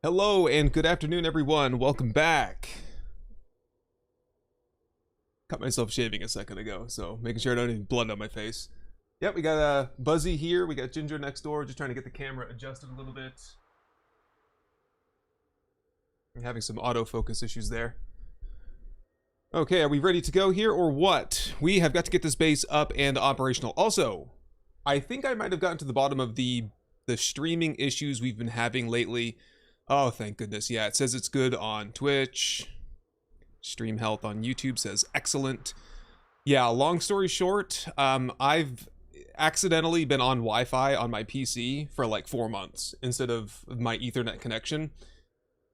Hello and good afternoon, everyone. Welcome back. Cut myself shaving a second ago, so making sure I don't have any blood on my face. Yep, we got Buzzy here. We got Ginger next door. Just trying to get the camera adjusted a little bit. I'm having some autofocus issues there. Okay, are we ready to go here or what? We have got to get this base up and operational. Also, I think I might have gotten to the bottom of the streaming issues we've been having lately. Oh, thank goodness. Yeah, it says it's good on Twitch. Stream health on YouTube says excellent. Yeah, long story short, I've accidentally been on Wi-Fi on my PC for like 4 months instead of my Ethernet connection.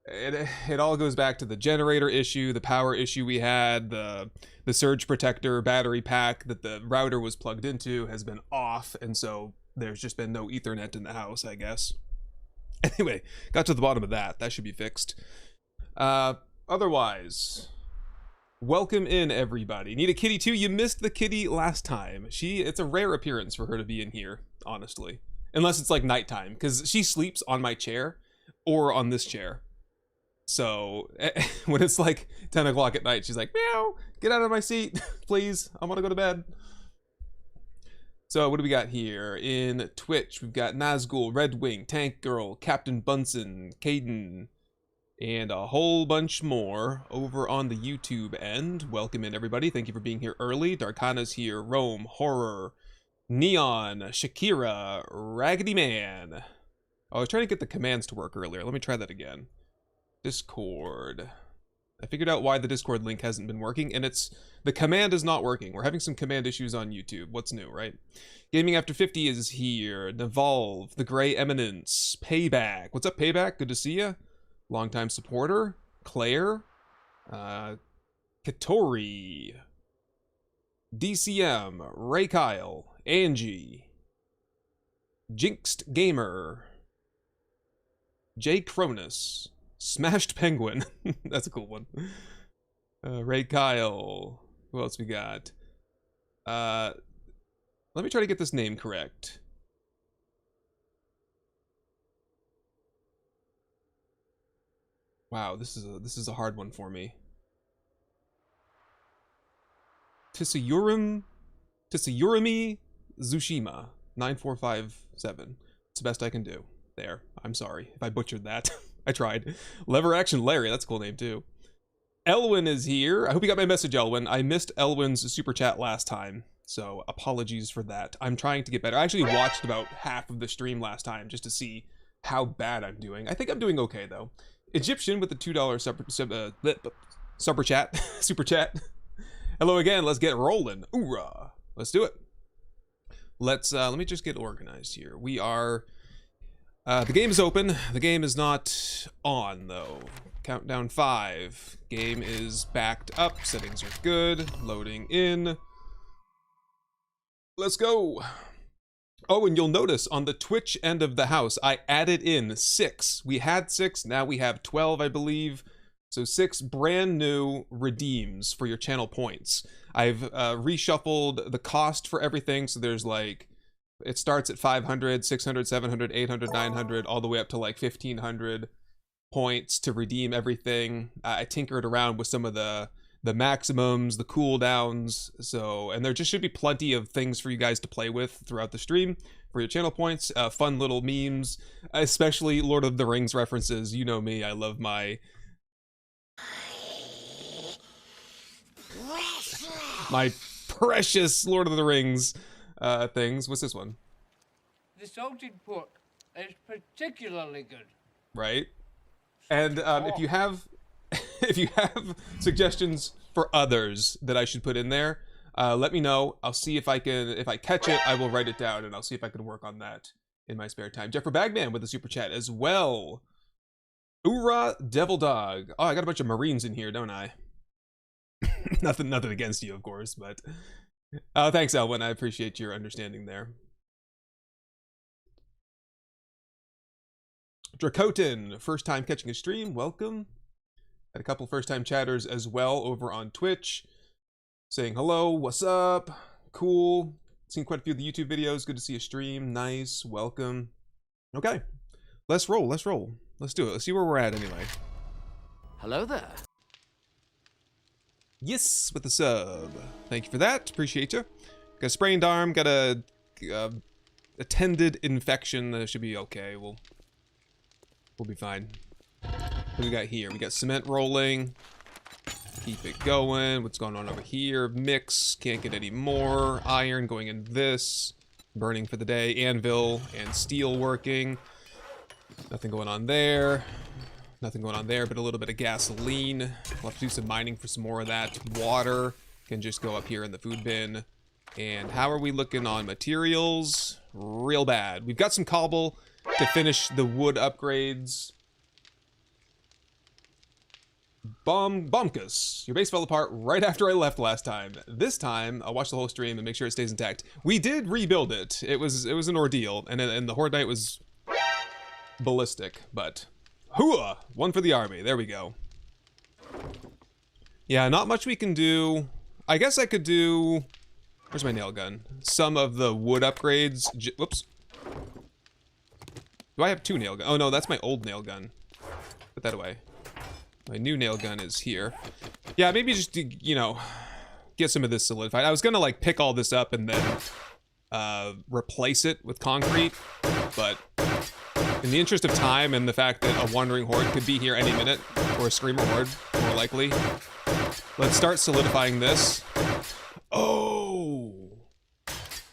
It all goes back to the generator issue, the power issue we had, the surge protector battery pack that the router was plugged into has been off, and so there's just been no Ethernet in the house, I guess. Anyway, got to the bottom of that. That should be fixed. Otherwise, welcome in, everybody. Need a kitty too? You missed the kitty last time. It's a rare appearance for her to be in here, honestly. Unless it's like nighttime, because she sleeps on my chair or on this chair. So when it's like 10 o'clock at night, she's like, meow, get out of my seat, please. I want to go to bed. So what do we got here? In Twitch, we've got Nazgul, Red Wing, Tank Girl, Captain Bunsen, Caden, and a whole bunch more over on the YouTube end. Welcome in, everybody. Thank you for being here early. Darkana's here, Rome, Horror, Neon, Shakira, Raggedy Man. Oh, I was trying to get the commands to work earlier. Let me try that again. Discord. I figured out why the Discord link hasn't been working, and the command is not working. We're having some command issues on YouTube. What's new, right? Gaming After 50 is here. Navalve, The Gray Eminence, Payback. What's up, Payback? Good to see ya. Longtime supporter. Claire. Katori. DCM. Ray Kyle. Angie. Jinxed Gamer. Jay Cronus. Smashed Penguin. That's a cool one. Ray Kyle. Who else we got? Let me try to get this name correct. Wow, this is a hard one for me. Tsuyurimi Zushima 9457. It's the best I can do. There. I'm sorry if I butchered that. I tried. Lever Action Larry, that's a cool name too. Elwin is here. I hope you got my message, Elwin. I missed Elwin's super chat last time, so apologies for that. I'm trying to get better. I actually watched about half of the stream last time just to see how bad I'm doing. I think I'm doing okay though. Egyptian with the $2 super chat. Super chat. Hello again. Let's get rolling. Oorah. Let's do it. Let me just get organized here. We are. The game is open. The game is not on, though. Countdown 5. Game is backed up. Settings are good. Loading in. Let's go. Oh, and you'll notice on the Twitch end of the house, I added in 6. We had 6. Now we have 12, I believe. So 6 brand new redeems for your channel points. I've reshuffled the cost for everything. So there's like... It starts at 500, 600, 700, 800, 900, all the way up to like 1500 points to redeem everything. I tinkered around with some of the maximums, the cooldowns. So, and there just should be plenty of things for you guys to play with throughout the stream for your channel points. Fun little memes, especially Lord of the Rings references. You know me, I love my precious Lord of the Rings things. What's this one? The salted pork is particularly good. Right? And if you have suggestions for others that I should put in there, let me know. I'll see if I catch it, I will write it down, and I'll see if I can work on that in my spare time. Jeffrey Bagman with the super chat as well. Oorah Devil Dog. Oh, I got a bunch of Marines in here, don't I? nothing against you, of course, but thanks, Elwin. I appreciate your understanding there. Dracotin, first time catching a stream. Welcome. Had a couple first time chatters as well over on Twitch saying hello, what's up? Cool. Seen quite a few of the YouTube videos. Good to see a stream. Nice. Welcome. Okay. Let's roll. Let's do it. Let's see where we're at anyway. Hello there. Yes, with the sub. Thank you for that. Appreciate you. Got a sprained arm. Got a attended infection. That should be okay. We'll be fine. What do we got here? We got cement rolling. Keep it going. What's going on over here? Mix. Can't get any more. Iron going in this. Burning for the day. Anvil and steel working. Nothing going on there. Nothing going on there, but a little bit of gasoline. We'll have to do some mining for some more of that. Water can just go up here in the food bin. And how are we looking on materials? Real bad. We've got some cobble to finish the wood upgrades. Bombkus. Your base fell apart right after I left last time. This time, I'll watch the whole stream and make sure it stays intact. We did rebuild it. It was an ordeal, and the Horde Knight was ballistic, but hooah! One for the army. There we go. Yeah, not much we can do. I guess I could do... Where's my nail gun? Some of the wood upgrades. Whoops. Do I have two nail guns? Oh no, that's my old nail gun. Put that away. My new nail gun is here. Yeah, maybe just, you know, get some of this solidified. I was gonna, like, pick all this up and then replace it with concrete, but in the interest of time and the fact that a wandering horde could be here any minute, or a screamer horde, more likely, let's start solidifying this. Oh!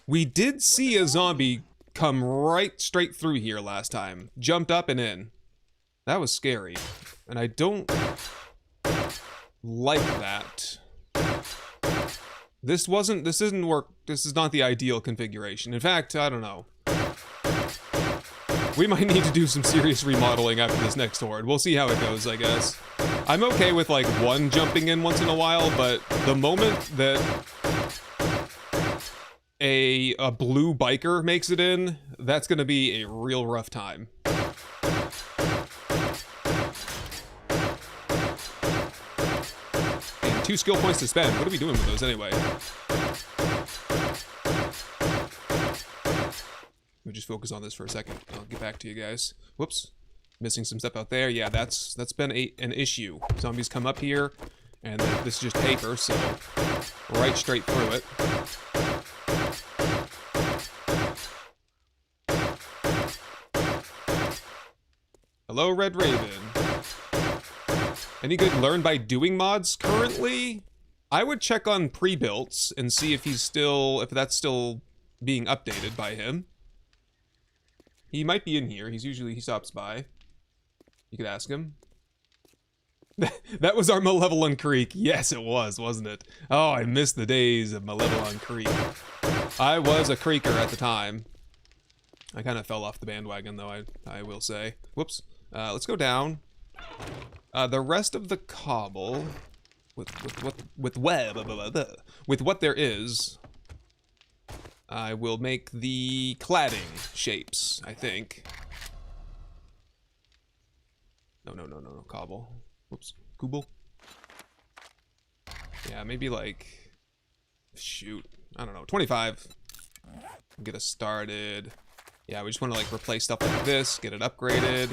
We did see a zombie come right straight through here last time. Jumped up and in. That was scary. And I don't like that. This isn't work. This is not the ideal configuration. In fact, I don't know. We might need to do some serious remodeling after this next horde. We'll see how it goes, I guess. I'm okay with, like, one jumping in once in a while, but the moment that a blue biker makes it in, that's gonna be a real rough time. And 2 skill points to spend. What are we doing with those anyway? We'll just focus on this for a second. I'll get back to you guys. Whoops. Missing some stuff out there. Yeah, that's been an issue. Zombies come up here, and this is just paper, so right straight through it. Hello, Red Raven. Any good learn by doing mods currently? I would check on pre-builts and see if that's still being updated by him. He might be in here. He stops by. You could ask him. That was our Malevelon Creek. Yes, it was, wasn't it? Oh, I miss the days of Malevelon Creek. I was a creeker at the time. I kind of fell off the bandwagon, though, I will say. Whoops. Let's go down. The rest of the cobble, with what there is, I will make the cladding shapes, I think. No, cobble. Whoops, cobble. Yeah, maybe like, shoot, I don't know, 25. Get us started. Yeah, we just want to like replace stuff like this, get it upgraded.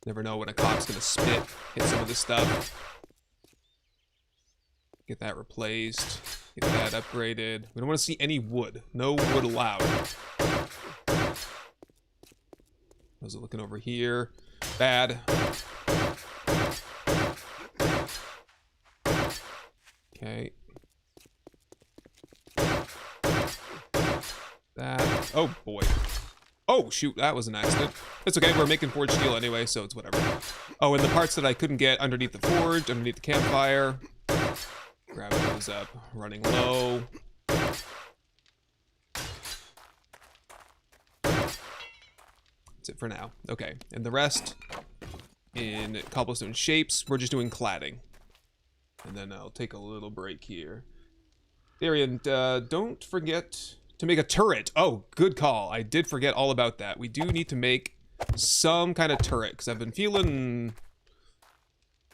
Never know when a cop's gonna spit, hit some of this stuff. Get that replaced. Get that upgraded. We don't want to see any wood. No wood allowed. How's it looking over here? Bad. Okay. That. Oh, boy. Oh, shoot. That was an accident. It's okay. We're making forged steel anyway, so it's whatever. Oh, and the parts that I couldn't get underneath the forge, underneath the campfire. Grab those up. Running low. That's it for now. Okay. And the rest in cobblestone shapes, we're just doing cladding. And then I'll take a little break here. Darian, don't forget to make a turret. Oh, good call. I did forget all about that. We do need to make some kind of turret, because I've been feeling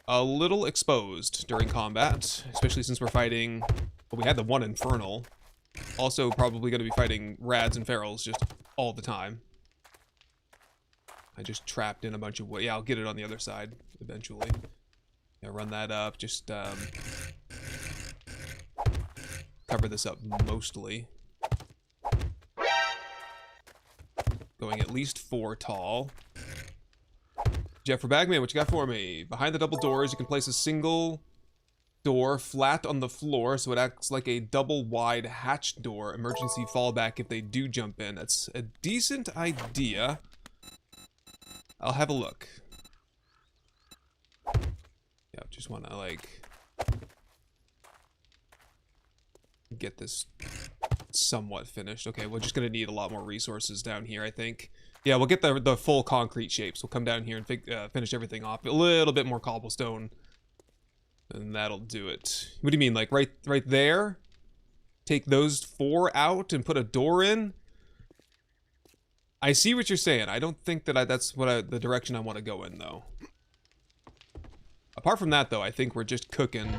a little exposed during combat, especially since we're fighting, well, we had the one Infernal. Also probably going to be fighting Rads and Ferals just all the time. I just trapped in a bunch of wood. Yeah, I'll get it on the other side eventually. Yeah, run that up. Just cover this up mostly. Going at least 4 tall. Jeffrey Bagman, what you got for me? Behind the double doors, you can place a single door flat on the floor so it acts like a double wide hatch door. Emergency fallback if they do jump in. That's a decent idea. I'll have a look. Yeah, just want to like get this somewhat finished. Okay, we're just gonna need a lot more resources down here, I think. Yeah, we'll get the full concrete shapes. We'll come down here and finish everything off. A little bit more cobblestone, and that'll do it. What do you mean, like right there? Take those 4 out and put a door in? I see what you're saying. I don't think that that's the direction I want to go in, though. Apart from that, though, I think we're just cooking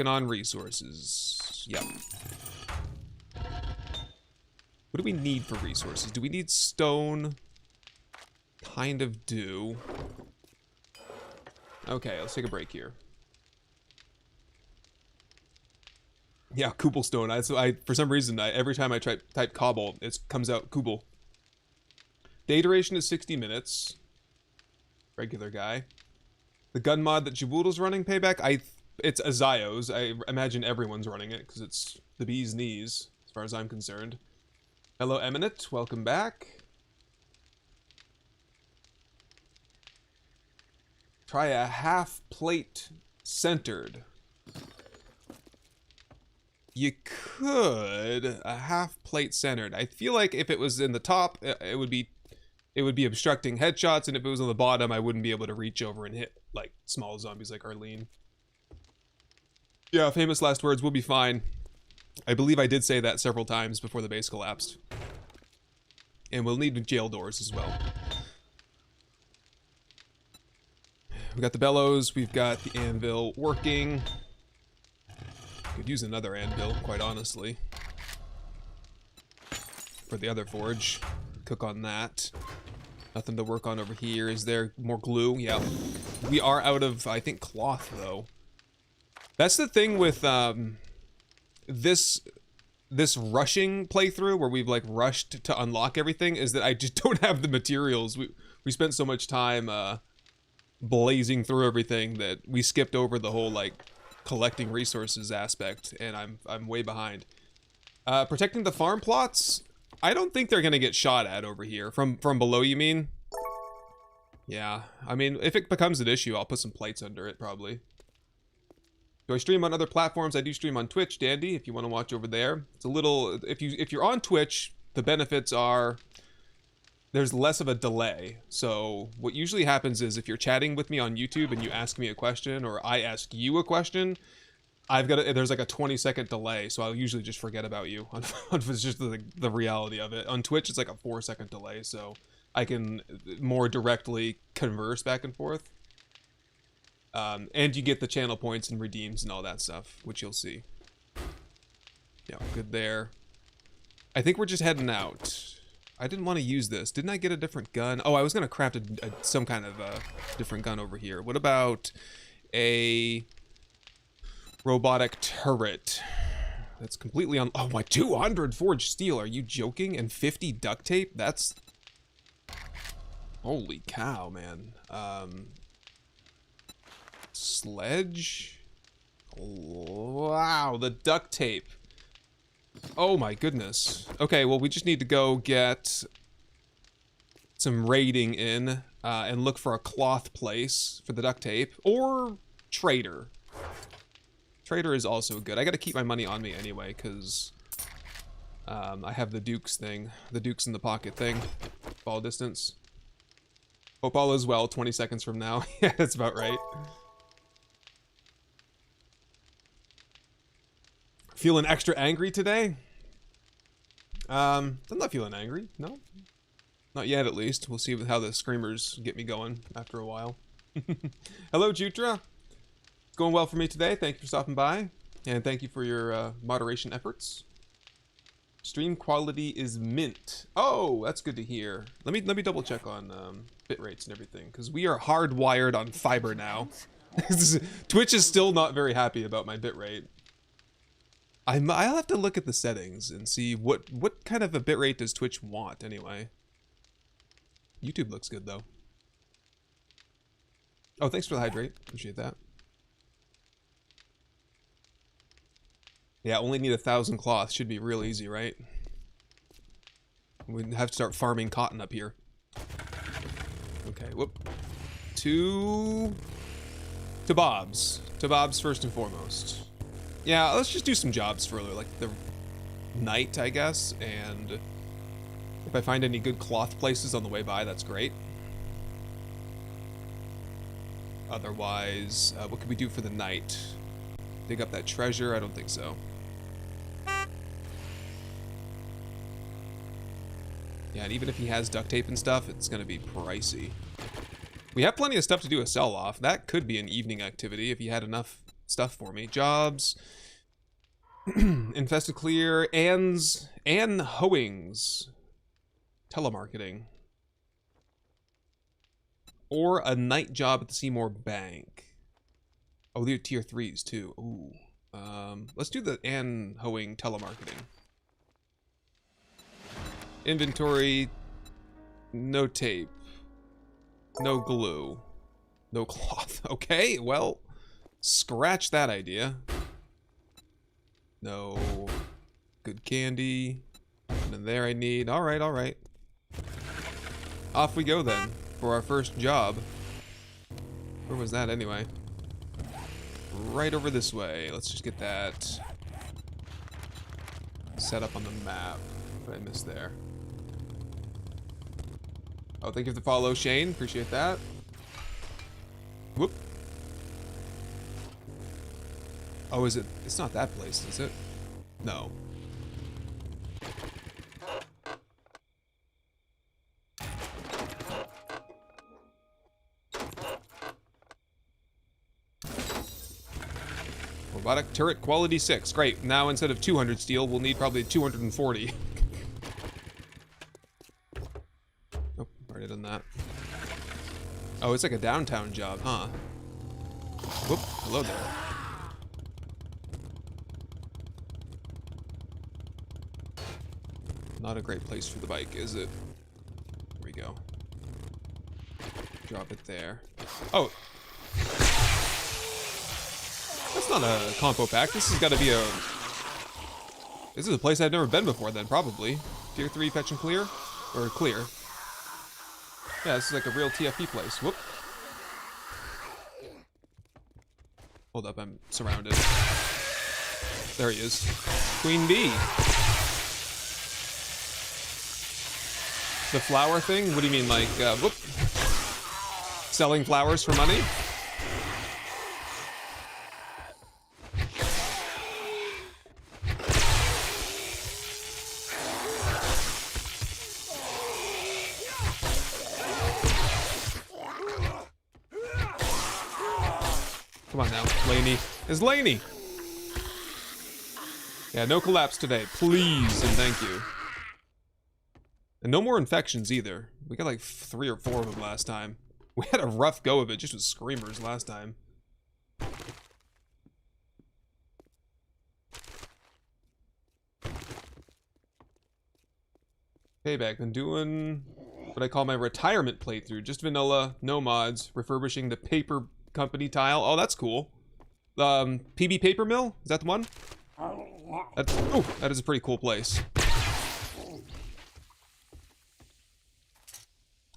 on resources. Yep. What do we need for resources? Do we need stone? Kind of do. Okay, let's take a break here. Yeah, cobblestone. I for some reason, every time I type cobble, it comes out cobble. Day duration is 60 minutes. Regular guy. The gun mod that Jabudal's running, Payback, it's Azios. I imagine everyone's running it, because it's the bee's knees, as far as I'm concerned. Hello, Eminent. Welcome back. Try a half plate centered. You could a half plate centered. I feel like if it was in the top, it would be obstructing headshots, and if it was on the bottom, I wouldn't be able to reach over and hit like small zombies like Arlene. Yeah, famous last words. We'll be fine. I believe I did say that several times before the base collapsed. And we'll need jail doors as well. We got the bellows. We've got the anvil working. Could use another anvil, quite honestly. For the other forge. Cook on that. Nothing to work on over here. Is there more glue? Yeah. We are out of, I think, cloth, though. That's the thing with this rushing playthrough, where we've like rushed to unlock everything, is that I just don't have the materials. We spent so much time blazing through everything that we skipped over the whole like collecting resources aspect, and I'm way behind. Protecting the farm plots. I don't think they're gonna get shot at over here from below. You mean? Yeah. I mean, if it becomes an issue, I'll put some plates under it probably. Do I stream on other platforms? I do stream on Twitch, Dandy, if you want to watch over there. It's a little, if you're on Twitch, the benefits are there's less of a delay. So what usually happens is if you're chatting with me on YouTube and you ask me a question, or I ask you a question, there's like a 20-second delay, so I'll usually just forget about you. It's just the reality of it. On Twitch, it's like a 4-second delay, so I can more directly converse back and forth. And you get the channel points and redeems and all that stuff, which you'll see. Yeah, good there. I think we're just heading out. I didn't want to use this. Didn't I get a different gun? Oh, I was going to craft some kind of different gun over here. What about a robotic turret? That's completely on... Oh, my 200 forged steel. Are you joking? And 50 duct tape? That's... Holy cow, man. Sledge? Wow, the duct tape. Oh my goodness. Okay, well, we just need to go get some raiding in and look for a cloth place for the duct tape, or trader. Trader is also good. I gotta keep my money on me anyway, because I have the Dukes thing, the Dukes in the pocket thing. Ball distance. Hope all is well 20 seconds from now. Yeah, that's about right. Feeling extra angry today? I'm not feeling angry, no. Not yet, at least. We'll see how the screamers get me going after a while. Hello, Jutra. It's going well for me today. Thank you for stopping by. And thank you for your moderation efforts. Stream quality is mint. Oh, that's good to hear. Let me double check on bit rates and everything, because we are hardwired on fiber now. Twitch is still not very happy about my bit rate. I'll have to look at the settings and see what kind of a bit rate does Twitch want anyway. YouTube looks good though. Oh, thanks for the hydrate. Appreciate that. Yeah, only need 1,000 cloth. Should be real easy, right? We'd have to start farming cotton up here. Okay, whoop. To Bob's. To Bob's first and foremost. Yeah, let's just do some jobs further, like the night, I guess, and if I find any good cloth places on the way by, that's great. Otherwise, what could we do for the night? Dig up that treasure? I don't think so. Yeah, and even if he has duct tape and stuff, it's gonna be pricey. We have plenty of stuff to do a sell-off. That could be an evening activity if he had enough stuff for me. Jobs. Infested Clear. Anne Hoings. Telemarketing. Or a night job at the Seymour Bank. Oh, they're tier 3s too. Ooh. Let's do the Anne Hoing telemarketing. Inventory. No tape. No glue. No cloth. Okay, well, scratch that idea. No good candy. Nothing there I need. Alright, alright. Off we go then for our first job. Where was that anyway? Right over this way. Let's just get that set up on the map. What did I miss there? Oh, thank you for the follow, Shane. Appreciate that. Whoop. Oh, is it? It's not that place, is it? No. Robotic turret quality 6. Great. Now instead of 200 steel, we'll need probably 240. Oh, already done that. Oh, it's like a downtown job, huh? Whoop. Hello there. Not a great place for the bike, is it? Here we go. Drop it there. Oh! That's not a compo pack. This has got to be a... This is a place I've never been before then, probably. Tier 3 fetch and clear? Or clear. Yeah, this is like a real TFP place. Whoop. Hold up, I'm surrounded. There he is. Queen Bee. The flower thing? What do you mean, like, whoop? Selling flowers for money? Come on now, Laney. It's Laney! Yeah, no collapse today. Please and thank you. And no more infections either. We got like 3 or 4 of them last time. We had a rough go of it just with screamers last time. Payback. Been doing what I call my retirement playthrough. Just vanilla, no mods, refurbishing the paper company tile. Oh, that's cool. PB Paper Mill? Is that the one? That's, oh, that is a pretty cool place.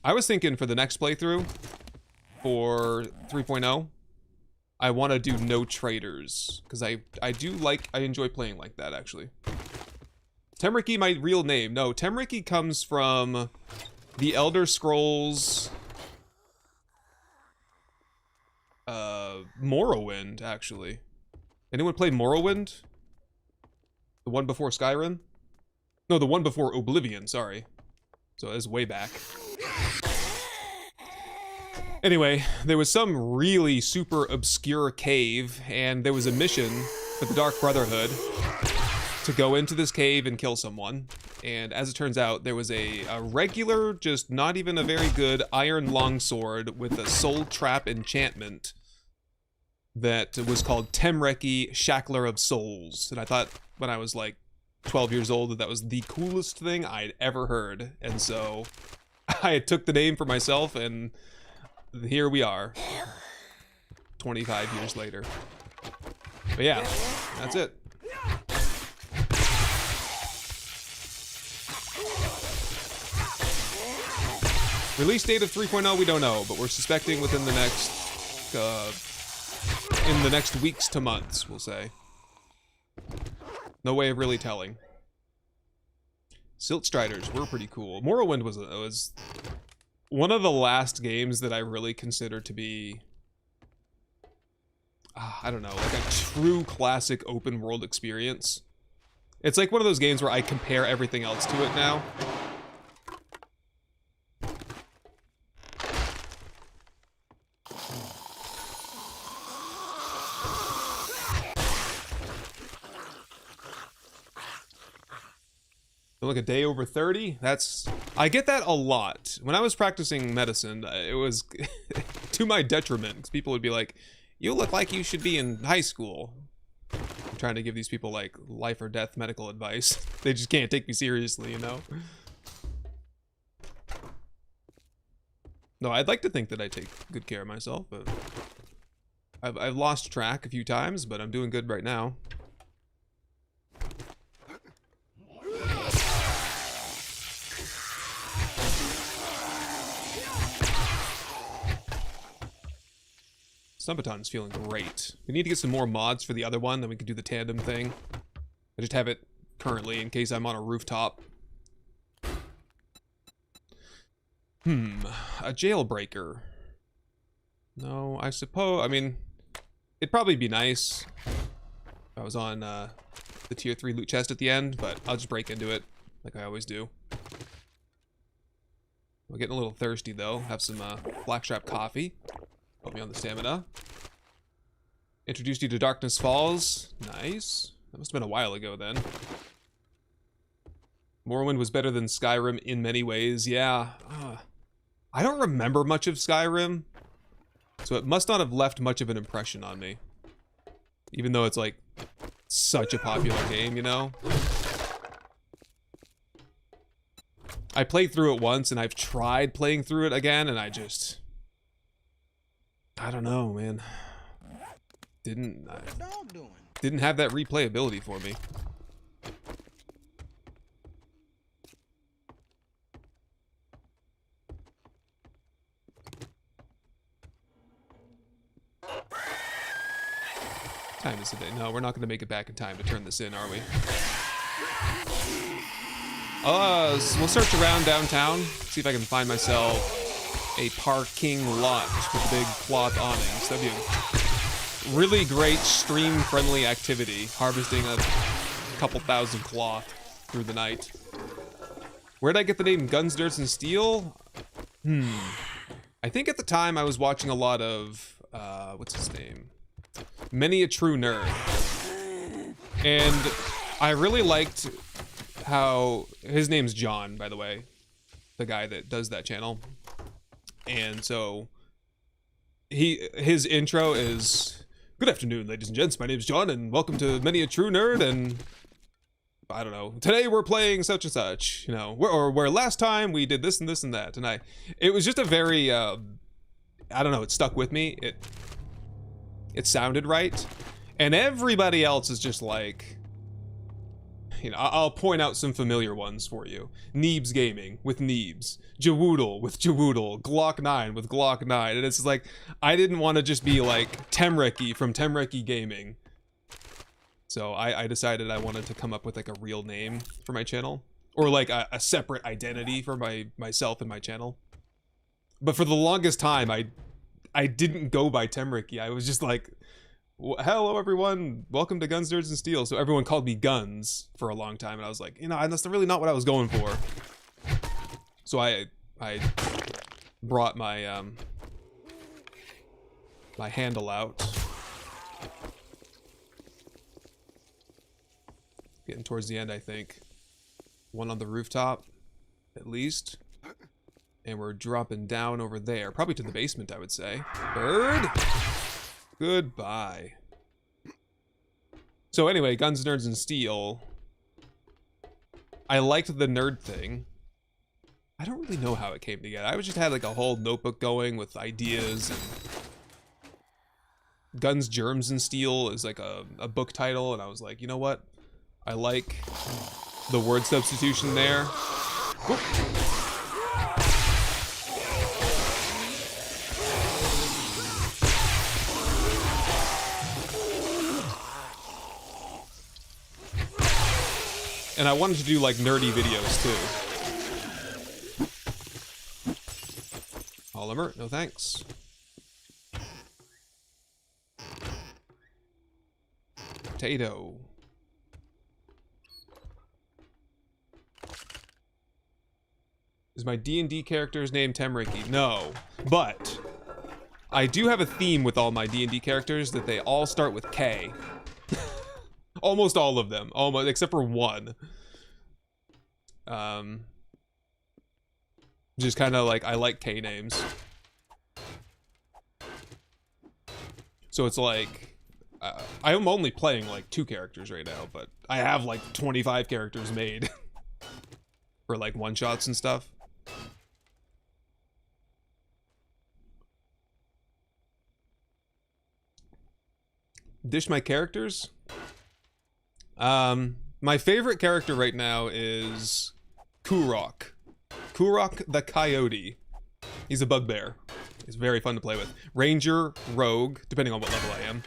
I was thinking for the next playthrough, for 3.0, I want to do no traders. Because I enjoy playing like that, actually. Temriki, my real name. No, Temriki comes from the Elder Scrolls... Morrowind, actually. Anyone play Morrowind? The one before Skyrim? No, the one before Oblivion, sorry. So it's way back. Anyway, there was some really super obscure cave, and there was a mission for the Dark Brotherhood to go into this cave and kill someone. And as it turns out, there was a regular, just not even a very good iron longsword with a soul trap enchantment that was called Temreki, Shackler of Souls. And I thought when I was like 12 years old that that was the coolest thing I'd ever heard. And so I took the name for myself, and here we are 25 years later. But yeah, that's it. Release date of 3.0 we don't know, but we're suspecting within the next in the next weeks to months, we'll say. No way of really telling. Silt Striders were pretty cool. Morrowind was one of the last games that I really considered to be, I don't know, like a true classic open world experience. It's like one of those games where I compare everything else to it now. Like a day over 30, I get that a lot. When I was practicing medicine, it was to my detriment, because people would be like, you look like you should be in high school. I'm trying to give these people like life or death medical advice. They just can't take me seriously, you know? No, I'd like to think that I take good care of myself, but I've lost track a few times, but I'm doing good right now. Stumbaton's feeling great. We need to get some more mods for the other one, then we can do the tandem thing. I just have it currently in case I'm on a rooftop. A jailbreaker. No, I suppose, I mean, it'd probably be nice if I was on the tier 3 loot chest at the end, but I'll just break into it like I always do. We're getting a little thirsty though. Have some Blackstrap coffee. Help me on the stamina. Introduced you to Darkness Falls. Nice. That must have been a while ago then. Morrowind was better than Skyrim in many ways. Yeah. I don't remember much of Skyrim, so it must not have left much of an impression on me. Even though it's like such a popular game, you know? I played through it once and I've tried playing through it again and I don't know, man. Didn't have that replayability for me. Time is a day. No, we're not going to make it back in time to turn this in, are we? So we'll search around downtown, see if I can find myself a parking lot with big cloth awnings. That'd be a really great stream-friendly activity, harvesting a couple thousand cloth through the night. Where'd I get the name Guns, Dirts, and Steel? I think at the time I was watching a lot of, what's his name? Many a True Nerd. And I really liked how, his name's John, by the way, the guy that does that channel. And so his intro is, good afternoon, ladies and gents, my name's John and welcome to Many a True Nerd, and I don't know, today we're playing such and such, you know, where last time we did this and this and that. And it was just a very, I don't know, it stuck with me. It sounded right. And everybody else is just like, you know, I'll point out some familiar ones for you. Neebs Gaming with Neebs. Jawoodle with Jawoodle. Glock 9 with Glock 9. And it's like, I didn't want to just be like Temreki from Temreki Gaming. So I decided I wanted to come up with like a real name for my channel. Or like a separate identity for myself and my channel. But for the longest time, I didn't go by Temreki. I was just like, hello everyone, welcome to Guns, Nerds, and Steel. So everyone called me Guns for a long time, and I was like, you know, that's really not what I was going for. So I brought my my handle out. Getting towards the end, I think. One on the rooftop, at least. And we're dropping down over there. Probably to the basement, I would say. Bird! Goodbye. So anyway, Guns, Nerds, and Steel. I liked the nerd thing. I don't really know how it came together. I just had like a whole notebook going with ideas. And Guns, Germs, and Steel is like a book title. And I was like, you know what? I like the word substitution there. Whoop. And I wanted to do like nerdy videos too. Polymer, no thanks. Potato. Is my D&D character's name Temriki? No, but I do have a theme with all my D&D characters that they all start with K. Almost all of them, almost except for one. Just kind of like I like K names. So it's like I am only playing like 2 characters right now, but I have like 25 characters made for like one-shots and stuff. Dish my characters. My favorite character right now is Kurok. Kurok the Coyote. He's a bugbear. He's very fun to play with. Ranger, Rogue, depending on what level I am.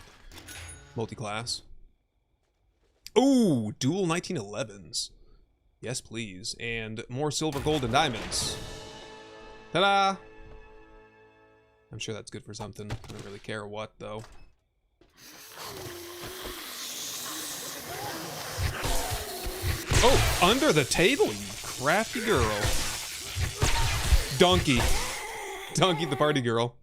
Multi-class. Ooh, dual 1911s. Yes, please. And more silver, gold, and diamonds. Ta-da! I'm sure that's good for something. I don't really care what, though. Oh, under the table, you crafty girl. Donkey. Donkey the party girl.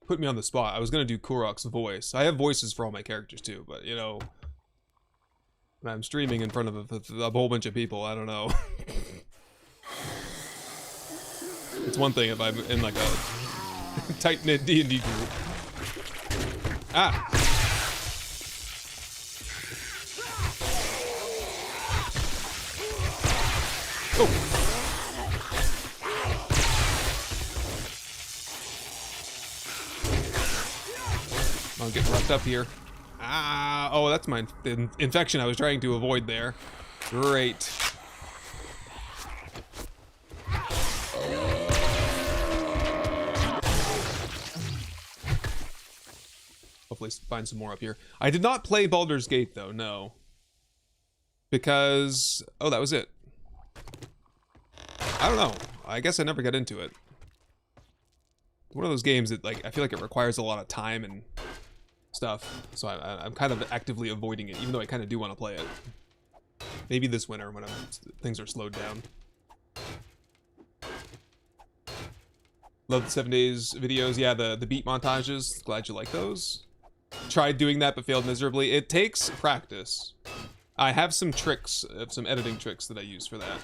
Put me on the spot. I was gonna do Kurok's voice. I have voices for all my characters too, but you know, when I'm streaming in front of a whole bunch of people, I don't know. It's one thing if I'm in like a tight-knit D&D group. Ah! Oh! I'm getting roughed up here. Ah! Oh, that's my infection I was trying to avoid there. Great. Hopefully find some more up here. I did not play Baldur's Gate though, no. Because, oh, that was it. I don't know. I guess I never got into it. One of those games that like I feel like it requires a lot of time and stuff. So I'm kind of actively avoiding it, even though I kind of do want to play it. Maybe this winter when things are slowed down. Love the 7 days videos. Yeah, the beat montages. Glad you like those. Tried doing that but failed miserably. It takes practice. I have some tricks, some editing tricks that I use for that.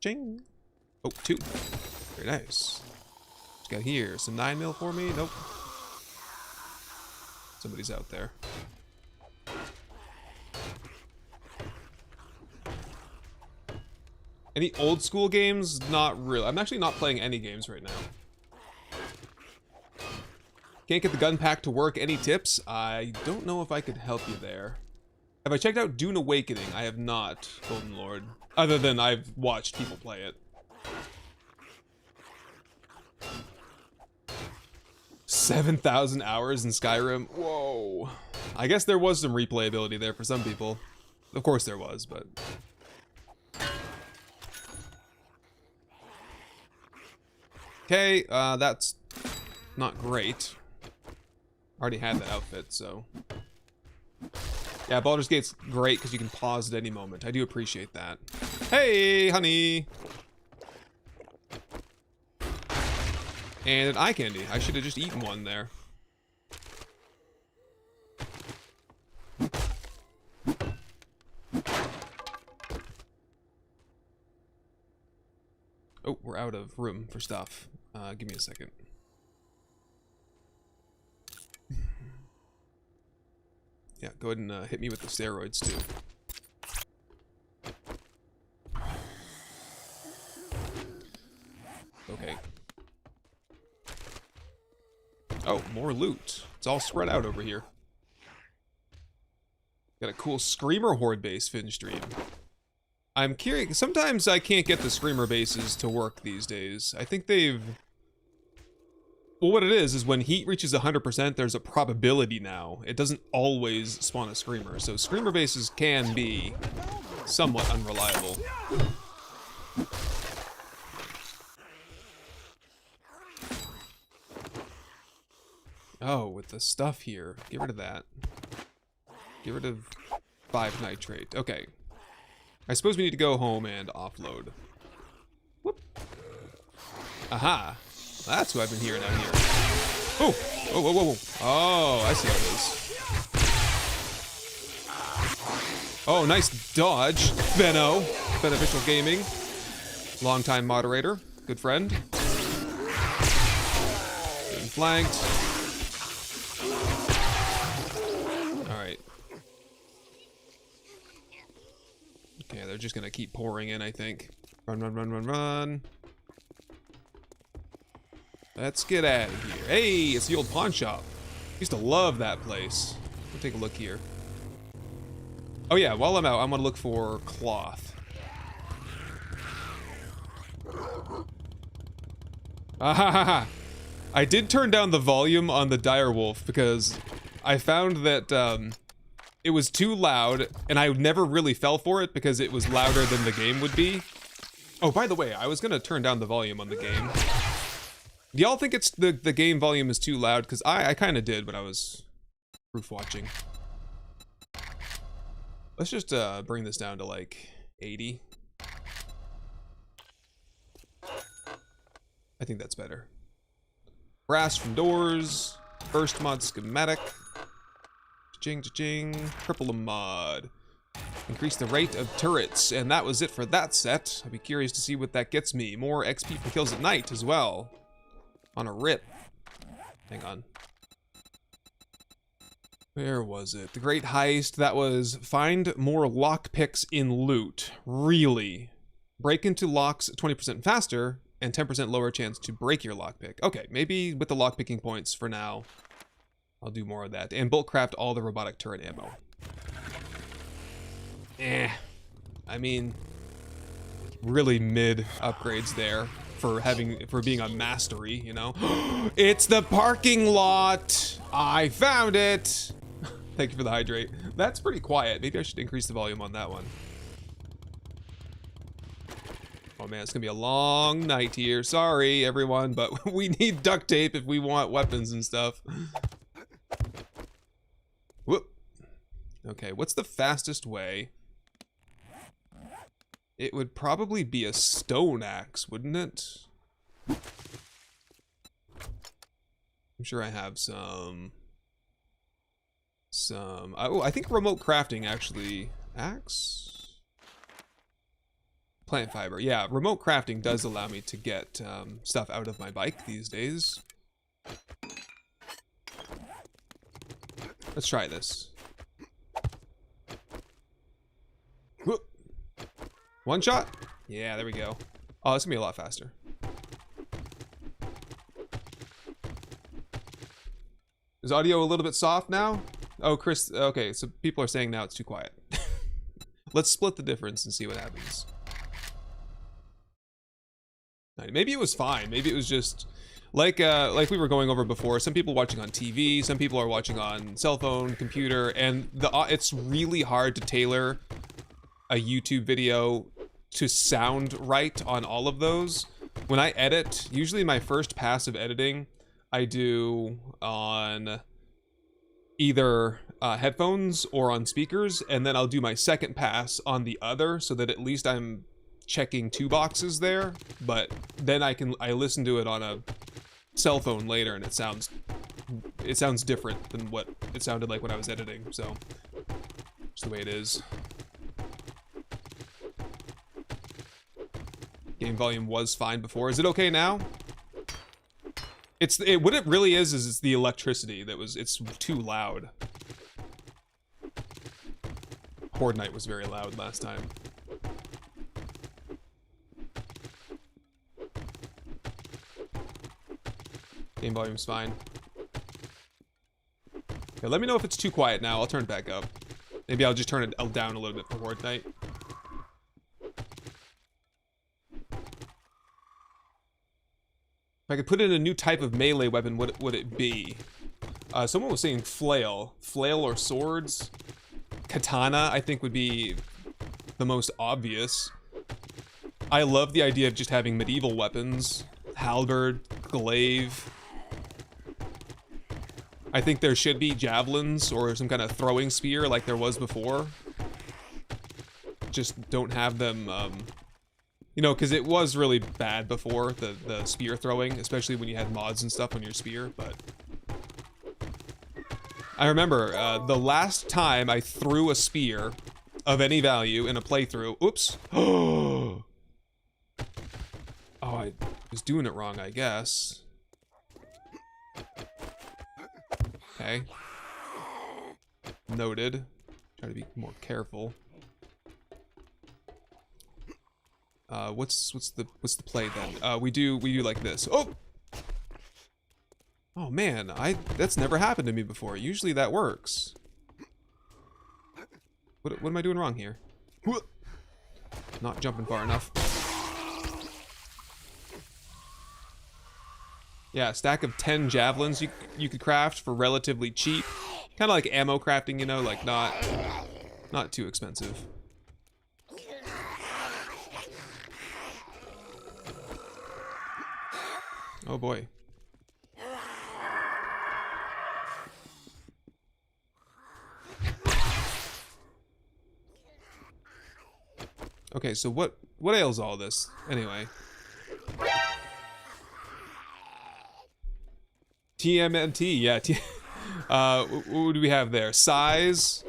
Ching. Oh, 2. Very nice. What's got here? Some 9mm for me? Nope. Somebody's out there. Any old school games? Not really. I'm actually not playing any games right now. Can't get the gun pack to work. Any tips? I don't know if I could help you there. Have I checked out Dune Awakening? I have not, Golden Lord. Other than I've watched people play it. 7,000 hours in Skyrim? Whoa. I guess there was some replayability there for some people. Of course there was, but... Okay, that's not great. Already had that outfit, so... Yeah, Baldur's Gate's great because you can pause at any moment. I do appreciate that. Hey, honey. And an eye candy. I should have just eaten one there. Oh, we're out of room for stuff. Give me a second. Yeah, go ahead and hit me with the steroids too. Okay. Oh, more loot. It's all spread out over here. Got a cool Screamer Horde base fin stream. I'm curious. Sometimes I can't get the Screamer bases to work these days. I think they've... Well, what it is when heat reaches 100%, there's a probability now. It doesn't always spawn a Screamer. So Screamer bases can be somewhat unreliable. Oh, with the stuff here. Get rid of that. Get rid of 5 nitrate. Okay. I suppose we need to go home and offload. Whoop. Aha. That's who I've been hearing out here. Oh! Whoa, whoa, whoa, whoa. Oh, I see how it is. Oh, nice dodge. Benno. Beneficial Gaming. Longtime moderator. Good friend. Getting flanked. Alright. Okay, they're just gonna keep pouring in, I think. Run, run, run, run, run. Let's get out of here. Hey, it's the old pawn shop. Used to love that place. We'll take a look here. Oh yeah, while I'm out, I'm gonna look for cloth. Ah, I did turn down the volume on the direwolf because I found that it was too loud, and I never really fell for it because it was louder than the game would be. Oh, by the way, I was gonna turn down the volume on the game. Do y'all think it's the game volume is too loud? Because I kind of did when I was proof watching. Let's just bring this down to like 80. I think that's better. Brass from doors. First mod schematic. Cha-ching, cha-ching. Triple a mod. Increase the rate of turrets. And that was it for that set. I'd be curious to see what that gets me. More XP for kills at night as well. On a rip. Hang on. Where was it? The Great Heist. That was find more lockpicks in loot. Really? Break into locks 20% faster and 10% lower chance to break your lockpick. Okay, maybe with the lockpicking points for now, I'll do more of that. And bulk craft all the robotic turret ammo. I mean, really mid upgrades there. For being a mastery, you know. It's the parking lot. I found it. Thank you for the hydrate. That's pretty quiet. Maybe I should increase the volume on that one. Oh man, it's gonna be a long night here. Sorry, everyone, but we need duct tape if we want weapons and stuff. Whoop. Okay, what's the fastest way? It would probably be a stone axe, wouldn't it? I'm sure I have some... Oh, I think remote crafting actually... Axe? Plant fiber. Yeah, remote crafting does allow me to get stuff out of my bike these days. Let's try this. Whoop. One shot? Yeah, there we go. Oh, it's gonna be a lot faster. Is audio a little bit soft now? Oh, Chris, okay, so people are saying now it's too quiet. Let's split the difference and see what happens. Maybe it was fine. Maybe it was just like we were going over before. Some people watching on TV, some people are watching on cell phone, computer, and it's really hard to tailor a YouTube video to sound right on all of those. When I edit, usually my first pass of editing, I do on either headphones or on speakers, and then I'll do my second pass on the other so that at least I'm checking 2 boxes there, but then I listen to it on a cell phone later, and it sounds different than what it sounded like when I was editing. So just the way it is. Game volume was fine before. Is it okay now? What it really is it's the electricity it's too loud. Horde Night was very loud last time. Game volume's fine. Okay, let me know if it's too quiet now. I'll turn it back up. Maybe I'll just turn it down a little bit for Horde Night. If I could put in a new type of melee weapon, what would it be? Someone was saying flail. Flail or swords? Katana, I think, would be the most obvious. I love the idea of just having medieval weapons. Halberd, glaive. I think there should be javelins or some kind of throwing spear like there was before. Just don't have them, you know, because it was really bad before, the spear throwing, especially when you had mods and stuff on your spear, but... I remember, the last time I threw a spear of any value in a playthrough... Oops! Oh, I was doing it wrong, I guess. Okay. Noted. Try to be more careful. What's the play then? We do like this. Oh! Oh man, that's never happened to me before. Usually that works. What am I doing wrong here? Not jumping far enough. Yeah, a stack of 10 javelins you could craft for relatively cheap. Kind of like ammo crafting, you know, like not too expensive. Oh boy. Okay, so what ails all this anyway? TMNT, yeah. What do we have there? Size.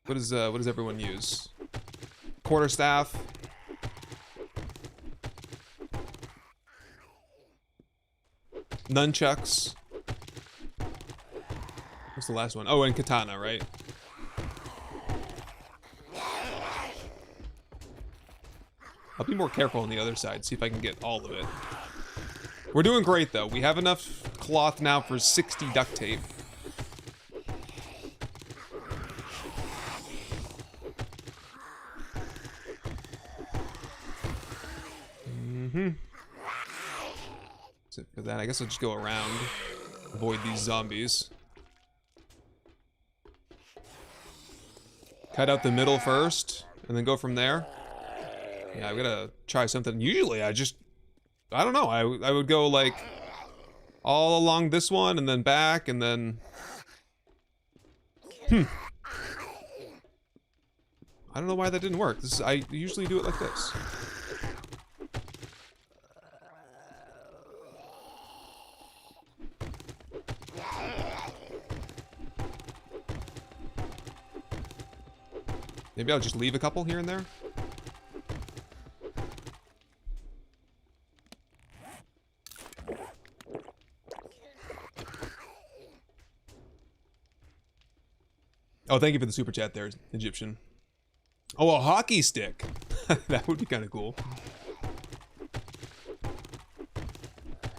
What does everyone use? Quarterstaff. Nunchucks. What's the last one? Oh, and katana, right? I'll be more careful on the other side, see if I can get all of it. We're doing great, though. We have enough cloth now for 60 duct tape. That's it for that. I guess I'll just go around. Avoid these zombies. Cut out the middle first, and then go from there. Yeah, I'm gonna try something. Usually I don't know, I would go like all along this one and then back and then I don't know why that didn't work. I usually do it like this. Maybe I'll just leave a couple here and there. Oh, thank you for the super chat there, Egyptian. Oh, a hockey stick. That would be kind of cool.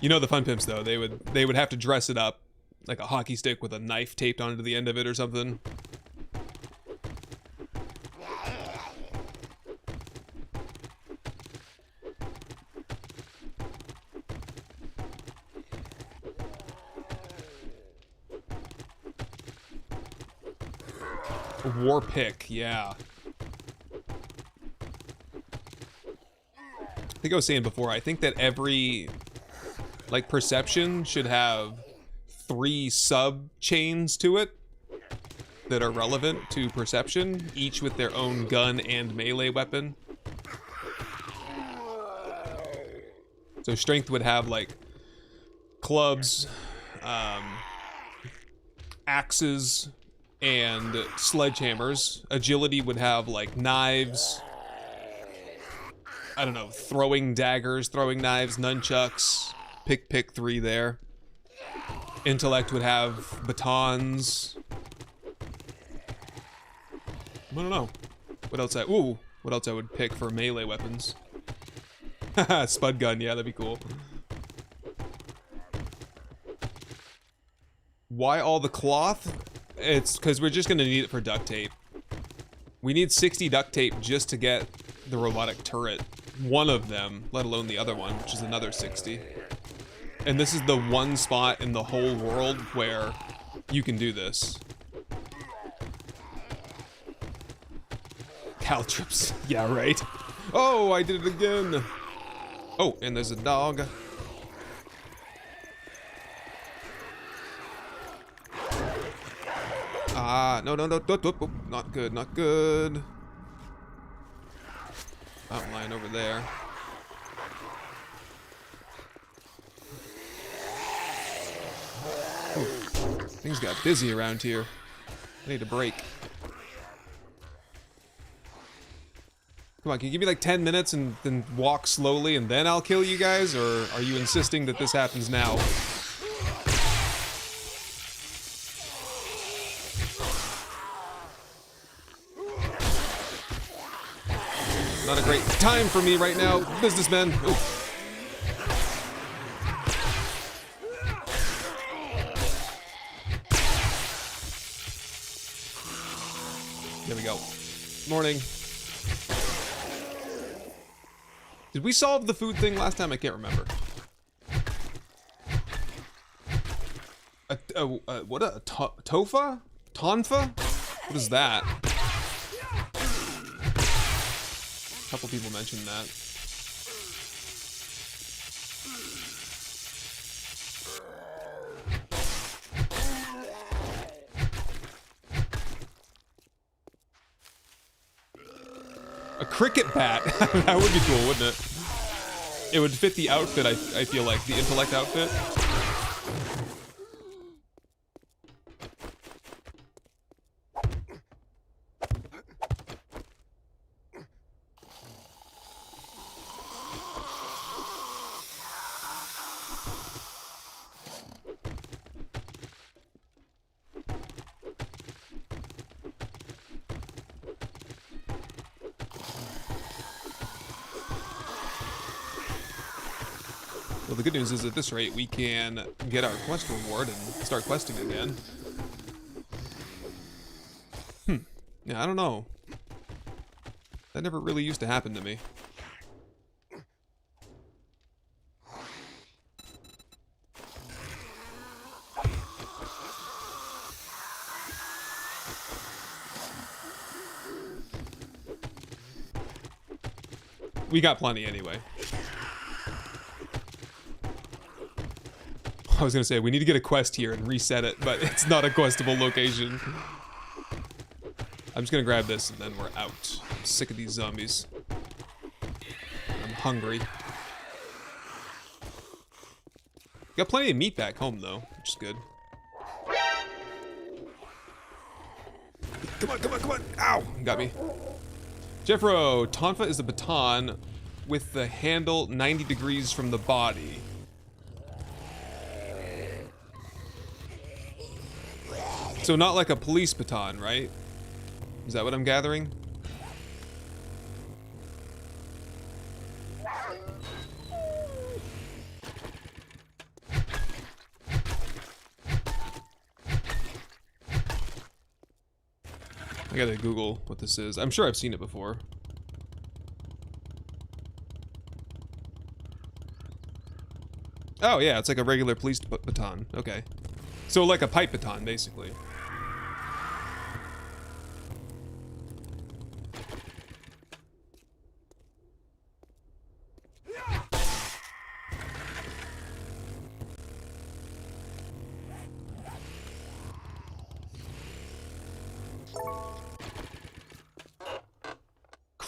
You know the Fun Pimps though, they would have to dress it up like a hockey stick with a knife taped onto the end of it or something. War pick, yeah. I think I was saying before, I think that every like perception should have 3 sub chains to it. that are relevant to perception, each with their own gun and melee weapon. So strength would have like clubs, axes, and sledgehammers. Agility would have like knives, I don't know, throwing daggers, throwing knives, nunchucks, pick 3 there. Intellect would have batons. I don't know. What else what else I would pick for melee weapons? Spud gun, yeah, that'd be cool. Why all the cloth? It's because we're just gonna need it for duct tape. We need 60 duct tape just to get the robotic turret. One of them, let alone the other one, which is another 60. And this is the one spot in the whole world where you can do this. Caltrips. Yeah, right. Oh, I did it again. Oh, and there's a dog. Ah, no, not good, not good. Mountain lion over there. Ooh, things got busy around here. I need a break. Come on, can you give me like 10 minutes and then walk slowly and then I'll kill you guys? Or are you insisting that this happens now? Not a great time for me right now, businessman. Ooh. There we go. Morning. Did we solve the food thing last time? I can't remember. What a tofa? Tonfa? What is that? A couple people mentioned that. A cricket bat. That would be cool, wouldn't it? It would fit the outfit, I feel like. The intellect outfit. Well, the good news is at this rate, we can get our quest reward and start questing again. Yeah, I don't know. That never really used to happen to me. We got plenty anyway. I was gonna say, we need to get a quest here and reset it, but it's not a questable location. I'm just gonna grab this and then we're out. I'm sick of these zombies. I'm hungry. Got plenty of meat back home though, which is good. Come on, come on, come on! Ow! Got me. Jeffro, Tonfa is a baton with the handle 90 degrees from the body. So not like a police baton, right? Is that what I'm gathering? I gotta Google what this is. I'm sure I've seen it before. Oh yeah, it's like a regular police baton. Okay. So like a pipe baton, basically.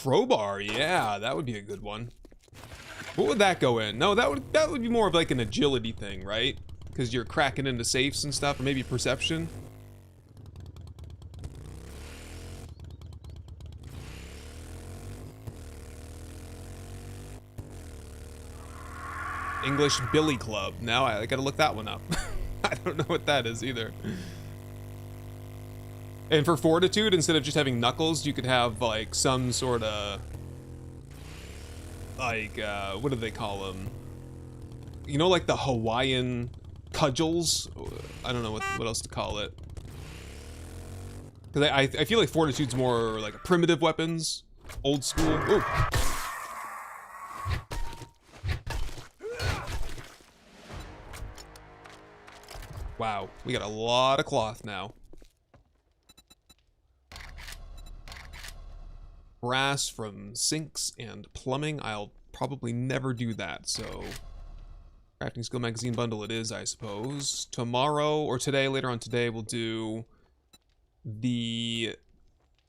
crowbar, yeah, that would be a good one. What would that go in? No, that would be more of like an agility thing, right? Because you're cracking into safes and stuff, or maybe perception. English Billy Club. Now I gotta look that one up. I don't know what that is either. And for fortitude, instead of just having knuckles, you could have like some sort of like what do they call them? You know, like the Hawaiian cudgels. I don't know what else to call it. Because I feel like fortitude's more like primitive weapons, old school. Ooh. Wow, we got a lot of cloth now. Brass from sinks and plumbing. I'll probably never do that, so crafting skill magazine bundle it is, I suppose. Tomorrow or today, later on today, we'll do the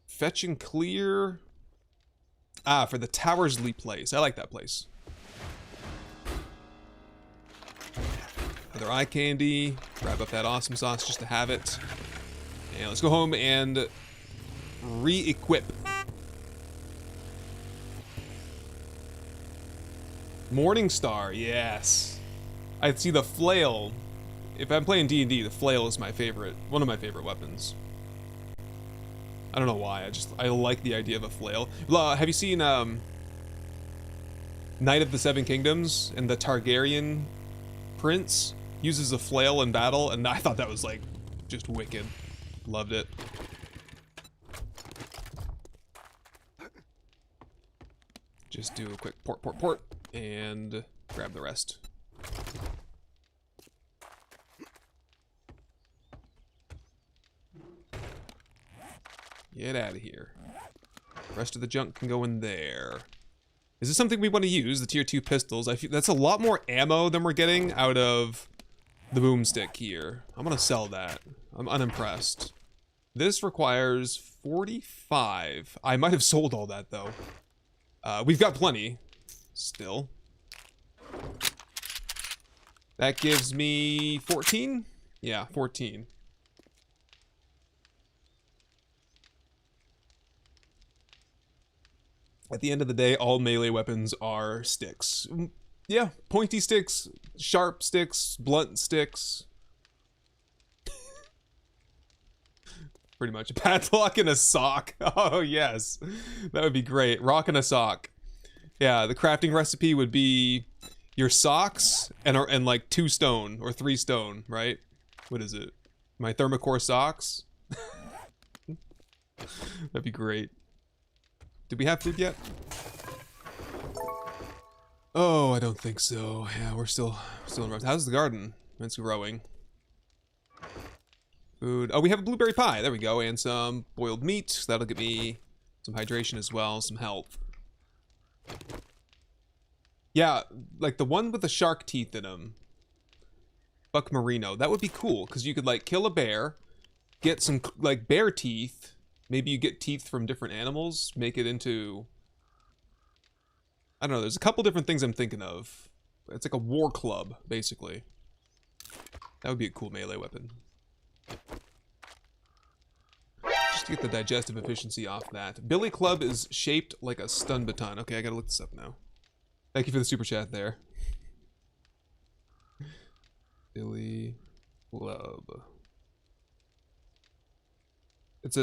fetch and clear. Ah, for the Towersley place. I like that place. Another eye candy. Grab up that awesome sauce just to have it. And let's go home and re-equip. Morningstar, yes. I see the flail. If I'm playing D&D, the flail is my favorite, one of my favorite weapons. I don't know why, I like the idea of a flail. Have you seen Knight of the Seven Kingdoms and the Targaryen prince uses a flail in battle, and I thought that was like just wicked. Loved it. Just do a quick port, and grab the rest. Get out of here. The rest of the junk can go in there. Is this something we want to use? The tier 2 pistols. I feel that's a lot more ammo than we're getting out of the boomstick here. I'm gonna sell that. I'm unimpressed. This requires 45. I might have sold all that though. We've got plenty still. That gives me 14? Yeah, 14. At the end of the day, all melee weapons are sticks. Yeah, pointy sticks, sharp sticks, blunt sticks. Pretty much. A padlock and a sock. Oh, yes. That would be great. Rock and a sock. Yeah, the crafting recipe would be your socks and like 2 stone or 3 stone, right? What is it? My thermocore socks? That'd be great. Did we have food yet? Oh, I don't think so. Yeah, we're still in rough. How's the garden? It's growing. Food. Oh, we have a blueberry pie. There we go. And some boiled meat. That'll get me some hydration as well, some health. Yeah, like the one with the shark teeth in them. Buck Merino. That would be cool, because you could like kill a bear, get some like bear teeth. Maybe you get teeth from different animals, make it into... I don't know, there's a couple different things I'm thinking of. It's like a war club, basically. That would be a cool melee weapon. Just to get the digestive efficiency off that. Billy Club is shaped like a stun baton. Okay, I gotta look this up now. Thank you for the super chat there. Billy Club. It's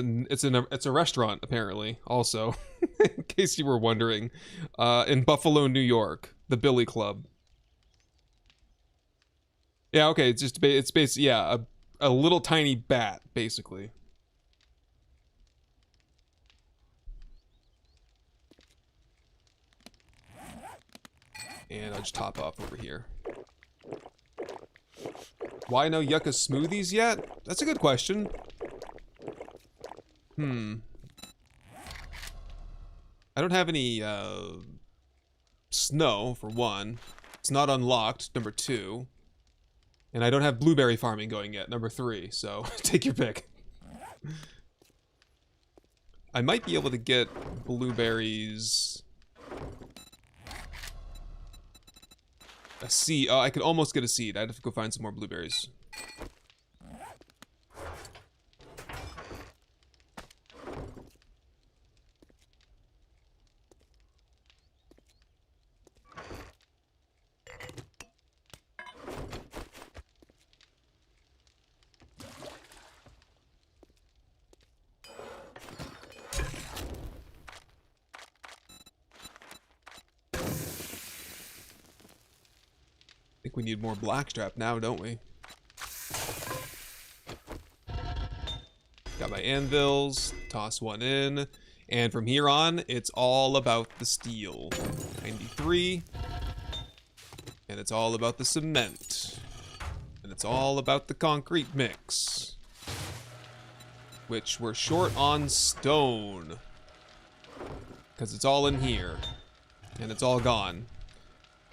a restaurant apparently. Also, in case you were wondering, in Buffalo, New York, the Billy Club. Yeah, okay. It's basically yeah a little tiny bat basically. And I'll just top off over here. Why no yucca smoothies yet? That's a good question. I don't have any snow, for one. It's not unlocked, number 2. And I don't have blueberry farming going yet, number 3. So take your pick. I might be able to get blueberries. A seed. Oh, I could almost get a seed. I'd have to go find some more blueberries. I think we need more blackstrap now, don't we? Got my anvils, toss one in, and from here on, it's all about the steel. 93, and it's all about the cement, and it's all about the concrete mix, which we're short on stone, because it's all in here, and it's all gone.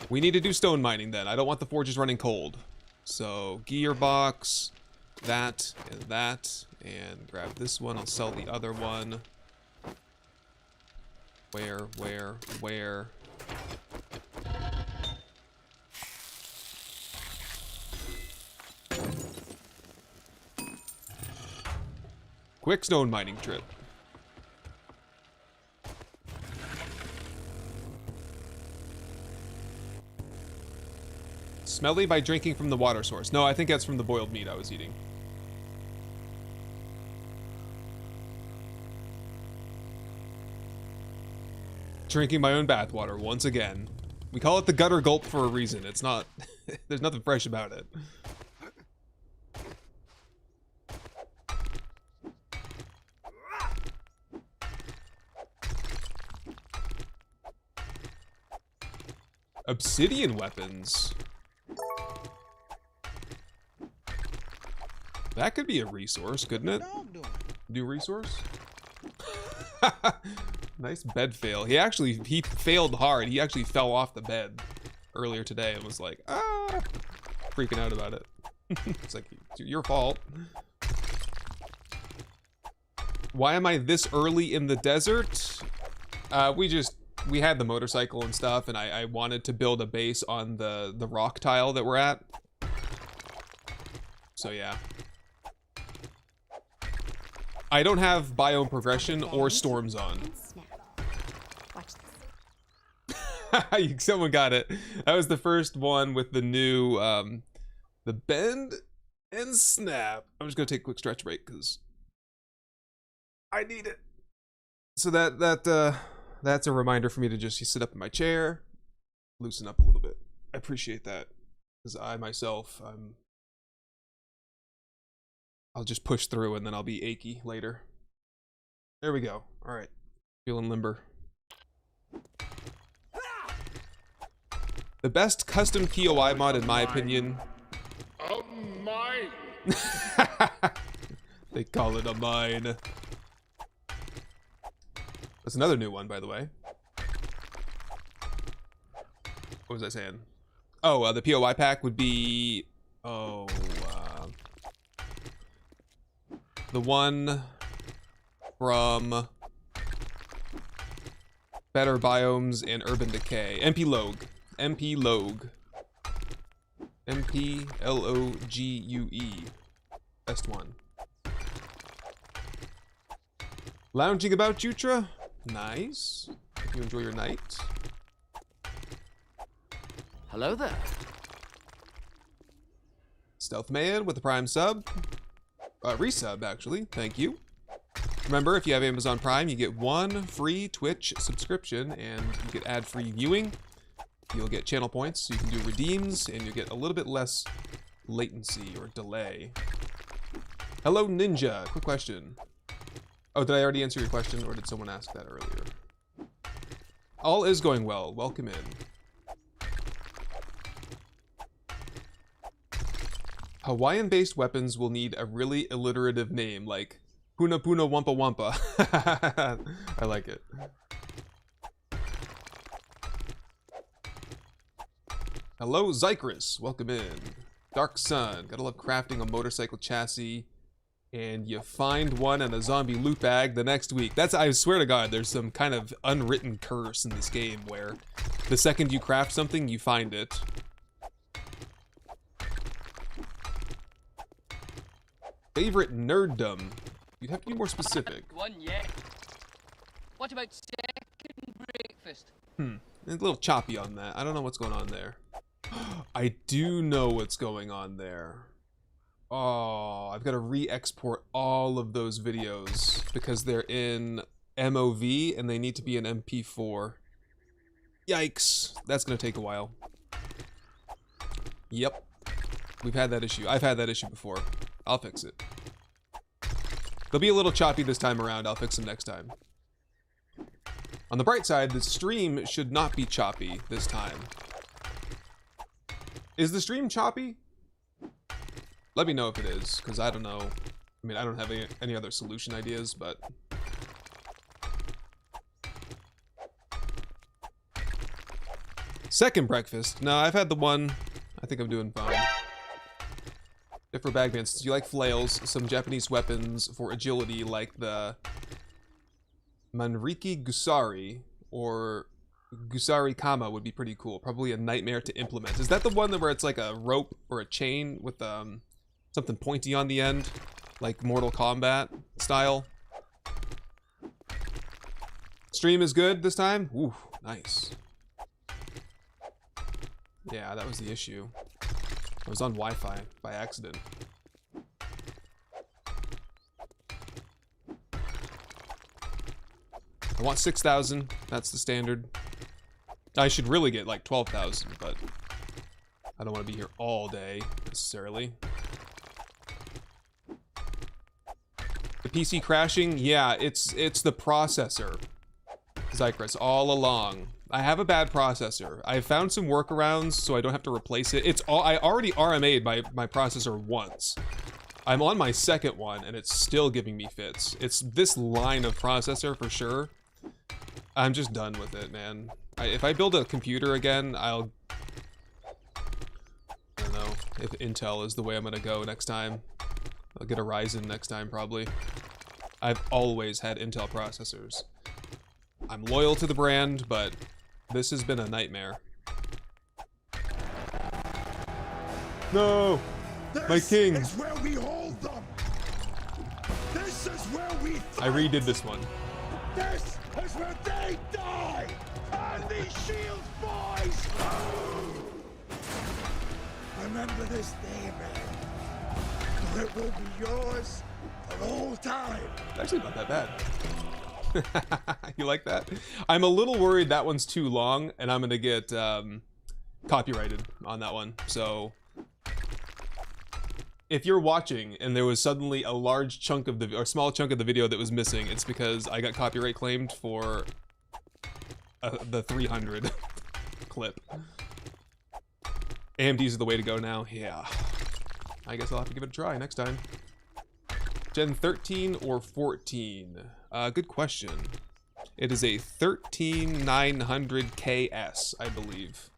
We need to do stone mining then. I don't want the forges running cold. So, gearbox, that, and grab this one. I'll sell the other one. Where? Quick stone mining trip. Smelly by drinking from the water source. No, I think that's from the boiled meat I was eating. Drinking my own bathwater once again. We call it the gutter gulp for a reason. It's not... There's nothing fresh about it. Obsidian weapons. That could be a resource, couldn't it? New resource? Nice bed fail. He failed hard. He actually fell off the bed earlier today and was like, ah, freaking out about it. It's like, it's your fault. Why am I this early in the desert? We had the motorcycle and stuff, and I wanted to build a base on the rock tile that we're at. So yeah. I don't have biome progression or storms on. Someone got it. That was the first one with the new, the bend and snap. I'm just gonna take a quick stretch break because I need it. So that's a reminder for me to just sit up in my chair, loosen up a little bit. I appreciate that because I myself, I'll just push through and then I'll be achy later. There we go. All right, feeling limber. The best custom POI mod, in my opinion. A mine. They call it a mine. That's another new one, by the way. What was I saying? Oh, the POI pack would be... Oh, the one from Better Biomes and Urban Decay. MP Logue. MP Logue. MP-L-O-G-U-E. Best one. Lounging about, Jutra? Nice. Hope you enjoy your night. Hello there. Stealth Man with the Prime sub. Resub, actually. Thank you. Remember, if you have Amazon Prime, you get one free Twitch subscription, and you get ad-free viewing. You'll get channel points, so you can do redeems, and you'll get a little bit less latency or delay. Hello, Ninja. Quick question. Oh, did I already answer your question, or did someone ask that earlier? All is going well. Welcome in. Hawaiian-based weapons will need a really alliterative name, like Puna Puna Wampa Wampa. I like it. Hello, Zychris. Welcome in. Dark Sun. Gotta love crafting a motorcycle chassis and you find one in a zombie loot bag the next week. That's, I swear to God, there's some kind of unwritten curse in this game where the second you craft something, you find it. Favorite nerddom? You'd have to be more specific. One yet. What about second breakfast? A little choppy on that. I don't know what's going on there. I do know what's going on there. Oh, I've got to re-export all of those videos because they're in MOV and they need to be in MP4. Yikes. That's going to take a while. Yep. We've had that issue. I've had that issue before. I'll fix it. They'll be a little choppy this time around. I'll fix them next time. On the bright side, the stream should not be choppy this time. Is the stream choppy? Let me know if it is, because I don't know. I mean, I don't have any other solution ideas, but... Second breakfast. No, I've had the one. I think I'm doing fine. Different bagmans. Do you like flails? Some Japanese weapons for agility like the Manriki Gusari or Gusari Kama would be pretty cool. Probably a nightmare to implement. Is that the one where it's like a rope or a chain with something pointy on the end? Like Mortal Kombat style? Stream is good this time? Ooh, nice. Yeah, that was the issue. I was on Wi-Fi by accident. I want 6,000. That's the standard. I should really get like 12,000, but I don't want to be here all day necessarily. The PC crashing? Yeah, it's the processor. Zycrus, all along. I have a bad processor. I found some workarounds so I don't have to replace it. I already RMA'd my processor once. I'm on my second one and it's still giving me fits. It's this line of processor for sure. I'm just done with it, man. If I build a computer again, I don't know if Intel is the way I'm gonna go next time. I'll get a Ryzen next time probably. I've always had Intel processors. I'm loyal to the brand, but this has been a nightmare. No! My king! This is where we hold them! This is where we fight! I redid this one. This is where they die! And these shield boys! Remember this day, man. For it will be yours for all time. It's actually not that bad. You like that? I'm a little worried that one's too long and I'm gonna get copyrighted on that one. So if you're watching and there was suddenly a large chunk of the, or small chunk of the video that was missing, it's because I got copyright claimed for the 300 clip. AMD's the way to go now. Yeah. I guess I'll have to give it a try next time. Gen 13 or 14? Good question. It is a 13900KS, I believe.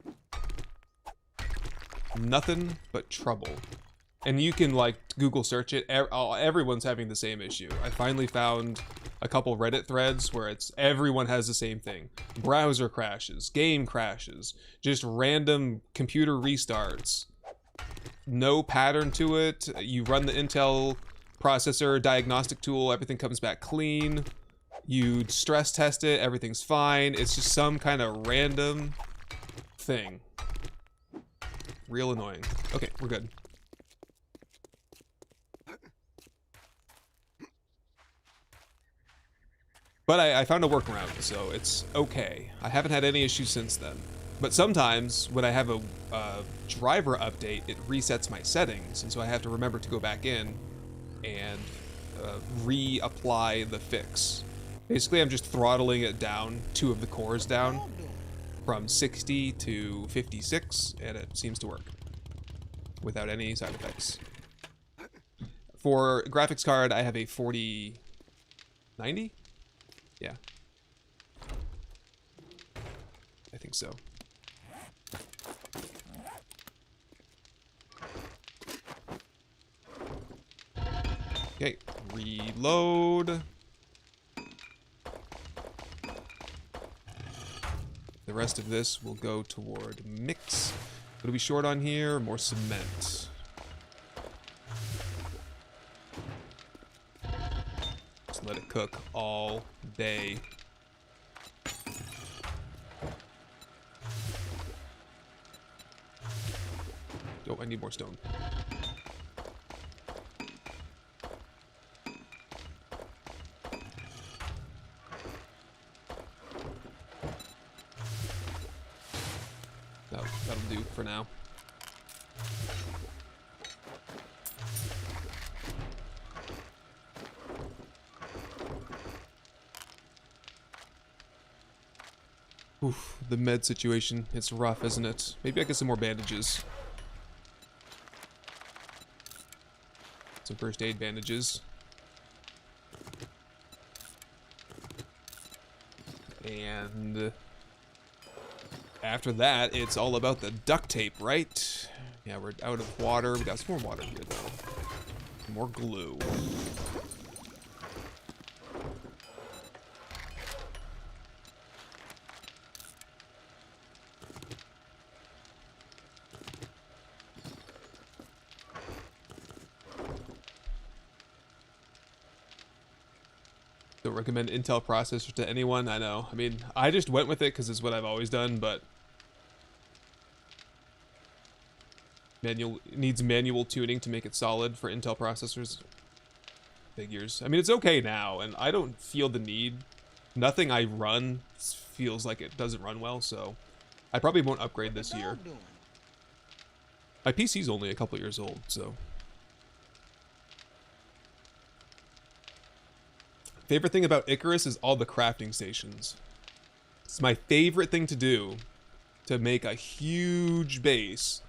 Nothing but trouble. And you can like Google search it. Everyone's having the same issue. I finally found a couple Reddit threads where everyone has the same thing. Browser crashes, game crashes, just random computer restarts. No pattern to it. You run the Intel processor diagnostic tool, everything comes back clean. You stress test it, everything's fine. It's just some kind of random thing. Real annoying. Okay, we're good. But I found a workaround, so it's okay. I haven't had any issues since then. But sometimes when I have a driver update, it resets my settings, and so I have to remember to go back in and reapply the fix. Basically, I'm just throttling it down, 2 of the cores down, from 60 to 56, and it seems to work without any side effects. For graphics card, I have a 4090? Yeah. I think so. Okay, reload. The rest of this will go toward mix. What are we short on here? More cement. Just let it cook all day. Oh, I need more stone. That'll do for now. Oof, the med situation. It's rough, isn't it? Maybe I get some more bandages. Some first aid bandages. And after that, it's all about the duct tape, right? Yeah, we're out of water. We got some more water here, though. More glue. Don't recommend Intel processor to anyone. I know. I mean, I just went with it because it's what I've always done, but needs manual tuning to make it solid for Intel processors. Figures. I mean, it's okay now, and I don't feel the need. Nothing I run feels like it doesn't run well, so I probably won't upgrade this year. My PC's only a couple years old, so. Favorite thing about Icarus is all the crafting stations. It's my favorite thing to do, to make a huge base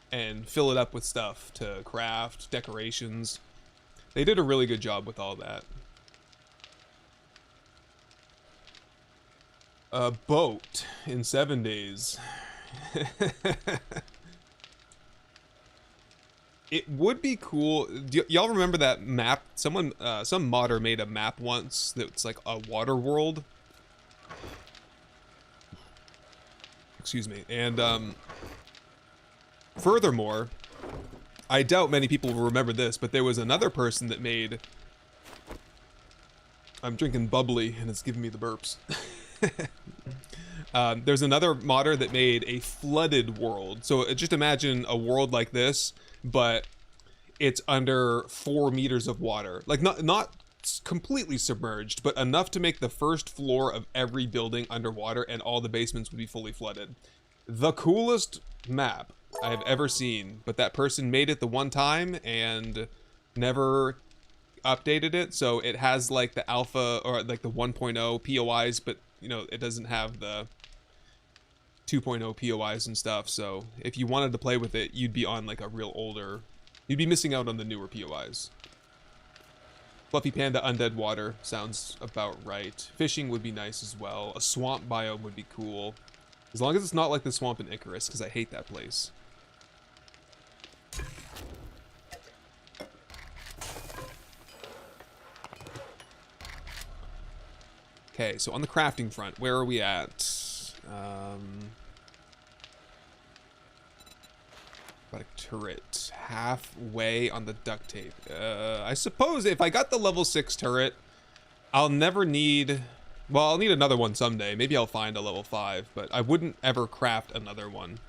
and fill it up with stuff to craft, decorations. They did a really good job with all that. A boat in 7 days. It would be cool. Y'all remember that map? Someone, some modder made a map once that's like a water world. Excuse me. And furthermore, I doubt many people will remember this, but there was another person that made. I'm drinking bubbly and it's giving me the burps. There's another modder that made a flooded world. So just imagine a world like this, but it's under 4 meters of water. Like not completely submerged, but enough to make the first floor of every building underwater and all the basements would be fully flooded. The coolest map I have ever seen, but that person made it the one time and never updated it. So it has like the alpha or like the 1.0 POIs, but you know, it doesn't have the 2.0 POIs and stuff, so if you wanted to play with it, you'd be on like a real older, you'd be missing out on the newer POIs. Fluffy Panda Undead Water sounds about right. Fishing would be nice as well. A swamp biome would be cool. As long as it's not like the swamp in Icarus, because I hate that place. Okay, so on the crafting front, where are we at? About a turret. Halfway on the duct tape. I suppose if I got the level 6 turret, I'll never need... Well, I'll need another one someday. Maybe I'll find a level 5, but I wouldn't ever craft another one.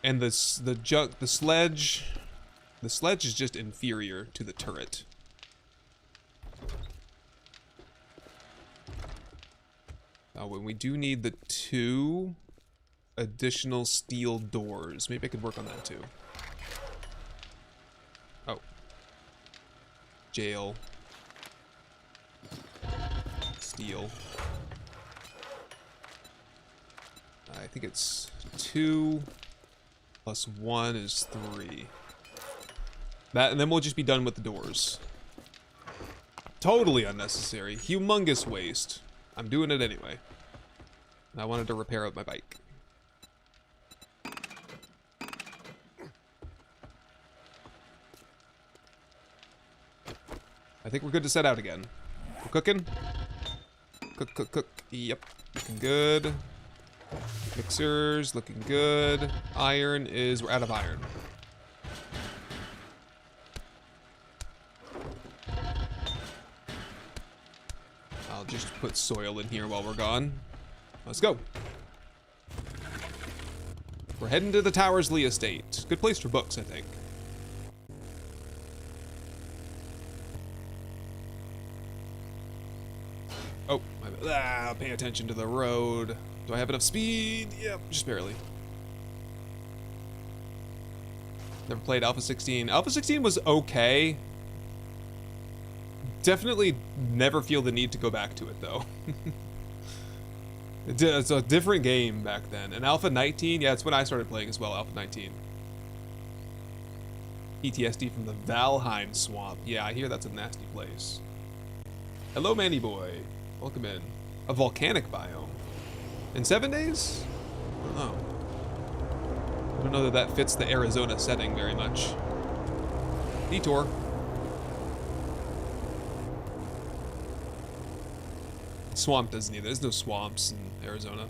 And the sledge is just inferior to the turret. Now, when we do need the 2 additional steel doors, maybe I could work on that too. Oh. Jail. Steel. I think it's 2 plus 1 is 3. That, and then we'll just be done with the doors. Totally unnecessary. Humongous waste. I'm doing it anyway. I wanted to repair up my bike. think we're good to set out again. We're cooking. Cook, cook, cook. Yep. Looking good. Mixers, looking good. Iron is... We're out of iron. I'll just put soil in here while we're gone. Let's go. We're heading to the Towersley Estate. Good place for books, I think. Oh, pay attention to the road. Do I have enough speed? Yep, just barely. Never played Alpha 16. Alpha 16 was okay. Definitely never feel the need to go back to it, though. It's a different game back then. And Alpha 19, yeah, it's when I started playing as well, Alpha 19. PTSD from the Valheim Swamp. Yeah, I hear that's a nasty place. Hello, Manny Boy. Welcome in. A volcanic biome. In 7 days? I don't know. I don't know that that fits the Arizona setting very much. Detour. Swamp doesn't either. There's no swamps in Arizona.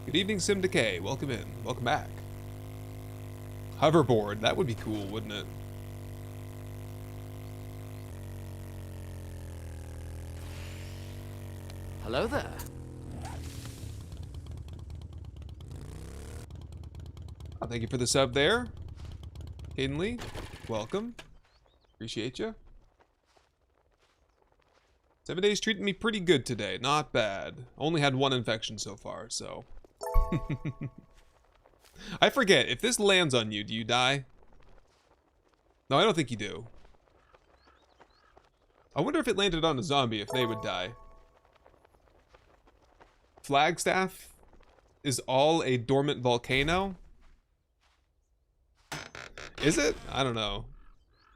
Good evening, Sim Decay. Welcome in. Welcome back. Hoverboard. That would be cool, wouldn't it? Hello there. Oh, thank you for the sub there. Hayden Lee, welcome. Appreciate you. 7 days treating me pretty good today. Not bad. Only had one infection so far, so. I forget, if this lands on you, do you die? No, I don't think you do. I wonder if it landed on a zombie, if they would die. Flagstaff is all a dormant volcano? Is it? I don't know.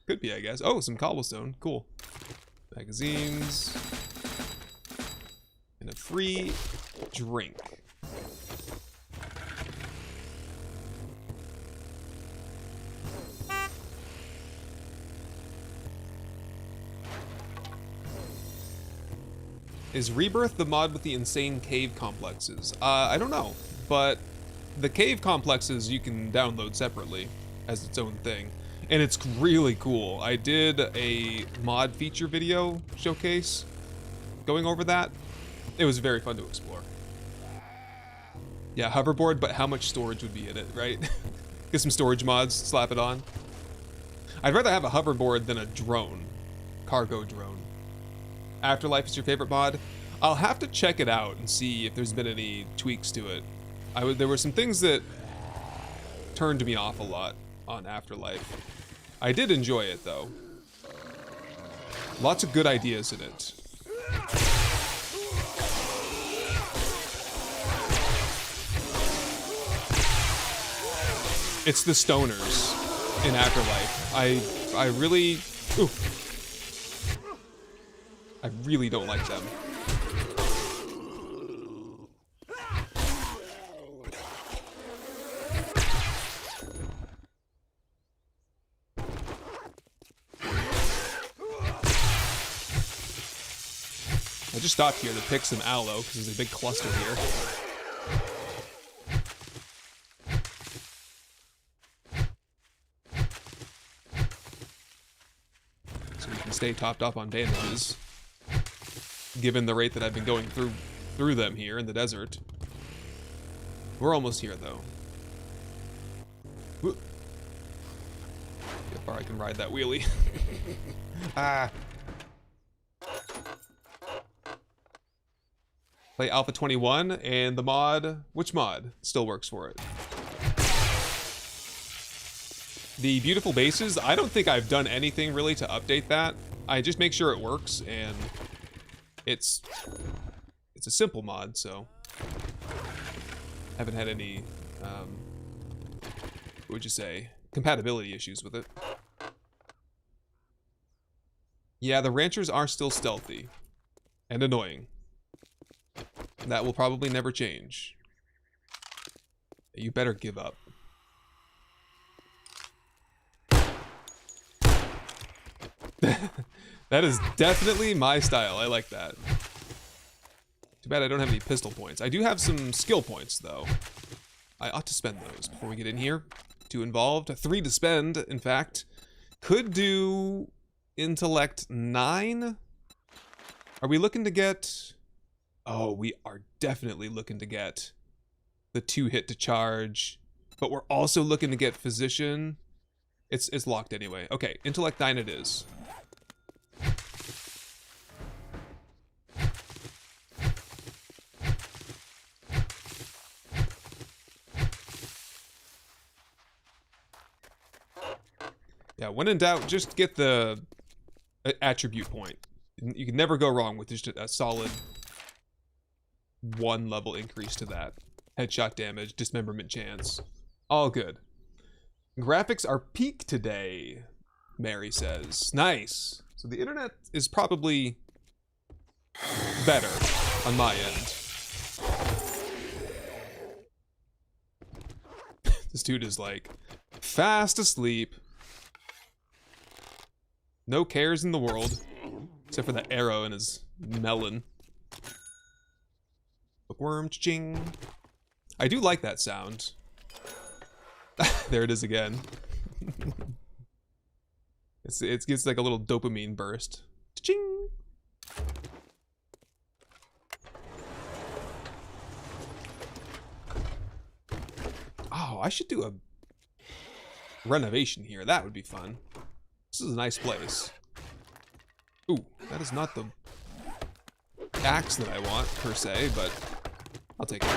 Could be, I guess. Oh, some cobblestone. Cool. Magazines. And a free drink. Is Rebirth the mod with the insane cave complexes? I don't know, but the cave complexes you can download separately as its own thing, and it's really cool. I did a mod feature video showcase going over that. It was very fun to explore. Yeah, hoverboard, but how much storage would be in it, right? Get some storage mods, slap it on. I'd rather have a hoverboard than a drone, cargo drone. Afterlife is your favorite mod? I'll have to check it out and see if there's been any tweaks to it. There were some things that turned me off a lot on Afterlife. I did enjoy it though. Lots of good ideas in it. It's the stoners in Afterlife. I really... Ooh. I really don't like them. I just stopped here to pick some aloe because there's a big cluster here. So we can stay topped up on bandages. Given the rate that I've been going through them here in the desert. We're almost here though. Whoop. See how far I can ride that wheelie. Ah. Play Alpha 21 and the mod, which mod still works for it? The beautiful bases, I don't think I've done anything really to update that. I just make sure it works, and it's a simple mod, so haven't had any what would you say, compatibility issues with it. Yeah, the ranchers are still stealthy. And annoying. That will probably never change. You better give up. That is definitely my style. I like that. Too bad I don't have any pistol points. I do have some skill points, though. I ought to spend those before we get in here. 2 involved. 3 to spend, in fact. Could do intellect 9. Are we looking to get... Oh, we are definitely looking to get the 2 hit to charge. But we're also looking to get physician. It's locked anyway. Okay, intellect 9 it is. Yeah, when in doubt, just get the attribute point. You can never go wrong with just a solid 1 level increase to that. Headshot damage, dismemberment chance. All good. Graphics are peak today, Mary says. Nice. So the internet is probably better on my end. This dude is like fast asleep. No cares in the world. Except for that arrow in his melon. Bookworm, ching. I do like that sound. There it is again. It gets like a little dopamine burst. Ching. Oh, I should do a renovation here. That would be fun. This is a nice place. Ooh, that is not the axe that I want, per se, but I'll take it.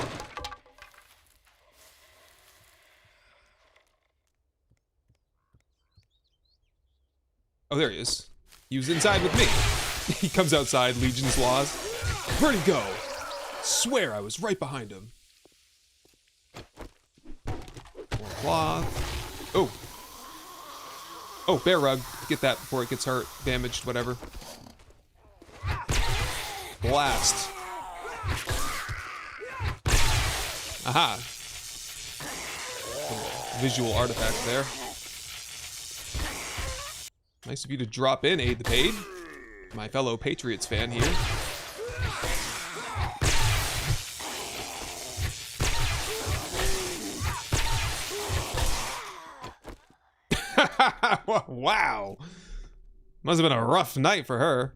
Oh, there he is. He was inside with me. He comes outside, Legion's Laws. Where'd he go? Swear I was right behind him. More cloth. Oh. Oh, bear rug. Get that before it gets hurt, damaged, whatever. Blast. Aha. Visual artifact there. Nice of you to drop in, Aid the Paid. My fellow Patriots fan here. Wow. Must have been a rough night for her.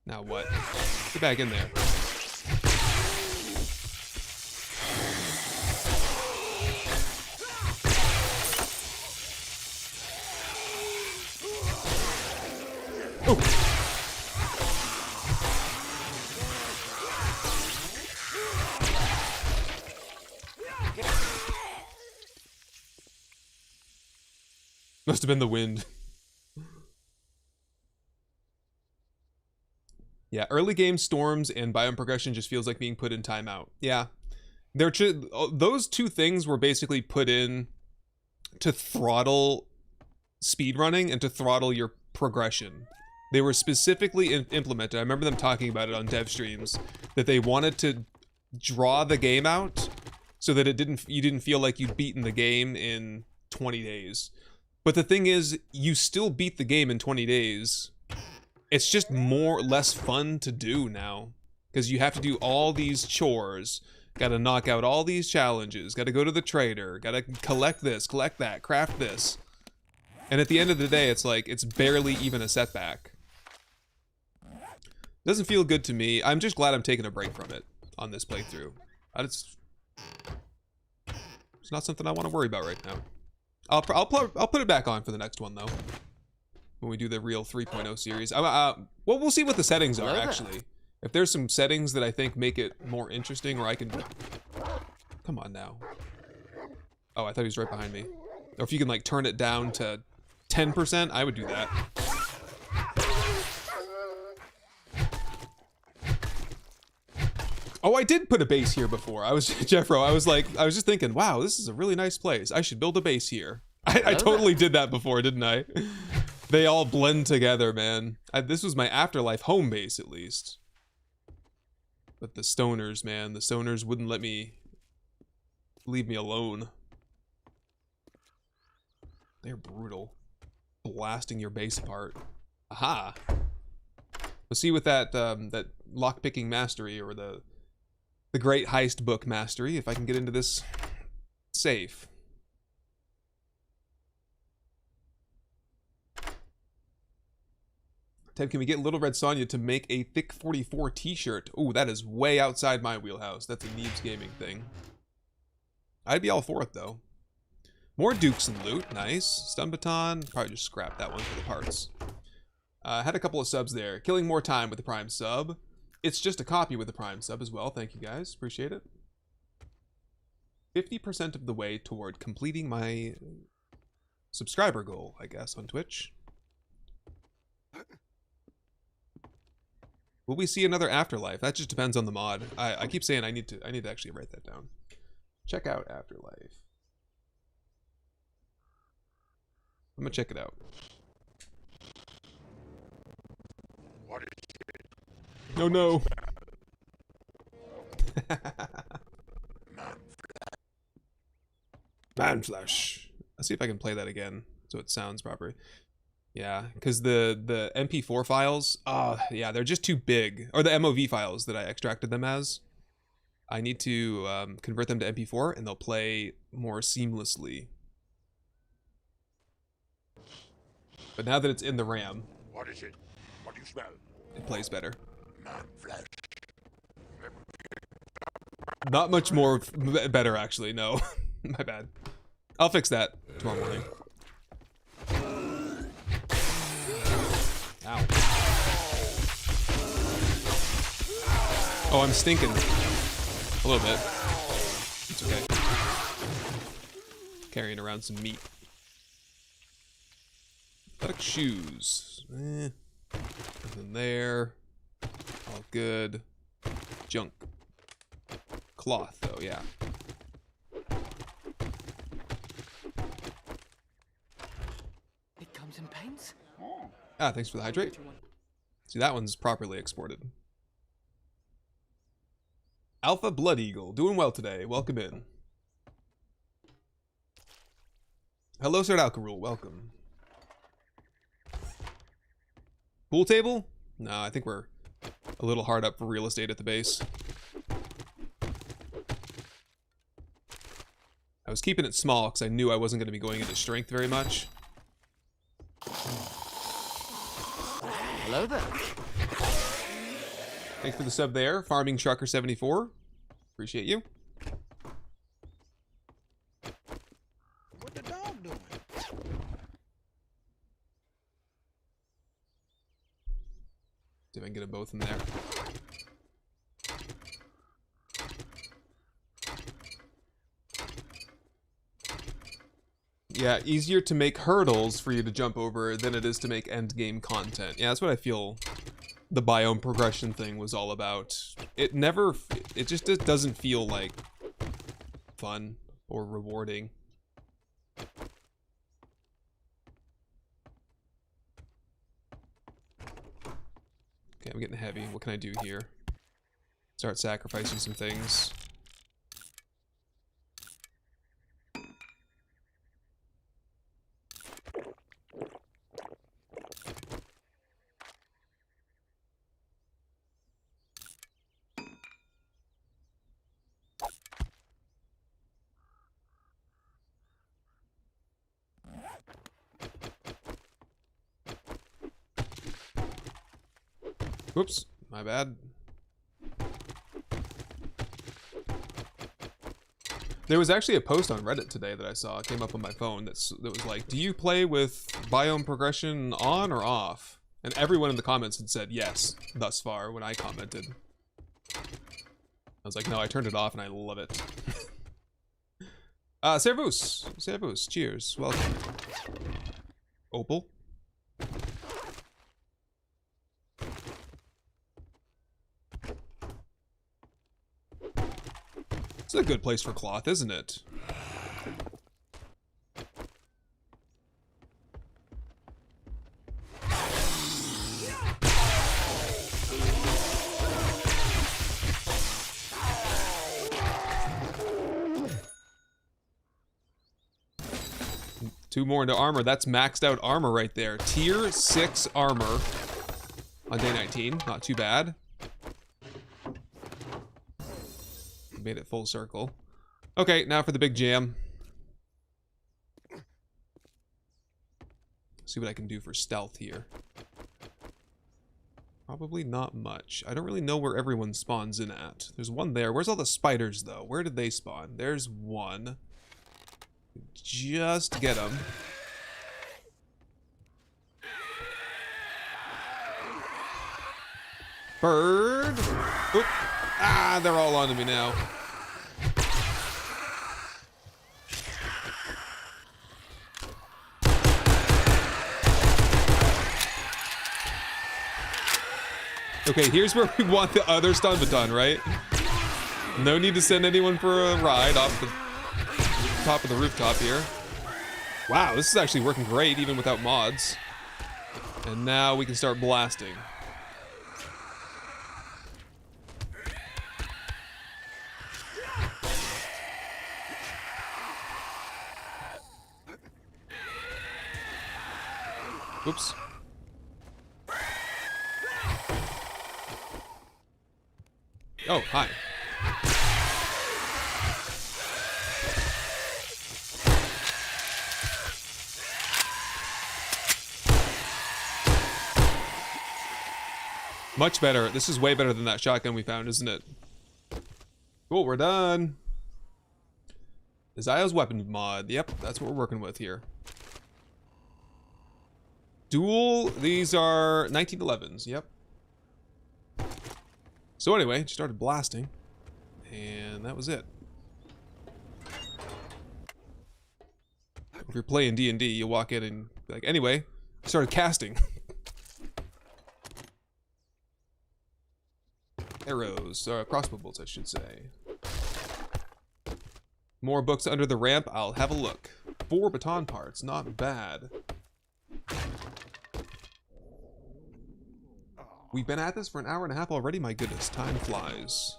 Now what? Get back in there. Oh. Must have been the wind. Yeah, early game storms and biome progression just feels like being put in timeout. Yeah. Those 2 things were basically put in to throttle speedrunning and to throttle your progression. They were specifically implemented. I remember them talking about it on dev streams, that they wanted to draw the game out so that you didn't feel like you'd beaten the game in 20 days. But the thing is, you still beat the game in 20 days. It's just less fun to do now. Because you have to do all these chores. Gotta knock out all these challenges. Gotta go to the trader. Gotta collect this, collect that, craft this. And at the end of the day, it's like, it's barely even a setback. Doesn't feel good to me. I'm just glad I'm taking a break from it on this playthrough. It's not something I want to worry about right now. I'll put it back on for the next one though. When we do the real 3.0 series. Well, we'll see what the settings are actually. If there's some settings that I think make it more interesting, or I can... Come on now. Oh, I thought he was right behind me. Or if you can like turn it down to 10%, I would do that. Oh, I did put a base here before. Jeffro, I was just thinking, wow, this is a really nice place. I should build a base here. I totally did that before, didn't I? They all blend together, man. This was my Afterlife home base, at least. But the stoners, man, the stoners wouldn't let me leave me alone. They're brutal. Blasting your base apart. Aha! We'll see with that that lockpicking mastery, or the Great Heist Book mastery, if I can get into this safe. Ted, can we get Little Red Sonja to make a Thick 44 t-shirt? Ooh, that is way outside my wheelhouse. That's a Neebs Gaming thing. I'd be all for it, though. More Dukes and loot. Nice. Stun Baton. Probably just scrap that one for the parts. Had a couple of subs there. Killing More Time with the Prime sub. It's just a copy with the Prime sub as well. Thank you, guys. Appreciate it. 50% of the way toward completing my subscriber goal, I guess, on Twitch. Will we see another Afterlife? That just depends on the mod. I keep saying I need to actually write that down. Check out Afterlife. I'm gonna check it out. What is it? No, no. Manflash. Let's see if I can play that again so it sounds proper. Yeah, because the MP4 files, yeah, they're just too big. Or the MOV files that I extracted them as. I need to convert them to MP4 and they'll play more seamlessly. But now that it's in the RAM, What is it? What do you smell? it plays better. Man flesh. Not much more better, actually, no. My bad. I'll fix that tomorrow morning. Ow. Oh, I'm stinking. A little bit. It's okay. Carrying around some meat. Duck shoes. Nothing there. All good. Junk. Cloth, though, yeah. It comes in paints? Ah, thanks for the hydrate. See, that one's properly exported. Alpha Blood Eagle, doing well today. Welcome in. Hello, Sir Alcarule. Welcome. Pool table? No, I think we're a little hard up for real estate at the base. I was keeping it small because I knew I wasn't going to be going into strength very much. Hello there. Thanks for the sub there, Farming Trucker 74. Appreciate you. What the dog doing? See if I can get them both in there. Yeah, easier to make hurdles for you to jump over than it is to make end game content. Yeah, that's what I feel the biome progression thing was all about. It just doesn't feel like fun or rewarding. Okay, I'm getting heavy. What can I do here? Start sacrificing some things. Whoops, my bad. There was actually a post on Reddit today that I saw. It came up on my phone that was like, do you play with biome progression on or off? And everyone in the comments had said yes thus far when I commented. I was like, no, I turned it off and I love it. Servus, cheers, welcome. Opal. It's a good place for cloth, isn't it? 2 more into armor. That's maxed out armor right there. Tier 6 armor on day 19. Not too bad. Made it full circle. Okay, now for the big jam. See what I can do for stealth here. Probably not much. I don't really know where everyone spawns in at. There's one there. Where's all the spiders, though? Where did they spawn? There's one. Just get them. Bird. Oop. Ah, they're all onto me now. Okay, here's where we want the other stun baton, right? No need to send anyone for a ride off the top of the rooftop here. Wow, this is actually working great, even without mods. And now we can start blasting. Oops. Oh, hi. Much better. This is way better than that shotgun we found, isn't it? Cool, we're done. Zio's weapon mod. Yep, that's what we're working with here. Dual, these are 1911s. Yep. So anyway, just started blasting, and that was it. If you're playing D&D, you walk in and be like, anyway, started casting. Arrows, crossbow bolts, I should say. More books under the ramp. I'll have a look. 4 baton parts, not bad. We've been at this for an hour and a half already. My goodness, time flies.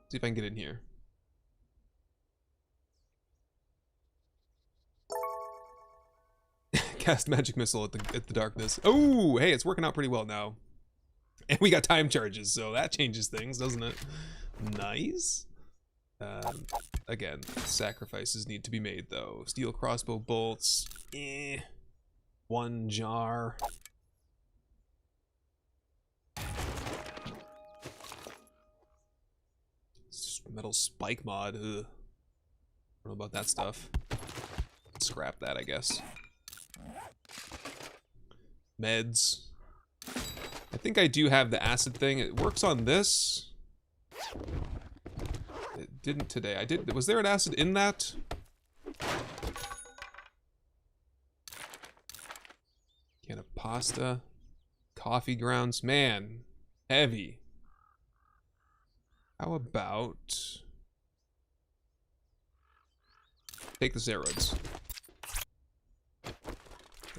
See if I can get in here. Cast magic missile at the darkness. Oh, hey, it's working out pretty well now. And we got time charges, so that changes things, doesn't it? Nice. Again, sacrifices need to be made, though. Steel crossbow bolts. 1 jar. Metal spike mod. Ugh. Don't know about that stuff. Scrap that, I guess. Meds. I think I do have the acid thing. It works on this. It didn't today. I did. Was there an acid in that? Can of pasta. Coffee grounds. Man. Heavy. How about... take the steroids.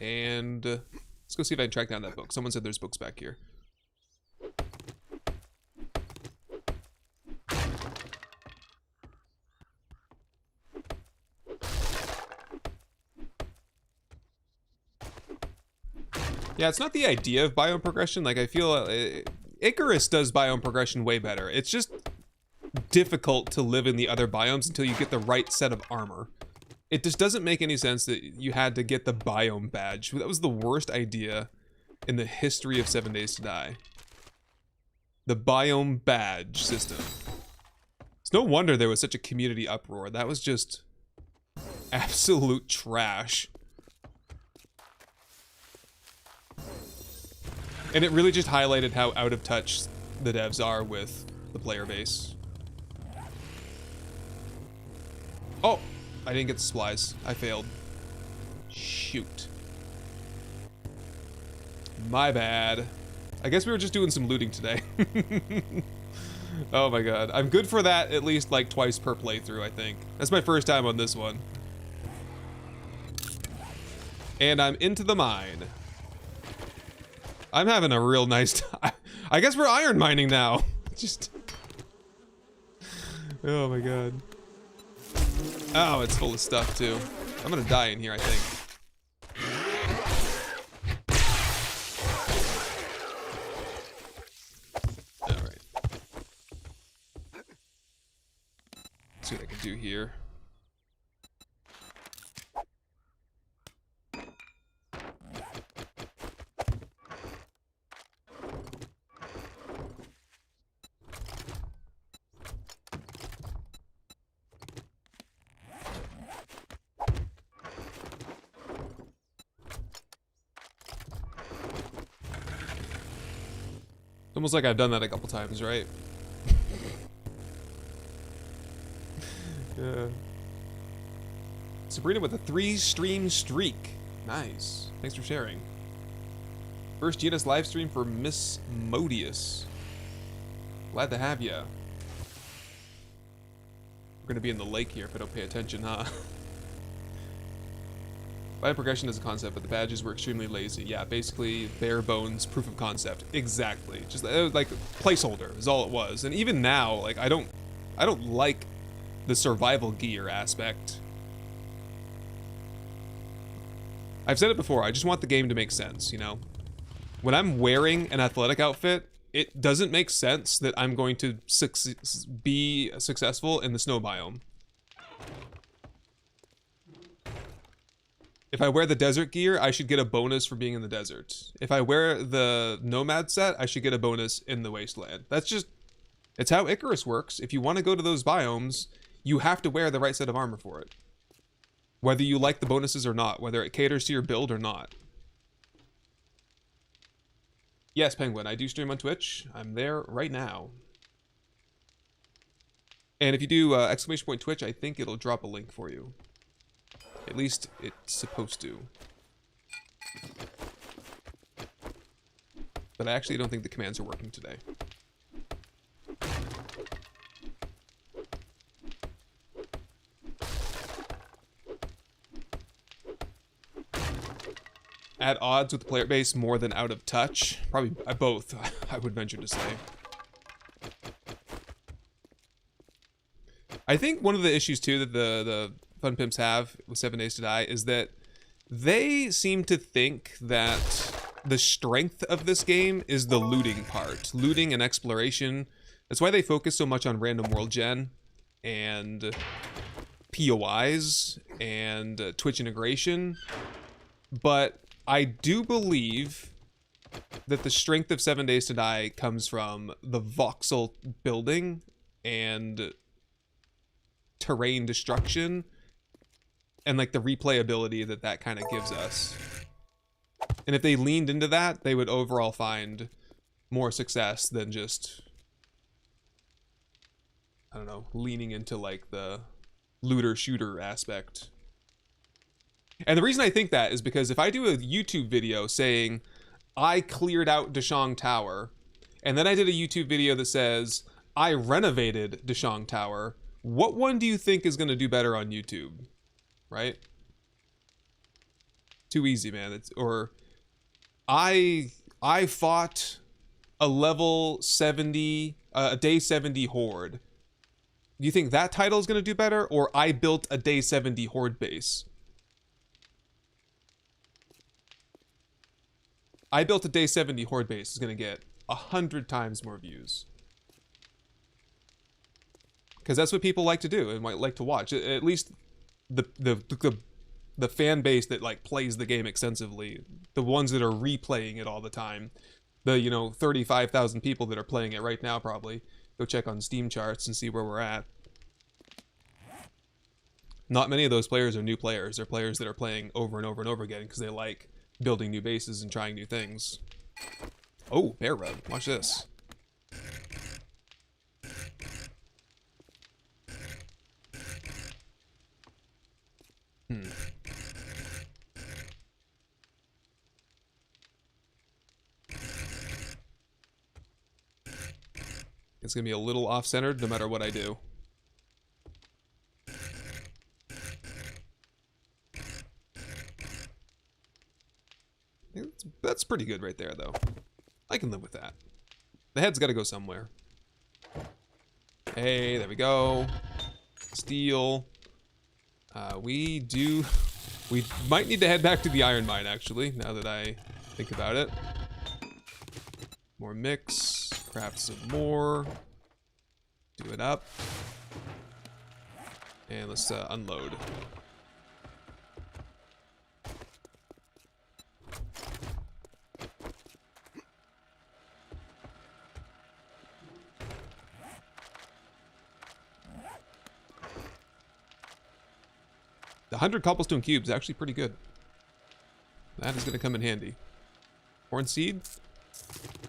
And let's go see if I can track down that book. Someone said there's books back here. Yeah, it's not the idea of biome progression. Like, I feel Icarus does biome progression way better. It's just difficult to live in the other biomes until you get the right set of armor. It just doesn't make any sense that you had to get the biome badge. That was the worst idea in the history of 7 Days to Die. The biome badge system. It's no wonder there was such a community uproar. That was just absolute trash. And it really just highlighted how out of touch the devs are with the player base. Oh, I didn't get the supplies. I failed. Shoot. My bad. I guess we were just doing some looting today. Oh my god. I'm good for that at least like twice per playthrough, I think. That's my first time on this one. And I'm into the mine. I'm having a real nice time. I guess we're iron mining now. Just... oh my god. Oh, it's full of stuff too. I'm gonna die in here, I think. see what I can do here. Almost like I've done that a couple times, right? Yeah. Sabrina with a 3-stream streak. Nice. Thanks for sharing. First GNS live stream for Miss Modius. Glad to have ya. We're gonna be in the lake here if I don't pay attention, huh? By progression is a concept, but the badges were extremely lazy. Yeah, basically bare bones proof of concept. Exactly. Just like placeholder is all it was. And even now, like I don't like the survival gear aspect. I've said it before, I just want the game to make sense, you know? When I'm wearing an athletic outfit, it doesn't make sense that I'm going to be successful in the snow biome. If I wear the desert gear, I should get a bonus for being in the desert. If I wear the nomad set, I should get a bonus in the wasteland. That's just, it's how Icarus works. If you want to go to those biomes, you have to wear the right set of armor for it. Whether you like the bonuses or not, whether it caters to your build or not. Yes, Penguin, I do stream on Twitch. I'm there right now. And if you do !Twitch, I think it'll drop a link for you. At least it's supposed to. But I actually don't think the commands are working today. At odds with the player base more than out of touch? Probably both, I would venture to say. I think one of the issues too that the Fun Pimps have with 7 Days to Die is that they seem to think that the strength of this game is the looting part. Looting and exploration. That's why they focus so much on random world gen and POIs and Twitch integration. But I do believe that the strength of 7 Days to Die comes from the voxel building and terrain destruction and like the replayability that kind of gives us. And if they leaned into that, they would overall find more success than just, I don't know, leaning into like the looter shooter aspect. And the reason I think that is because if I do a YouTube video saying I cleared out Dashang Tower, and then I did a YouTube video that says I renovated Dashang Tower, what one do you think is going to do better on YouTube? Right? Too easy, man. It's, or I fought a level 70, a day 70 horde. Do you think that title is going to do better, or I built a day 70 horde base? I built a day 70 horde base is going to get 100 times more views. Because that's what people like to do and might like to watch. At least the fan base that like plays the game extensively, the ones that are replaying it all the time, the 35,000 people that are playing it right now probably. Go check on Steam charts and see where we're at. Not many of those players are new players. They're players that are playing over and over and over again because they like building new bases and trying new things. Oh, bear rub. Watch this. It's gonna be a little off-centered no matter what I do. That's pretty good right there, though. I can live with that. The head's got to go somewhere. Hey, there we go. Steel. We might need to head back to the iron mine, actually, now that I think about it. More mix. Craft some more. Do it up. And let's unload. The 100 cobblestone cubes is actually pretty good. That is going to come in handy. Corn seed.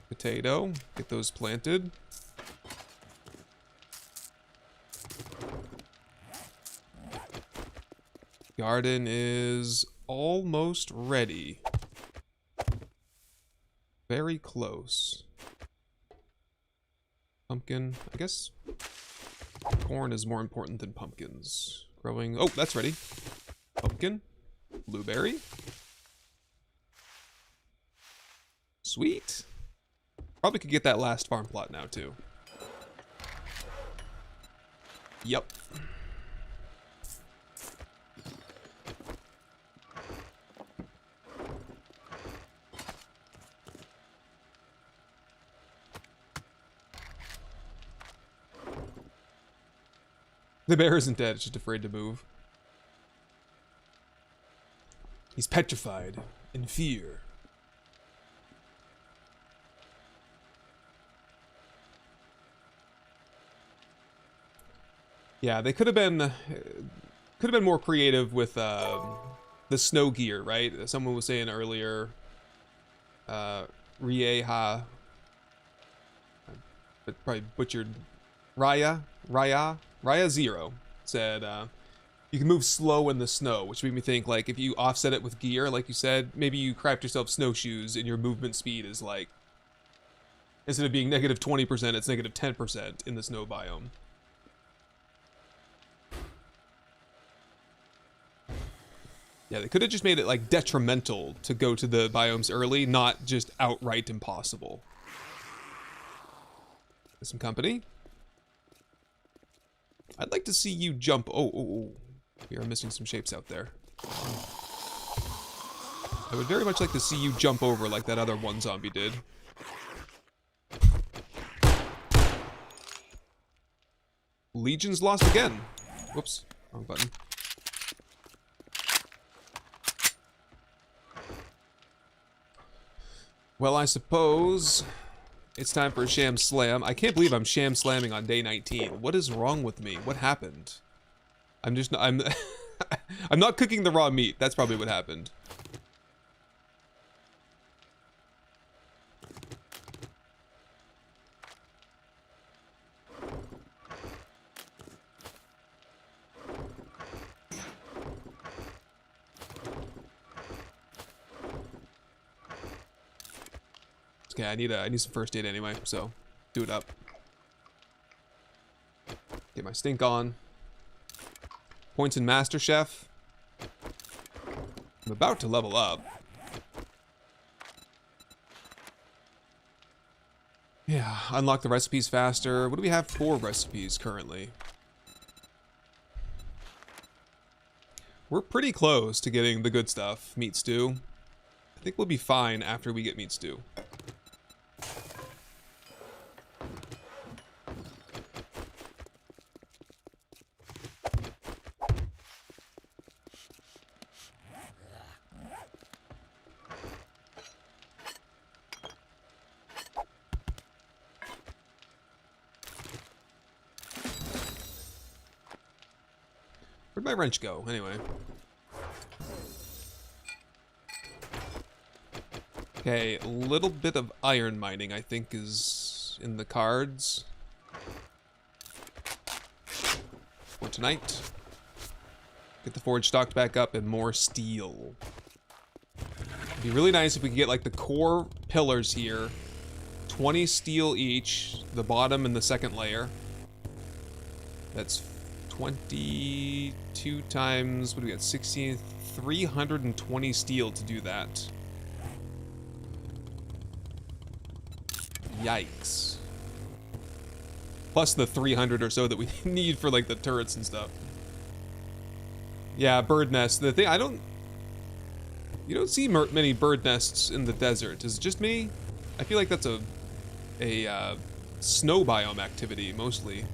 Potato. Get those planted. Garden is almost ready. Very close. Pumpkin. I guess corn is more important than pumpkins. Growing. Oh, that's ready. Pumpkin. Blueberry. Sweet. Probably could get that last farm plot now, too. Yep. The bear isn't dead, it's just afraid to move. He's petrified in fear. Yeah, they could have been more creative with the snow gear, right? Someone was saying earlier, Rieha, I probably butchered, Raya Zero said you can move slow in the snow, which made me think, like, if you offset it with gear, like you said, maybe you craft yourself snowshoes and your movement speed is like, instead of being negative 20%, it's negative 10% in the snow biome. Yeah, they could have just made it, like, detrimental to go to the biomes early, not just outright impossible. Some company. I'd like to see you jump. Oh. We are missing some shapes out there. I would very much like to see you jump over like that other one zombie did. Legion's lost again. Whoops. Wrong button. Well, I suppose it's time for a sham slam. I can't believe I'm sham slamming on day 19. What is wrong with me? What happened? I'm I'm not cooking the raw meat. That's probably what happened. Okay, I need some first aid anyway, so do it up. Get my stink on. Points in Master Chef. I'm about to level up. Yeah, unlock the recipes faster. What do we have for recipes currently? We're pretty close to getting the good stuff, meat stew. I think we'll be fine after we get meat stew. Where'd my wrench go, anyway? Okay, a little bit of iron mining, I think, is in the cards for tonight. Get the forge stocked back up and more steel. It'd be really nice if we could get, like, the core pillars here. 20 steel each, the bottom and the second layer. That's 22 times, what do we got, 16, 320 steel to do that. Yikes. Plus the 300 or so that we need for, like, the turrets and stuff. Yeah, bird nest. The thing, you don't see many bird nests in the desert. Is it just me? I feel like that's a snow biome activity, mostly.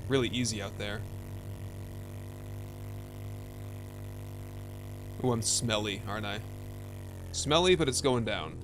Really easy out there. Oh, I'm smelly, aren't I? Smelly, but it's going down.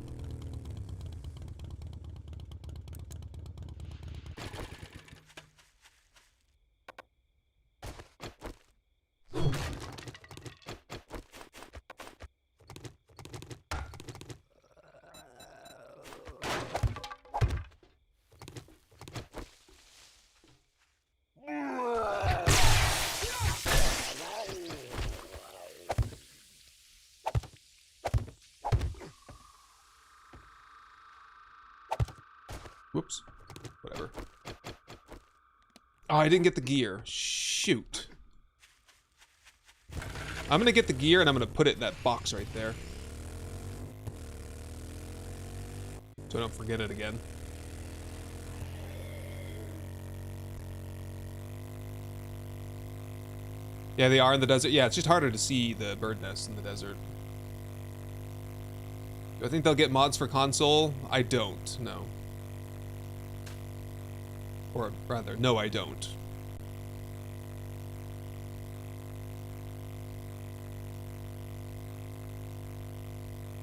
Whoops. Whatever. Oh, I didn't get the gear. Shoot. I'm gonna get the gear and I'm gonna put it in that box right there. So I don't forget it again. Yeah, they are in the desert. Yeah, it's just harder to see the bird nests in the desert. Do I think they'll get mods for console? I don't, no. Or rather, no, I don't.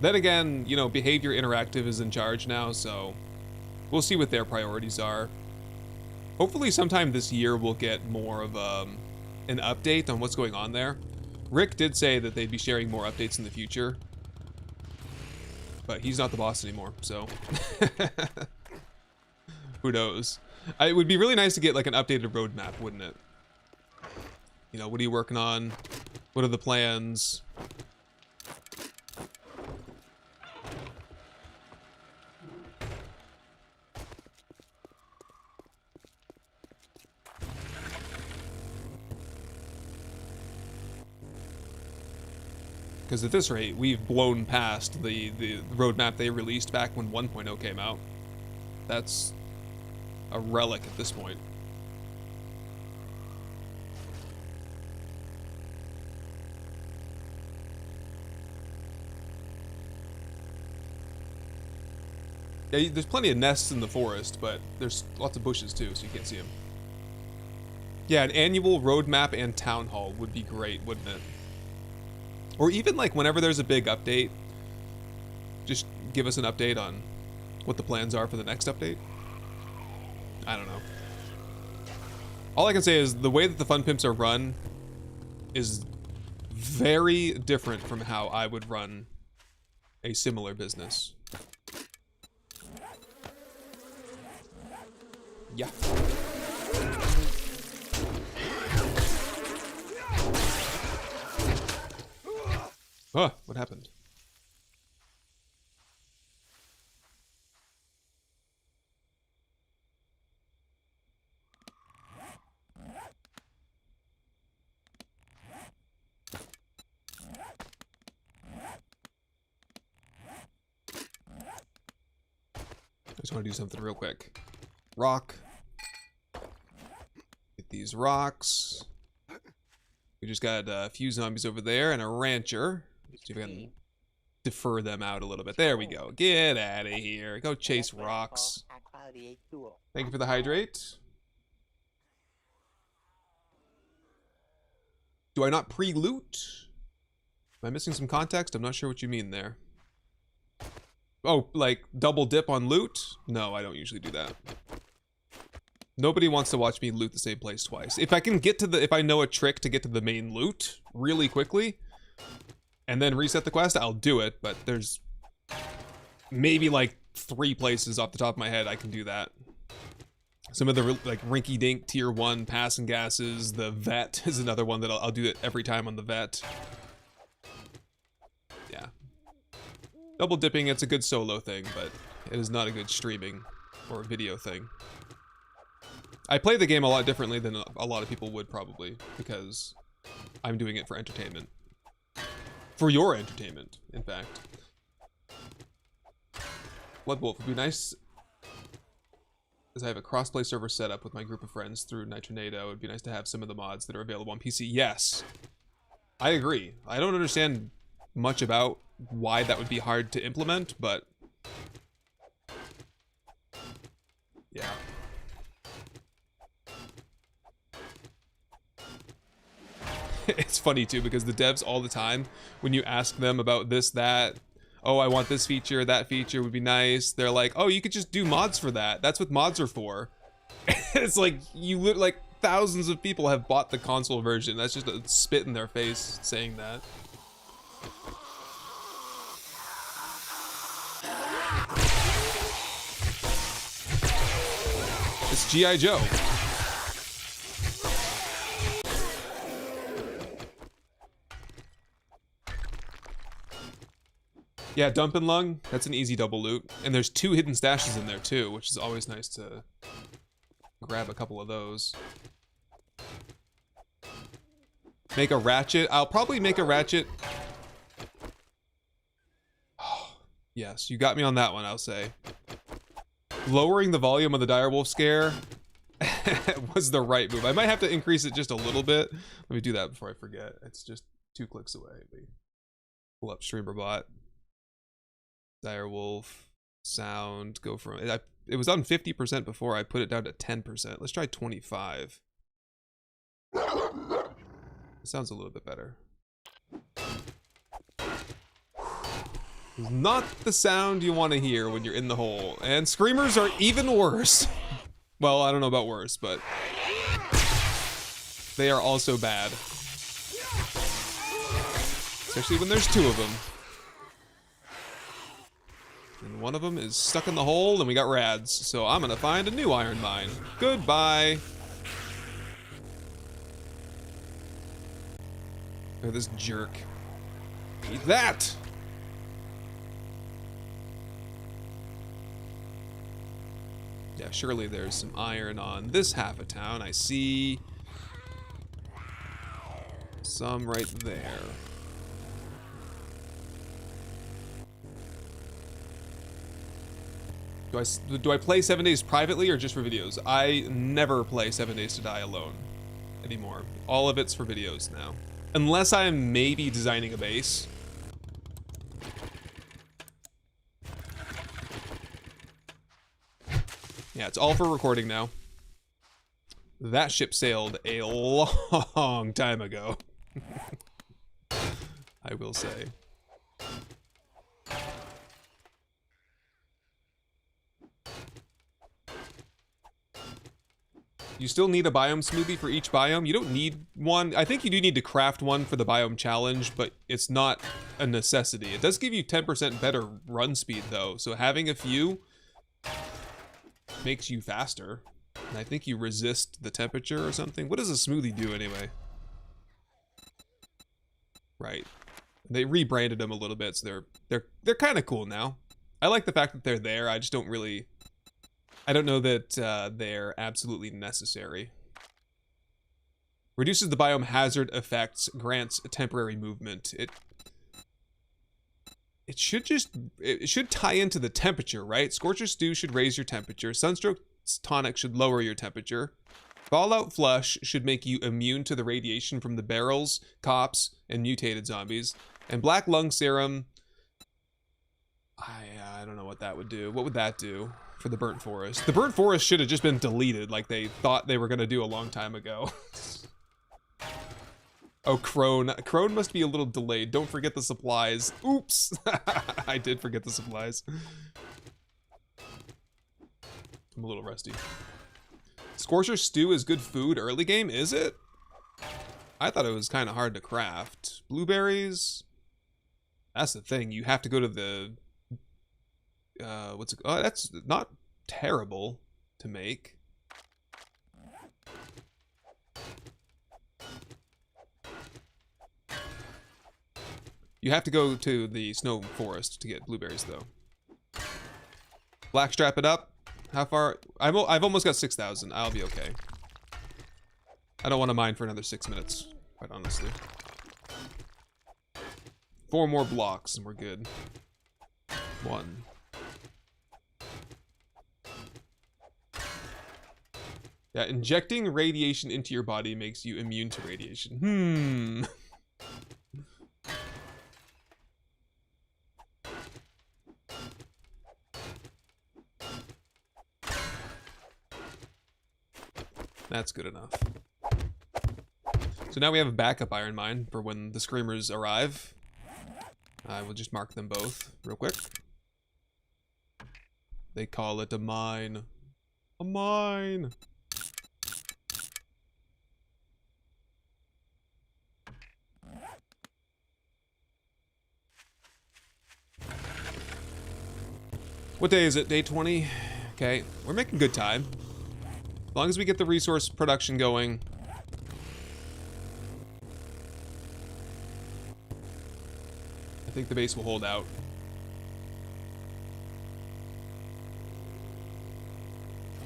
Then again, you know, Behavior Interactive is in charge now, so we'll see what their priorities are. Hopefully sometime this year we'll get more of an update on what's going on there. Rick did say that they'd be sharing more updates in the future, but he's not the boss anymore, so who knows? It would be really nice to get like an updated roadmap, wouldn't it? You know, what are you working on? What are the plans? Because at this rate, we've blown past the roadmap they released back when 1.0 came out. That's a relic at this point. Yeah, there's plenty of nests in the forest, but there's lots of bushes too, so you can't see them. Yeah, an annual roadmap and town hall would be great, wouldn't it? Or even like whenever there's a big update, just give us an update on what the plans are for the next update. I don't know. All I can say is the way that the Fun Pimps are run is very different from how I would run a similar business. Yeah. Oh, what happened? I just want to do something real quick. Rock. Get these rocks. We just got a few zombies over there and a rancher. See if I can defer them out a little bit. There we go. Get out of here. Go chase rocks. Thank you for the hydrate. Do I not pre-loot? Am I missing some context? I'm not sure what you mean there. Oh, like double dip on loot? No, I don't usually do that. Nobody wants to watch me loot the same place twice. If I can get to the, if I know a trick to get to the main loot really quickly, and then reset the quest, I'll do it, but there's maybe like 3 places off the top of my head I can do that. Some of the like rinky-dink tier 1 passing gases, the vet is another one that I'll do it every time on the vet. Yeah. Double dipping, it's a good solo thing, but it is not a good streaming or video thing. I play the game a lot differently than a lot of people would probably, because I'm doing it for entertainment. For your entertainment, in fact. Bloodwolf would be nice, as I have a crossplay server set up with my group of friends through Nitronado. It would be nice to have some of the mods that are available on PC. Yes, I agree. I don't understand much about why that would be hard to implement, but yeah. It's funny too because the devs all the time, when you ask them about this, that, oh, I want this feature, that feature would be nice. They're like, oh, you could just do mods for that. That's what mods are for. It's like like thousands of people have bought the console version. That's just a spit in their face saying that. It's G.I. Joe. Yeah, Dumpin' Lung, that's an easy double loot. And there's 2 hidden stashes in there too, which is always nice to grab a couple of those. Make a ratchet. I'll probably make a ratchet. Oh, yes, you got me on that one, I'll say. Lowering the volume of the direwolf scare was the right move. I might have to increase it just a little bit. Let me do that before I forget. It's just 2 clicks away. Pull up StreamerBot. Direwolf sound, go from it was on 50% before. I put it down to 10%. Let's try 25. It sounds a little bit better. Not the sound you want to hear when you're in the hole. And screamers are even worse. Well, I don't know about worse, but they are also bad. Especially when there's 2 of them. And one of them is stuck in the hole, and we got rads. So I'm gonna find a new iron mine. Goodbye. Look at this jerk. Eat that! Yeah, surely there's some iron on this half of town. I see some right there. Do I play 7 Days privately or just for videos? I never play 7 Days to Die alone anymore. All of it's for videos now. Unless I am maybe designing a base. Yeah, it's all for recording now. That ship sailed a long time ago. I will say. You still need a biome smoothie for each biome. You don't need one. I think you do need to craft one for the biome challenge, but it's not a necessity. It does give you 10% better run speed though, so having a few makes you faster. And I think you resist the temperature or something. What does a smoothie do anyway? Right. They rebranded them a little bit, so they're kind of cool now. I like the fact that they're there. I just don't really... I don't know that they're absolutely necessary. Reduces the biome hazard effects, grants temporary movement. It should tie into the temperature, right? Scorcher Stew should raise your temperature. Sunstroke Tonic should lower your temperature. Fallout Flush should make you immune to the radiation from the barrels, cops, and mutated zombies. And Black Lung Serum, I don't know what that would do. What would that do for the Burnt Forest? The Burnt Forest should have just been deleted like they thought they were going to do a long time ago. Oh, Crone. Crone must be a little delayed. Don't forget the supplies. Oops. I did forget the supplies. I'm a little rusty. Scorcher Stew is good food early game, is it? I thought it was kind of hard to craft. Blueberries? That's the thing. You have to go to the... what's it... Oh, that's not terrible to make. You have to go to the snow forest to get blueberries, though. Blackstrap it up. How far? I've almost got 6,000. I'll be okay. I don't want to mine for another 6 minutes, quite honestly. 4 more blocks and we're good. 1. Yeah, injecting radiation into your body makes you immune to radiation. That's good enough. So now we have a backup iron mine for when the screamers arrive. I will just mark them both real quick. They call it a mine. A mine! What day is it? Day 20? Okay, we're making good time. As long as we get the resource production going. I think the base will hold out.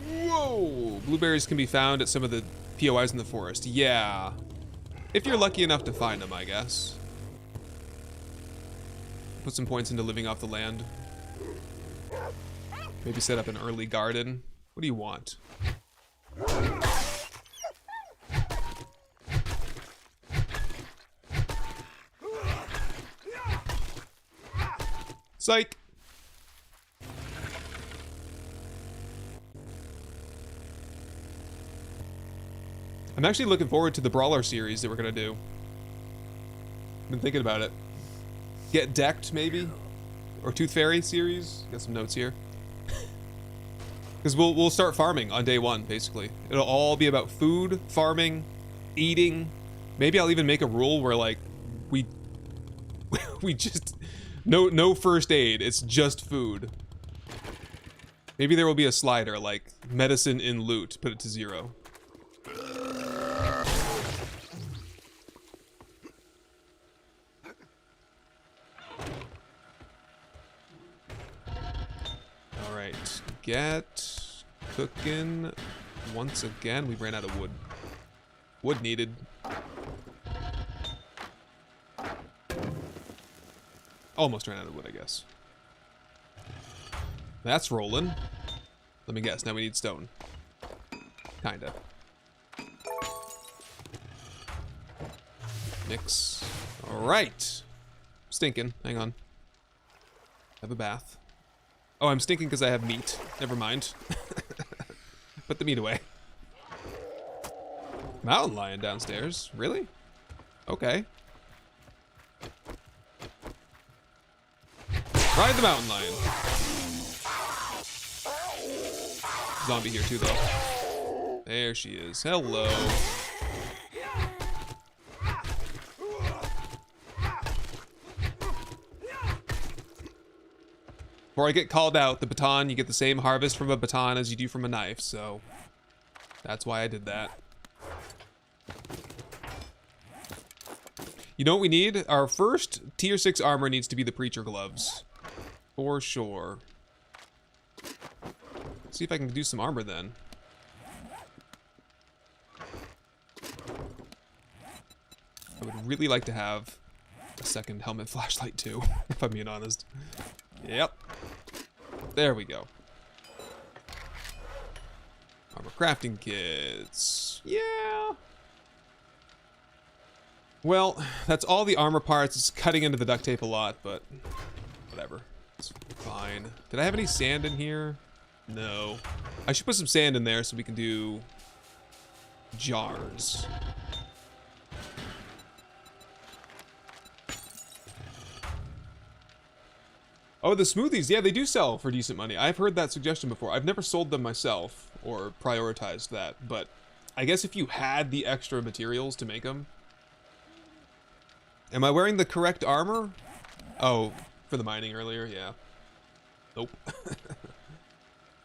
Whoa! Blueberries can be found at some of the POIs in the forest. Yeah. If you're lucky enough to find them, I guess. Put some points into living off the land. Maybe set up an early garden. What do you want? Psych! I'm actually looking forward to the Brawler series that we're gonna do. I've been thinking about it. Get Decked, maybe? Or Tooth Fairy series? Got some notes here. Because we'll start farming on day one, basically. It'll all be about food, farming, eating. Maybe I'll even make a rule where, like, we just... No first aid, it's just food. Maybe there will be a slider, like, medicine in loot, put it to 0. Alright, get cooking once again. We ran out of wood. Wood needed. Almost ran out of wood, I guess. That's rolling. Let me guess, now we need stone. Kinda. Mix. Alright. Stinking. Hang on. Have a bath. Oh, I'm stinking because I have meat. Never mind. Put the meat away. Mountain lion downstairs. Really? Okay. Ride the mountain lion. Zombie here too, though. There she is. Hello. Before I get called out, the baton, you get the same harvest from a baton as you do from a knife, so that's why I did that. You know what we need? Our first tier 6 armor needs to be the Preacher Gloves. For sure. Let's see if I can do some armor then. I would really like to have a second helmet flashlight too, if I'm being honest. Yep. There we go. Armor crafting kits. Yeah. Well, that's all the armor parts. It's cutting into the duct tape a lot, but whatever. It's fine. Did I have any sand in here? No. I should put some sand in there so we can do jars. Oh, the smoothies. Yeah, they do sell for decent money. I've heard that suggestion before. I've never sold them myself or prioritized that, but I guess if you had the extra materials to make them. Am I wearing the correct armor? Oh, for the mining earlier, yeah. Nope.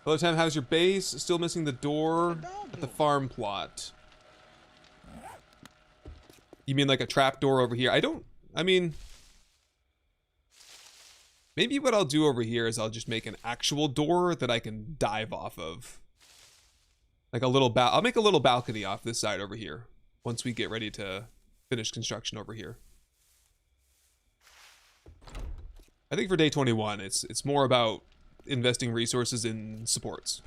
Hello, Tim, how's your base? Still missing the door at the farm plot. You mean like a trap door over here? I mean... Maybe what I'll do over here is I'll just make an actual door that I can dive off of. Like a little I'll make a little balcony off this side over here once we get ready to finish construction over here. I think for day 21, it's more about investing resources in supports.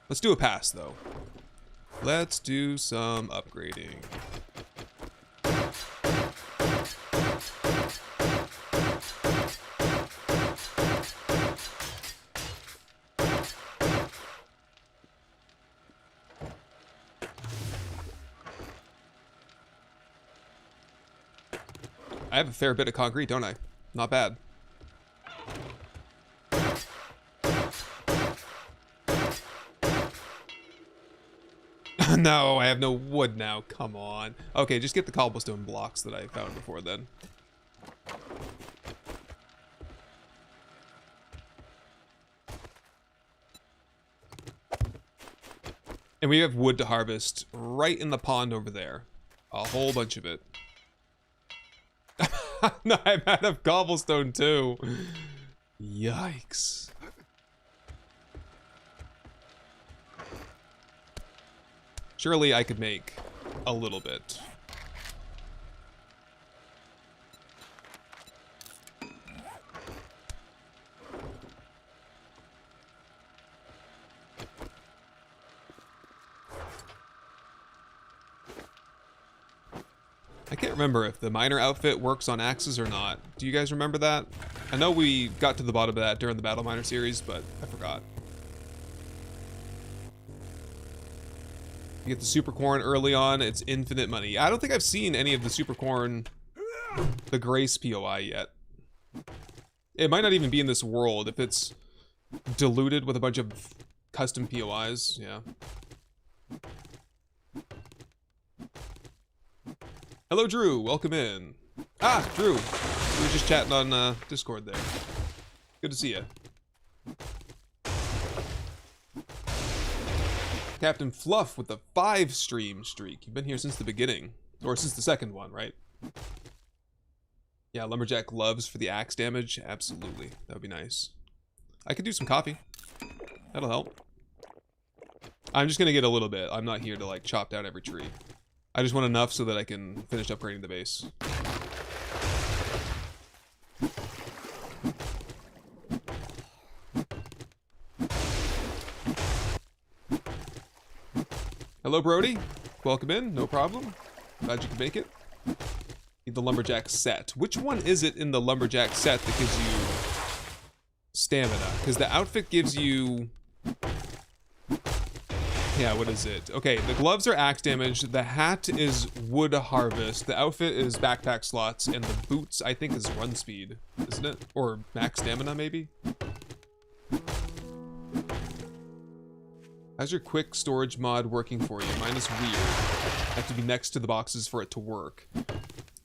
Let's do a pass though. Let's do some upgrading. I have a fair bit of concrete, don't I? Not bad. No, I have no wood now. Come on. Okay, just get the cobblestone blocks that I found before then. And we have wood to harvest right in the pond over there. A whole bunch of it. No, I'm out of cobblestone too. Yikes. Surely I could make a little bit. I can't remember if the miner outfit works on axes or not. Do you guys remember that? I know we got to the bottom of that during the Battle Miner series, but I forgot. You get the super corn early on, it's infinite money. I don't think I've seen any of the super corn, the Grace POI yet. It might not even be in this world if it's diluted with a bunch of custom POIs, yeah. Hello, Drew. Welcome in. Ah, Drew. We were just chatting on Discord there. Good to see you. Captain Fluff with the 5-stream streak. You've been here since the beginning. Or since the second one, right? Yeah, Lumberjack gloves for the axe damage. Absolutely. That would be nice. I could do some coffee. That'll help. I'm just going to get a little bit. I'm not here to, like, chop down every tree. I just want enough so that I can finish upgrading the base. Hello, Brody. Welcome in. No problem. Glad you could make it. Need the Lumberjack set. Which one is it in the Lumberjack set that gives you stamina? Because the outfit gives you... Yeah, what is it? Okay, the gloves are axe damage, the hat is wood harvest, the outfit is backpack slots, and the boots, I think, is run speed, isn't it? Or max stamina, maybe? How's your quick storage mod working for you? Mine is weird. I have to be next to the boxes for it to work. Which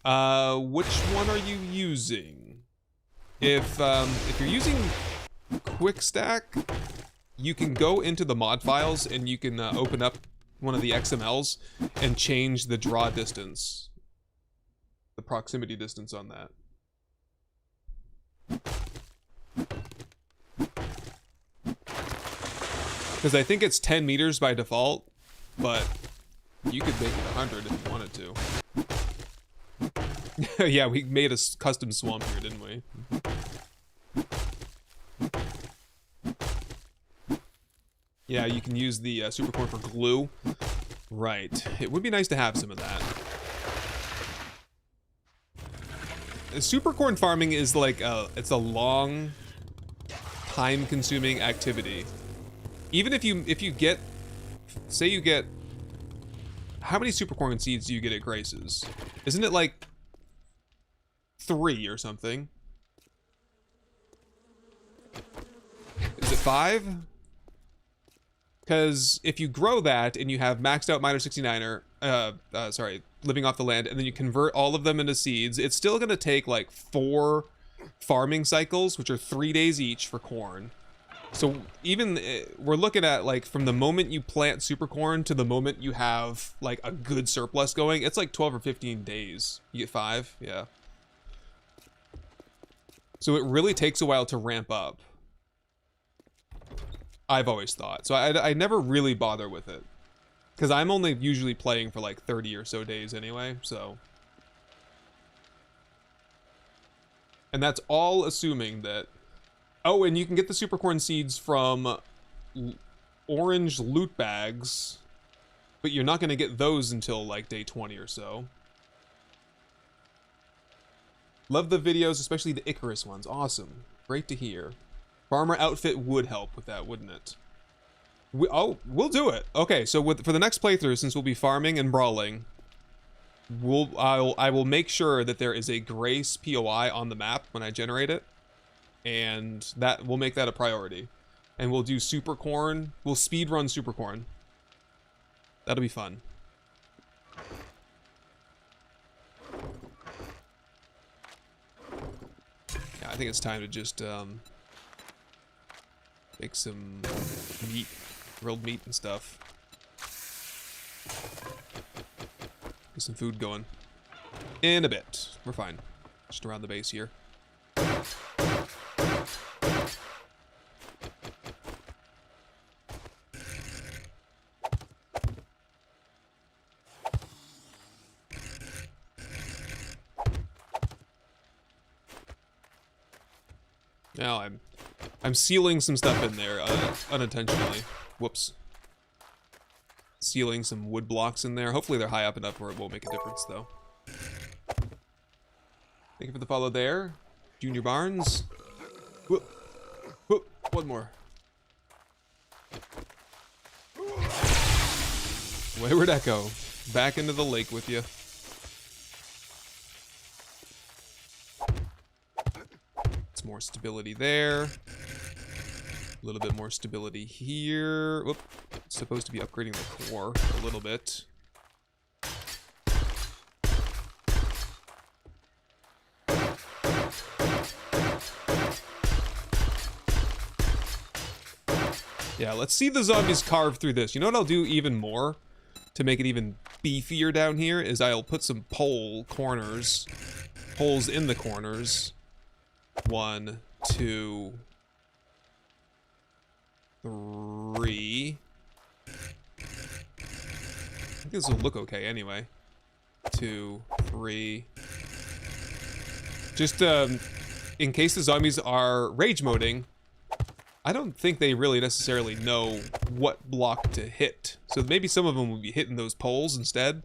one are you using? If you're using quick stack, you can go into the mod files and you can open up one of the XMLs and change the draw distance, the proximity distance on that. Because I think it's 10 meters by default, but you could make it 100 if you wanted to. Yeah, we made a custom swamp here, didn't we? Yeah, you can use the super corn for glue. Right. It would be nice to have some of that. Super corn farming is like it's a long, time-consuming activity. Even if you get, say you get, how many super corn seeds do you get at Grace's? Isn't it like 3 or something? Is it 5? Because if you grow that and you have maxed out Miner 69er, living off the land, and then you convert all of them into seeds, it's still going to take like 4 farming cycles, which are 3 days each for corn. So even we're looking at like from the moment you plant super corn to the moment you have like a good surplus going, it's like 12 or 15 days. You get 5, yeah. So it really takes a while to ramp up. I've always thought. So I never really bother with it. Because I'm only usually playing for like 30 or so days anyway, so. And that's all assuming that... Oh, and you can get the super corn seeds from orange loot bags, but you're not going to get those until like day 20 or so. Love the videos, especially the Icarus ones. Awesome. Great to hear. Farmer outfit would help with that, wouldn't it? We'll do it. Okay, so for the next playthrough, since we'll be farming and brawling, I will make sure that there is a Grace POI on the map when I generate it, and that we'll make that a priority. And we'll do Super Corn. We'll speed run Super Corn. That'll be fun. Yeah, I think it's time to just make some meat, grilled meat and stuff. Get some food going. In a bit. We're fine. Just around the base here. Now I'm sealing some stuff in there unintentionally. Whoops. Sealing some wood blocks in there. Hopefully they're high up enough where it won't make a difference, though. Thank you for the follow there, Junior Barnes. Whoop. Whoop. One more. Wayward Echo. Back into the lake with you. It's more stability there. A little bit more stability here. Whoop. It's supposed to be upgrading the core a little bit. Yeah, let's see the zombies carve through this. You know what I'll do even more to make it even beefier down here is I'll put some holes in the corners. 1, 2, 3. I think this will look okay anyway. 2, 3. Just in case the zombies are rage moding, I don't think they really necessarily know what block to hit. So maybe some of them will be hitting those poles instead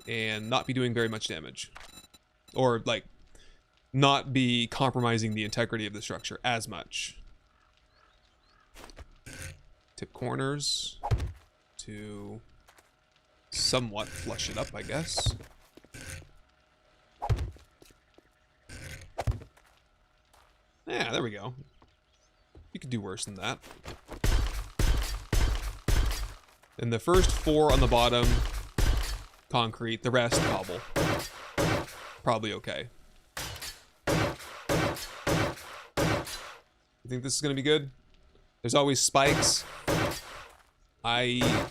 and not be doing very much damage. Or like not be compromising the integrity of the structure as much. Tip corners to somewhat flush it up, I guess. Yeah, there we go. You could do worse than that. And the first 4 on the bottom, concrete. The rest, cobble. Probably okay. You think this is gonna be good? There's always spikes. I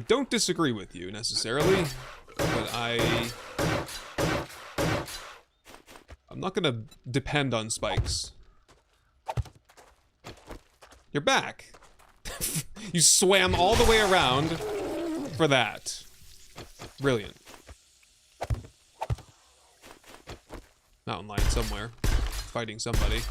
don't disagree with you necessarily, but I'm not gonna depend on spikes. You're back. You swam all the way around for that. Brilliant. Mountain lion somewhere, fighting somebody.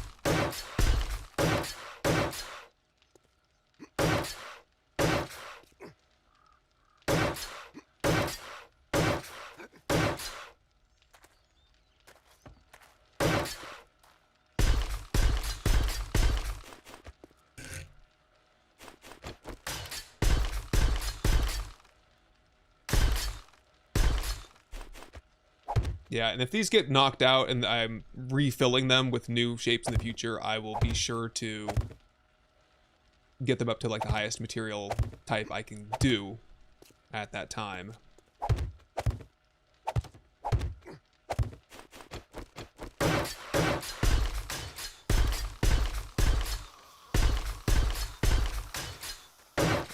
Yeah, and if these get knocked out and I'm refilling them with new shapes in the future, I will be sure to get them up to like the highest material type I can do at that time.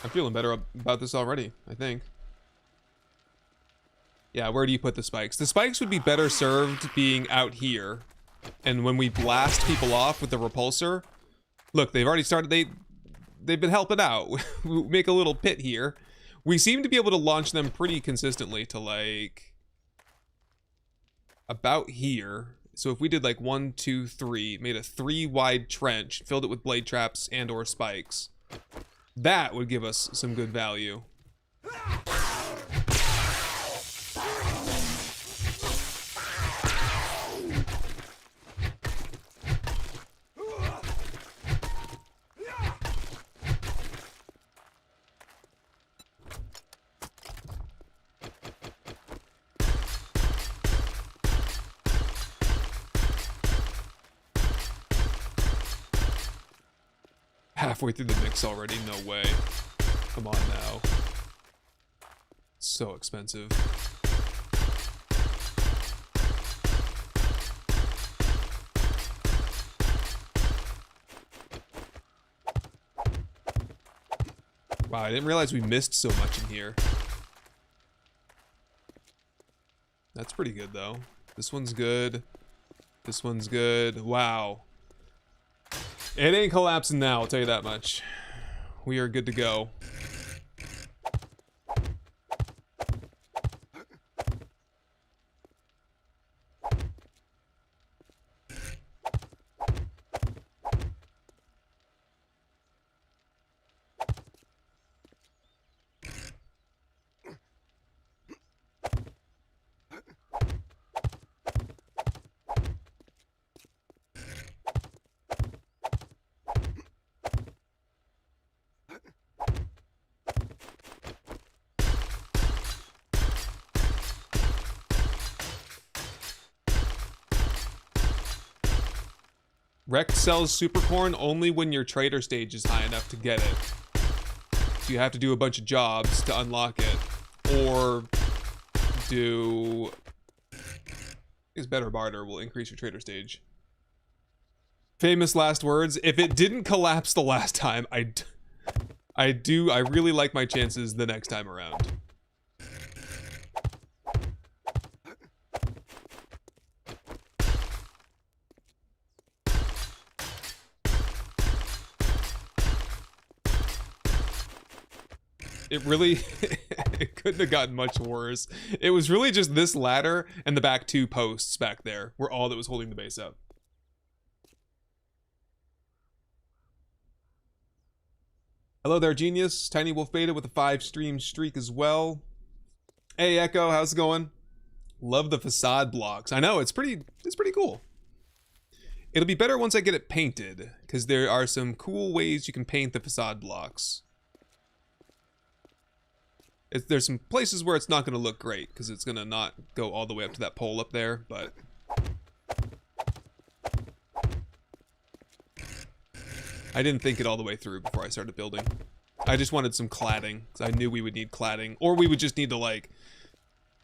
I'm feeling better about this already, I think. Yeah, where do you put the spikes? The spikes would be better served being out here. And when we blast people off with the repulsor, look, they've already started, they've been helping out. We make a little pit here. We seem to be able to launch them pretty consistently to like about here. So if we did like 1, 2, 3, made a 3 wide trench, filled it with blade traps and or spikes, that would give us some good value. Halfway through the mix already, no way. Come on now. So expensive. Wow, I didn't realize we missed so much in here. That's pretty good though. This one's good. This one's good. Wow. It ain't collapsing now, I'll tell you that much. We are good to go. Rekt sells Supercorn only when your trader stage is high enough to get it. So you have to do a bunch of jobs to unlock it. Or do... I guess better barter will increase your trader stage. Famous last words. If it didn't collapse the last time, I really like my chances the next time around. It really, it couldn't have gotten much worse. It was really just this ladder and the back two posts back there were all that was holding the base up. Hello there, Genius. Tiny Wolf Beta with a 5-stream streak as well. Hey, Echo, how's it going? Love the facade blocks. I know, it's pretty cool. It'll be better once I get it painted, because there are some cool ways you can paint the facade blocks. There's some places where it's not going to look great, because it's going to not go all the way up to that pole up there, but... I didn't think it all the way through before I started building. I just wanted some cladding, because I knew we would need cladding. Or we would just need to, like,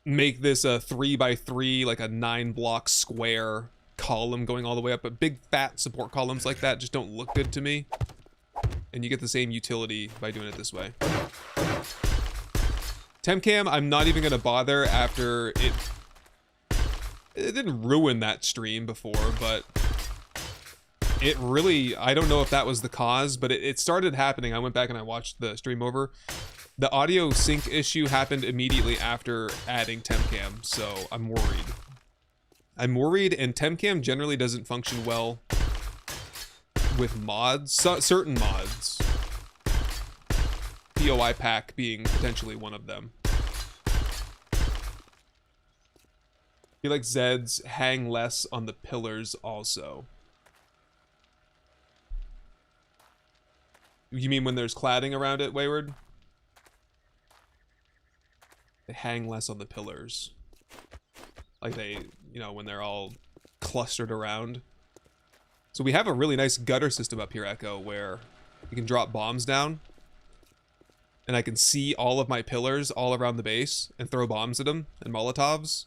make this a 3x3, like a 9-block square column going all the way up. But big, fat support columns like that just don't look good to me. And you get the same utility by doing it this way. Temcam, I'm not even going to bother after it... It didn't ruin that stream before, but... It really... I don't know if that was the cause, but it started happening. I went back and I watched the stream over. The audio sync issue happened immediately after adding Temcam, so I'm worried. I'm worried, and Temcam generally doesn't function well with mods. Certain mods. POI pack being potentially one of them. I feel like Zeds hang less on the pillars also. You mean when there's cladding around it, Wayward? They hang less on the pillars. Like they, you know, when they're all clustered around. So we have a really nice gutter system up here, Echo, where you can drop bombs down. And I can see all of my pillars all around the base and throw bombs at them and Molotovs.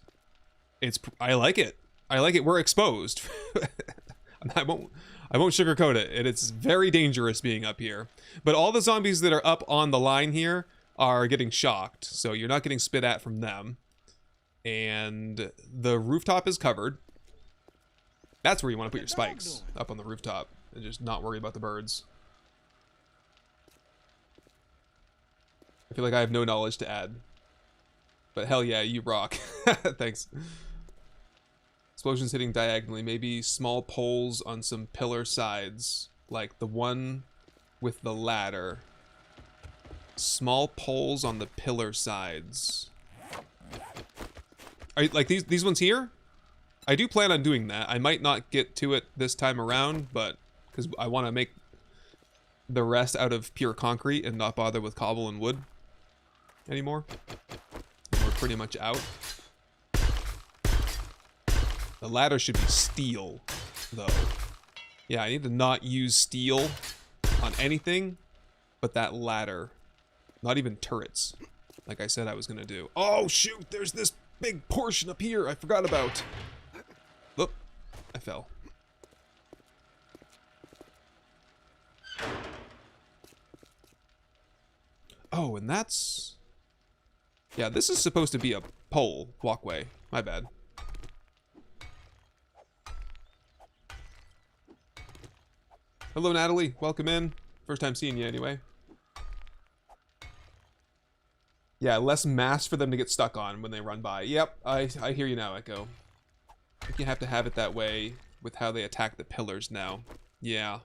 I like it. I like it. We're exposed. I won't sugarcoat it. It's very dangerous being up here. But all the zombies that are up on the line here are getting shocked. So you're not getting spit at from them. And the rooftop is covered. That's where you want to put your spikes. Up on the rooftop. And just not worry about the birds. I feel like I have no knowledge to add. But hell yeah, you rock. Thanks. Explosions hitting diagonally. Maybe small poles on some pillar sides. Like the one with the ladder. Small poles on the pillar sides. Are like these ones here? I do plan on doing that. I might not get to it this time around, but because I want to make the rest out of pure concrete and not bother with cobble and wood anymore. We're pretty much out. The ladder should be steel, though. Yeah, I need to not use steel on anything but that ladder. Not even turrets, like I said I was gonna do. Oh shoot, there's this big portion up here I forgot about. Look, I fell. Oh, and that's... Yeah, this is supposed to be a pole walkway. My bad. Hello, Natalie. Welcome in. First time seeing you anyway. Yeah, less mass for them to get stuck on when they run by. Yep, I hear you now, Echo. I think you have to have it that way with how they attack the pillars now. Yeah.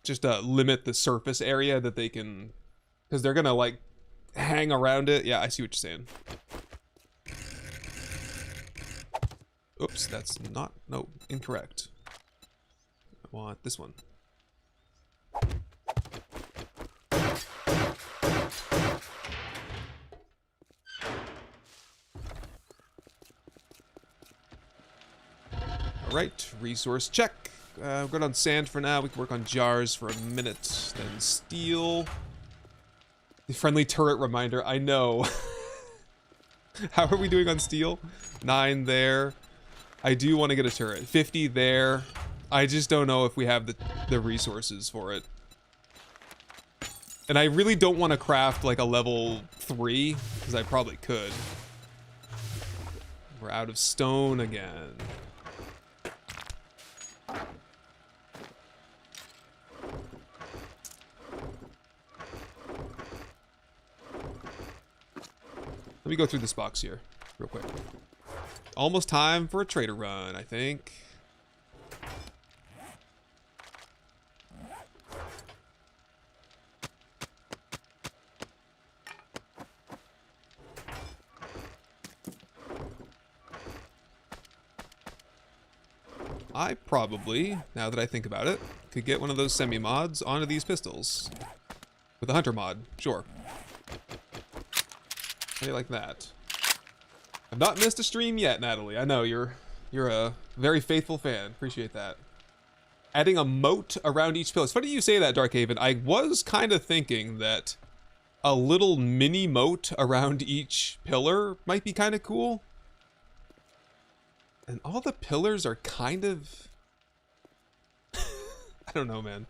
Just limit the surface area that they can... Because they're gonna, like, hang around it. Yeah, I see what you're saying. Oops, that's not... No, incorrect. I want this one. Alright, resource check. We're good on sand for now. We can work on jars for a minute. Then steel. The friendly turret reminder. I know. How are we doing on steel? 9 there. I do want to get a turret. 50 there. I just don't know if we have the resources for it. And I really don't want to craft like a level 3, because I probably could. We're out of stone again. Let me go through this box here, real quick. Almost time for a trader run, I think. I probably, now that I think about it, could get one of those semi-mods onto these pistols. With a hunter mod, sure. How do you like that? I've not missed a stream yet, Natalie. I know you're a very faithful fan. Appreciate that. Adding a moat around each pillar. It's funny you say that, Darkhaven. I was kind of thinking that a little mini moat around each pillar might be kind of cool. And all the pillars are kind of... I don't know, man.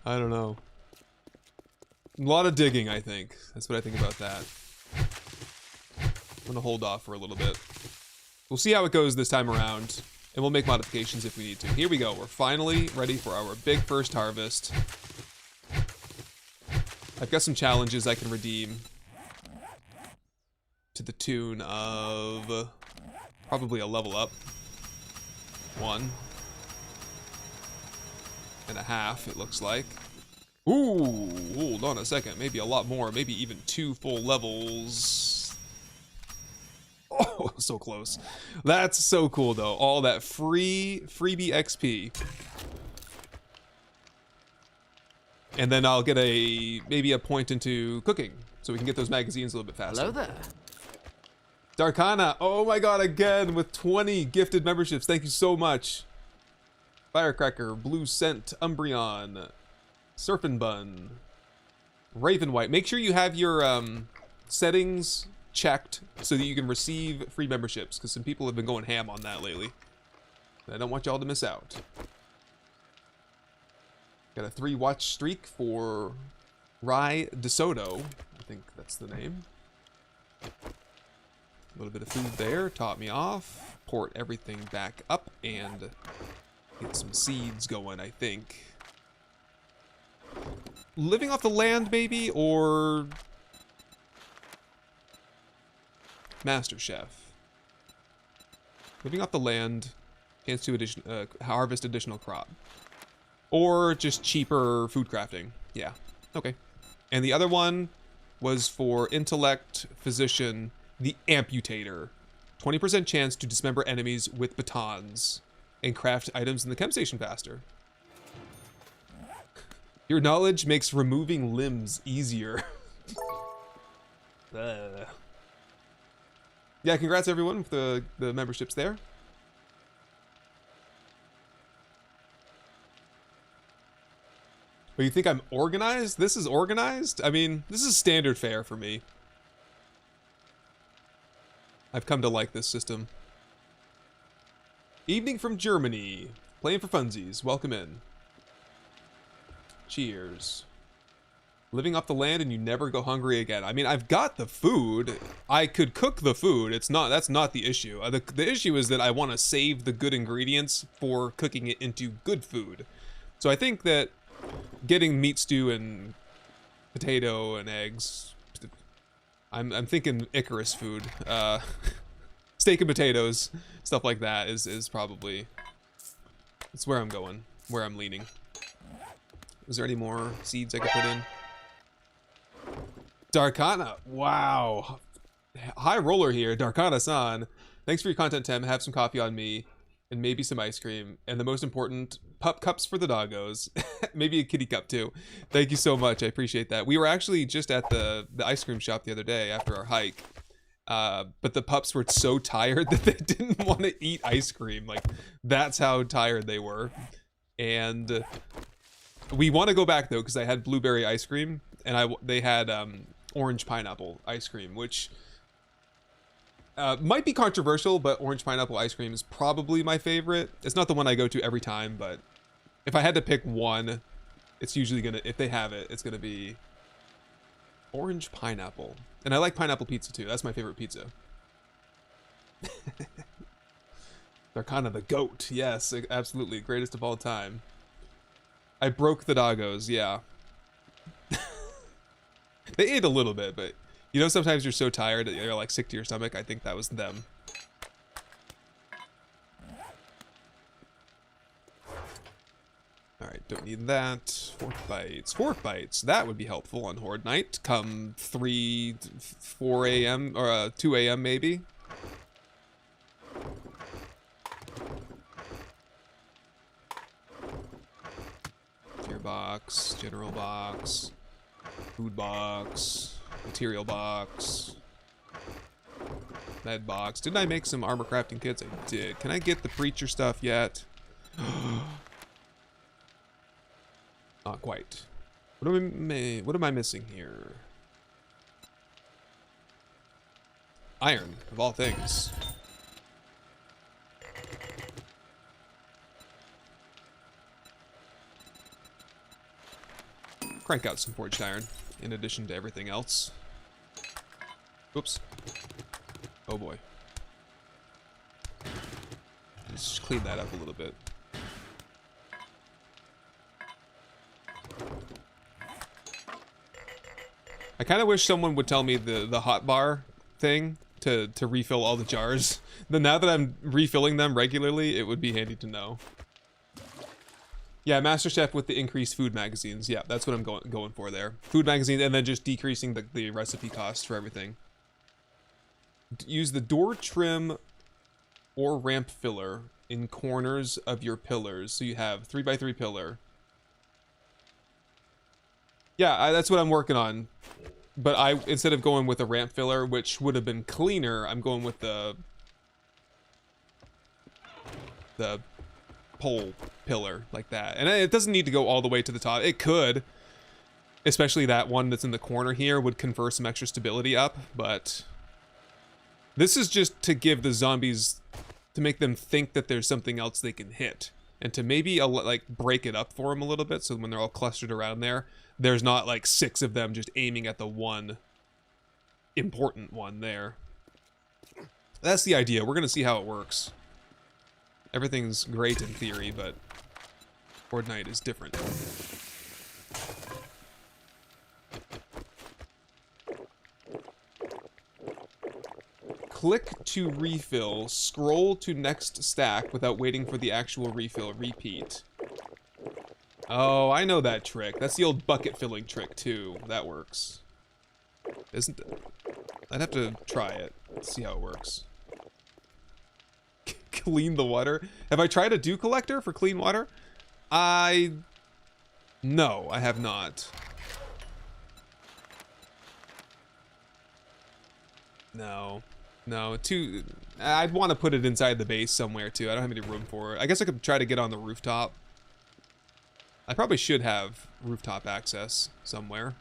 I don't know. A lot of digging, I think. That's what I think about that. I'm gonna hold off for a little bit. We'll see how it goes this time around, and we'll make modifications if we need to. Here we go. We're finally ready for our big first harvest. I've got some challenges I can redeem to the tune of probably a level up. 1.5, it looks like. Ooh, hold on a second. Maybe a lot more. Maybe even 2 full levels. Oh, so close. That's so cool, though. All that freebie XP. And then I'll get maybe a point into cooking, so we can get those magazines a little bit faster. Hello there. Darkana, oh my god, again with 20 gifted memberships. Thank you so much. Firecracker, Blue Scent, Umbreon, Surfin' Bun, Raven White. Make sure you have your settings checked so that you can receive free memberships, because some people have been going ham on that lately. And I don't want y'all to miss out. Got a 3-watch streak for Rai DeSoto. I think that's the name. A little bit of food there, top me off. Port everything back up and get some seeds going, I think. Living off the land, maybe, or Master Chef. Living off the land, chance to harvest additional crop. Or just cheaper food crafting. Yeah, okay. And the other one was for Intellect, Physician, the Amputator. 20% chance to dismember enemies with batons and craft items in the chem station faster. Your knowledge makes removing limbs easier. Yeah, congrats everyone with the memberships there. But you think I'm organized? This is organized? I mean, this is standard fare for me. I've come to like this system. Evening from Germany. Playing for funsies. Welcome in. Cheers. Living off the land and you never go hungry again. I mean, I've got the food. I could cook the food. That's not the issue. The issue is that I want to save the good ingredients for cooking it into good food. So I think that getting meat stew and potato and eggs, I'm thinking Icarus food. Steak and potatoes, stuff like that is probably, it's where I'm going, where I'm leaning. Is there any more seeds I could put in? Darkana, wow. High roller here, Darkana-san. Thanks for your content, Tim. Have some coffee on me, and maybe some ice cream. And the most important, pup cups for the doggos. Maybe a kitty cup too. Thank you so much, I appreciate that. We were actually just at the ice cream shop the other day after our hike. But the pups were so tired that they didn't want to eat ice cream. Like, that's how tired they were. And we want to go back though, because I had blueberry ice cream, and they had orange pineapple ice cream, which might be controversial, but orange pineapple ice cream is probably my favorite. It's not the one I go to every time, but if I had to pick one, it's usually gonna, if they have it, it's gonna be orange pineapple. And I like pineapple pizza too. That's my favorite pizza. Darkana the goat. Yes, absolutely. Greatest of all time. I broke the doggos, yeah. They ate a little bit, but you know, sometimes you're so tired that you're like sick to your stomach. I think that was them. Alright, don't need that. Fork bites. Fork bites. That would be helpful on Horde Night. Come 4 a.m. or 2 a.m. maybe. Tier box. General box. Food box. Material box. Med box. Didn't I make some armor crafting kits? I did. Can I get the preacher stuff yet? Not quite. What am I missing here? Iron, of all things. Crank out some forged iron, in addition to everything else. Oops. Oh boy. Let's clean that up a little bit. I kind of wish someone would tell me the hot bar thing to refill all the jars. Then now that I'm refilling them regularly, it would be handy to know. Yeah, MasterChef with the increased food magazines. Yeah, that's what I'm going for there. Food magazines, and then just decreasing the recipe cost for everything. Use the door trim or ramp filler in corners of your pillars. So you have 3x3 pillar. Yeah, that's what I'm working on. But instead of going with a ramp filler, which would have been cleaner, I'm going with the pole pillar like that. And it doesn't need to go all the way to the top. It could, especially that one that's in the corner here would confer some extra stability up, but this is just to give the zombies, to make them think that there's something else they can hit, and to maybe like break it up for them a little bit, so when they're all clustered around there, there's not like 6 of them just aiming at the one important one there. That's the idea. We're gonna see how it works. Everything's great in theory, but Horde Night is different. Click to refill. Scroll to next stack without waiting for the actual refill. Repeat. Oh, I know that trick. That's the old bucket filling trick too. That works. Isn't it? I'd have to try it. Let's see how it works. Clean the water. Have I tried a dew collector for clean water? No, I have not. No, I'd want to put it inside the base somewhere too. I don't have any room for it. I guess I could try to get on the rooftop. I probably should have rooftop access somewhere.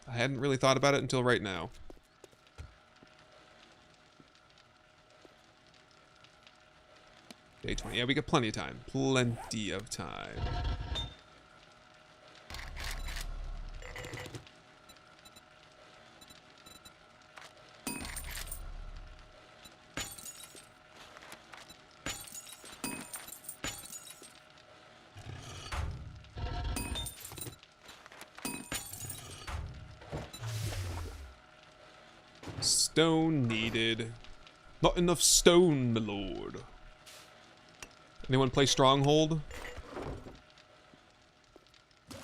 I hadn't really thought about it until right now. Day 20. Yeah, we got plenty of time. Plenty of time. Stone needed. Not enough stone, my lord. Anyone play Stronghold? Did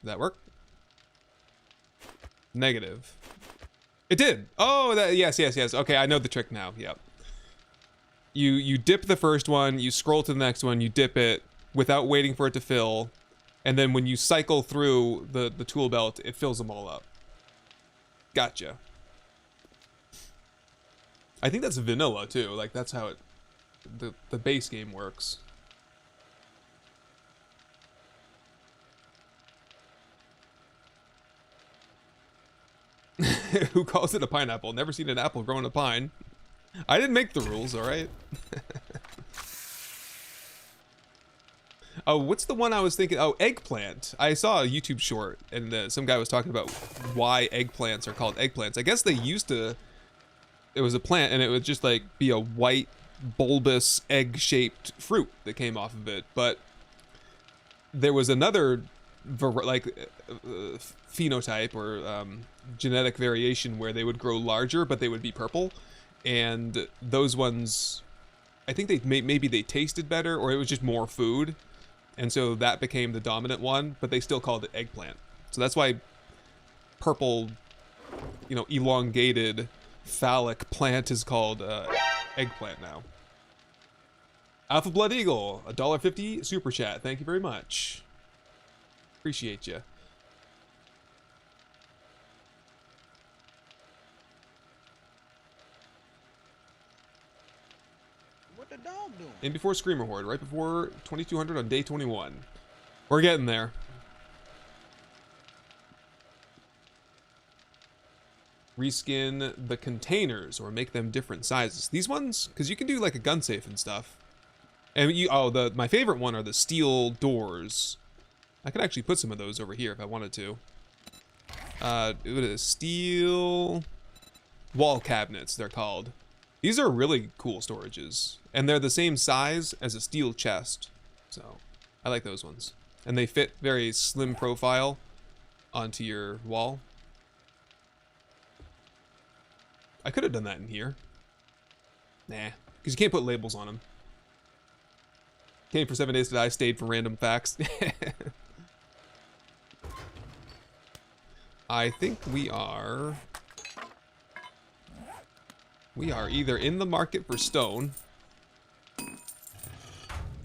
that work? Negative. It did. Oh, that yes. Okay, I know the trick now. Yep. You dip the first one, you scroll to the next one, you dip it without waiting for it to fill, and then when you cycle through the tool belt, it fills them all up. Gotcha. I think that's vanilla too. Like that's how it the base game works. Who calls it a pineapple? Never seen an apple grow in a pine. I didn't make the rules, all right? Oh, what's the one I was thinking? Oh, eggplant. I saw a YouTube short, and some guy was talking about why eggplants are called eggplants. I guess they used to... It was a plant, and it would just, like, be a white, bulbous, egg-shaped fruit that came off of it. But there was another, phenotype or genetic variation where they would grow larger, but they would be purple. And those ones, I think they maybe they tasted better, or it was just more food. And so that became the dominant one, but they still called it eggplant. So that's why purple, you know, elongated phallic plant is called eggplant now. Alpha Blood Eagle, $1.50 super chat. Thank you very much. Appreciate you. What the dog doing? In before Screamer Horde, right before 2200 on day 21. We're getting there. Reskin the containers or make them different sizes. These ones, because you can do like a gun safe and stuff. And my favorite one are the steel doors. I could actually put some of those over here if I wanted to. It is steel wall cabinets, they're called. These are really cool storages, and they're the same size as a steel chest, so I like those ones. And they fit very slim profile onto your wall. I could have done that in here. Nah, because you can't put labels on them. Came for 7 days to die, stayed for random facts. I think we are either in the market for stone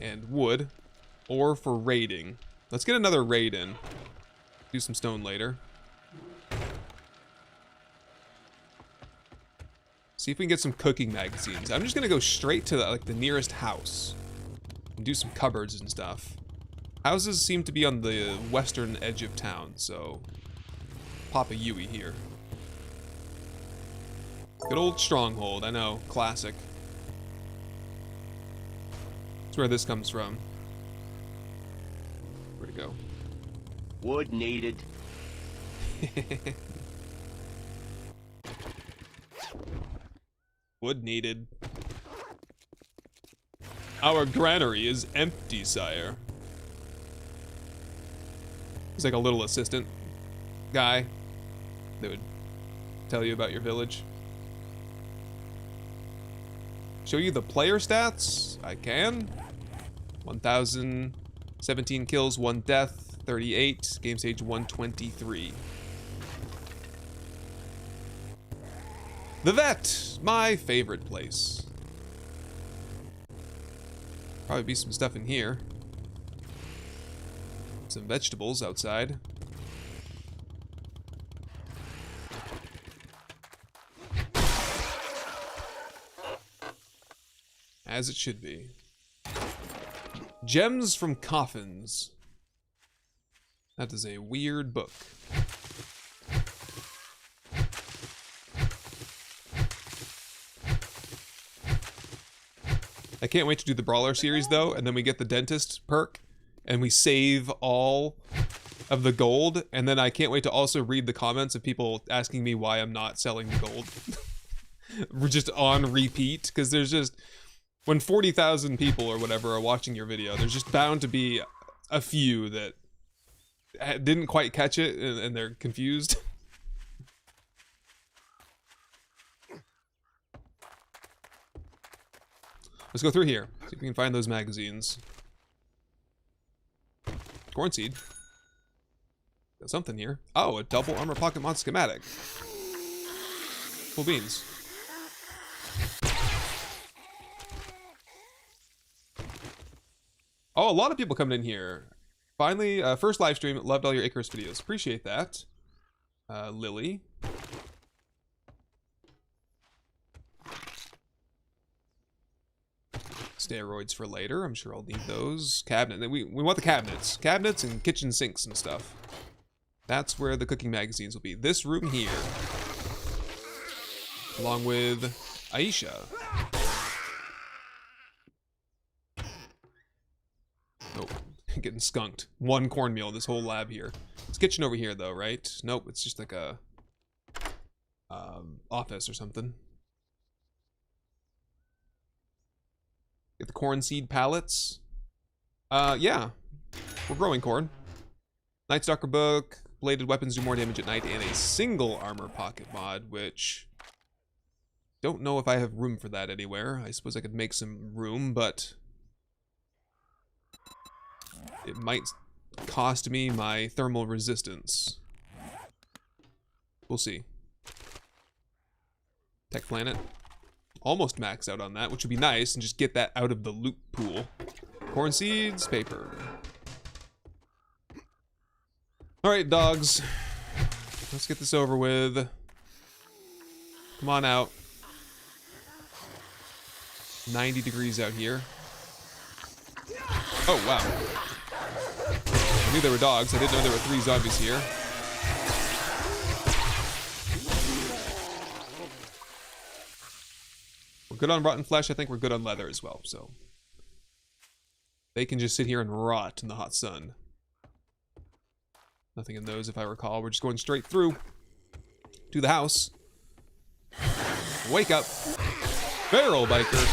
and wood or for raiding. Let's get another raid in. Do some stone later. See if we can get some cooking magazines. I'm just gonna go straight to the nearest house and do some cupboards and stuff. Houses seem to be on the western edge of town, so pop a Yui here. Good old Stronghold, I know, classic. That's where this comes from. Where'd it go? Wood needed. Wood needed. Our granary is empty, sire. He's like a little assistant guy that would tell you about your village. Show you the player stats? I can. 1,017 kills, 1 death, 38, game stage 123. The vet, my favorite place. Probably be some stuff in here. Some vegetables outside. As it should be. Gems from Coffins. That is a weird book. I can't wait to do the Brawler series though, and then we get the Dentist perk, and we save all of the gold, and then I can't wait to also read the comments of people asking me why I'm not selling the gold. We're just on repeat, because there's just, when 40,000 people or whatever are watching your video, there's just bound to be a few that didn't quite catch it, and they're confused. Let's go through here, see if we can find those magazines. Corn seed. Got something here. Oh, a double armor pocket mod schematic. Cool beans. Oh, a lot of people coming in here. Finally, first live stream. Loved all your Icarus videos. Appreciate that. Lily. Steroids for later. I'm sure I'll need those. Cabinet. We want the cabinets. Cabinets and kitchen sinks and stuff. That's where the cooking magazines will be. This room here. Along with Aisha. Oh, getting skunked. One cornmeal in this whole lab here. It's kitchen over here though, right? Nope, it's just like a office or something. Get the corn seed pallets. Yeah. We're growing corn. Night Stalker book. Bladed weapons do more damage at night, and a single armor pocket mod, which don't know if I have room for that anywhere. I suppose I could make some room, but it might cost me my thermal resistance. We'll see. Tech Planet. Almost maxed out on that, which would be nice, and just get that out of the loot pool. Corn seeds, paper. Alright, dogs. Let's get this over with. Come on out. 90 degrees out here. Oh, wow. I knew there were dogs. I didn't know there were 3 zombies here. We're good on rotten flesh. I think we're good on leather as well, so. They can just sit here and rot in the hot sun. Nothing in those, if I recall. We're just going straight through to the house. Wake up. Barrel biker.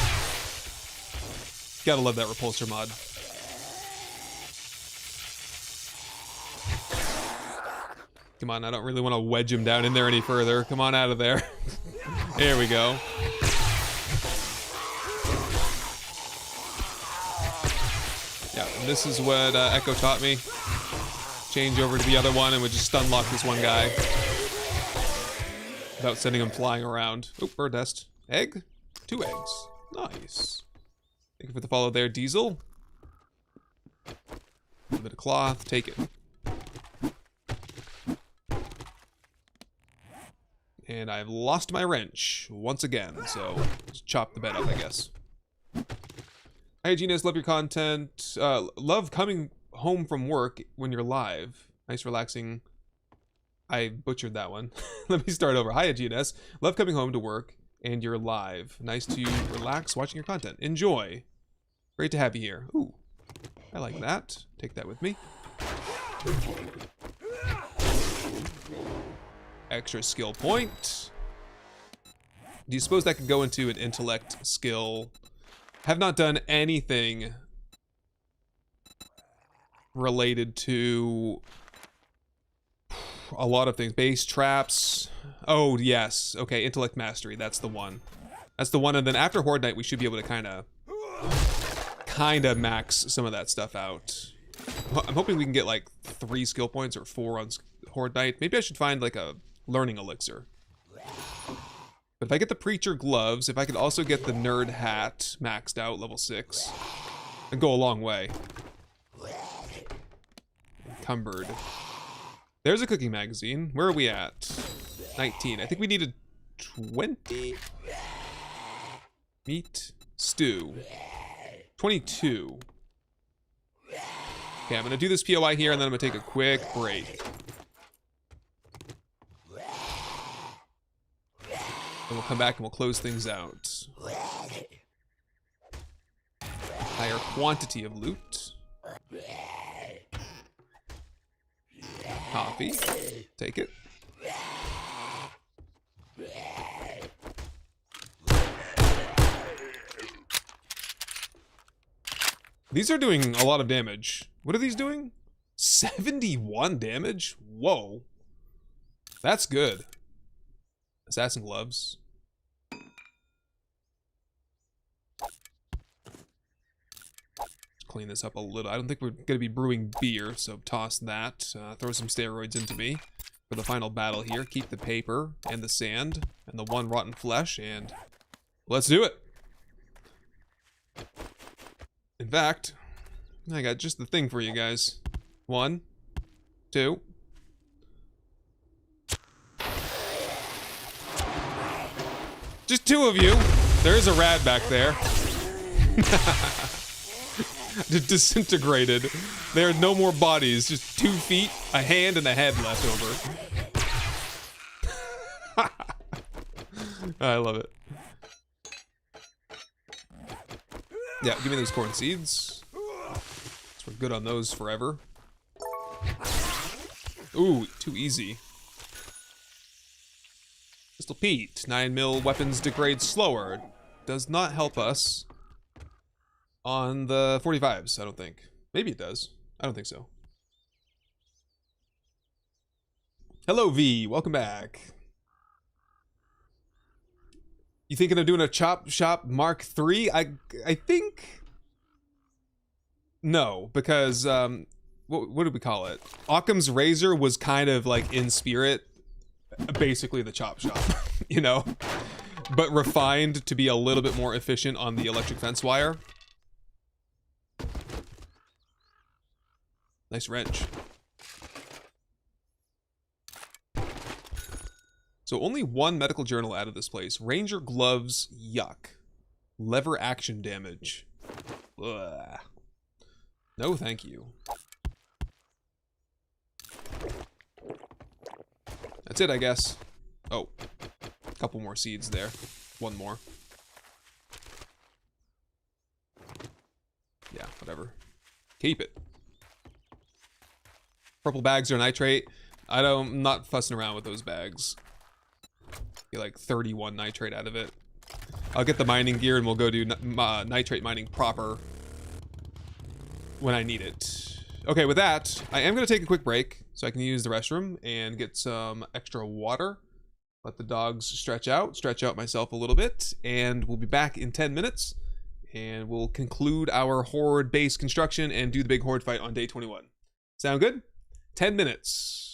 Gotta love that repulsor mod. Come on, I don't really want to wedge him down in there any further. Come on out of there. There we go. Yeah, and this is what Echo taught me. Change over to the other one and would just stun lock this one guy. Without sending him flying around. Oh, bird nest. Egg? 2 eggs. Nice. Thank you for the follow there, Diesel. A little bit of cloth. Take it. And I've lost my wrench once again, so just chop the bed up, I guess. Hi, Genius. Love your content. Love coming home from work when you're live. Nice, relaxing. I butchered that one. Let me start over. Hi, GNS. Love coming home to work and you're live. Nice to relax watching your content. Enjoy. Great to have you here. Ooh, I like that. Take that with me. Extra skill point. Do you suppose that could go into an intellect skill? Have not done anything related to a lot of things. Base traps. Oh, yes. Okay, intellect mastery. That's the one. That's the one. And then after Horde Night, we should be able to kind of max some of that stuff out. I'm hoping we can get like 3 skill points or 4 on Horde Night. Maybe I should find like a learning elixir. But if I get the Preacher gloves, if I could also get the Nerd hat maxed out, level 6, it'd go a long way. Encumbered. There's a cooking magazine. Where are we at? 19. I think we needed 20? Meat. Stew. 22. Okay, I'm gonna do this POI here, and then I'm gonna take a quick break. And we'll come back and we'll close things out. Higher quantity of loot. Coffee. Take it. These are doing a lot of damage. What are these doing? 71 damage? Whoa. That's good. Assassin gloves. Clean this up a little. I don't think we're going to be brewing beer, so toss that. Throw some steroids into me for the final battle here. Keep the paper and the sand and the one rotten flesh, and let's do it. In fact, I got just the thing for you guys. 1, 2. Just 2 of you. There's a rat back there. Just disintegrated. There are no more bodies. Just 2 feet, a hand, and a head left over. I love it. Yeah, give me those corn seeds. So we're good on those forever. Ooh, too easy. Pistol Pete. 9mm weapons degrade slower. Does not help us on the 45s, I don't think. Maybe it does. I don't think so. Hello, V. Welcome back. You thinking of doing a Chop Shop Mark III? I think... No, because, what did we call it? Occam's Razor was kind of like in spirit, basically the Chop Shop, you know? But refined to be a little bit more efficient on the electric fence wire. Nice wrench. So only 1 medical journal out of this place. Ranger gloves, yuck. Lever action damage. Ugh. No, thank you. That's it, I guess. Oh, a couple more seeds there. 1 more. Yeah, whatever. Keep it. Purple bags are nitrate. I'm not fussing around with those bags. Get like 31 nitrate out of it. I'll get the mining gear and we'll go do nitrate mining proper when I need it. Okay, with that, I am going to take a quick break so I can use the restroom and get some extra water. Let the dogs stretch out myself a little bit, and we'll be back in 10 minutes. And we'll conclude our horde base construction and do the big horde fight on day 21. Sound good? 10 minutes.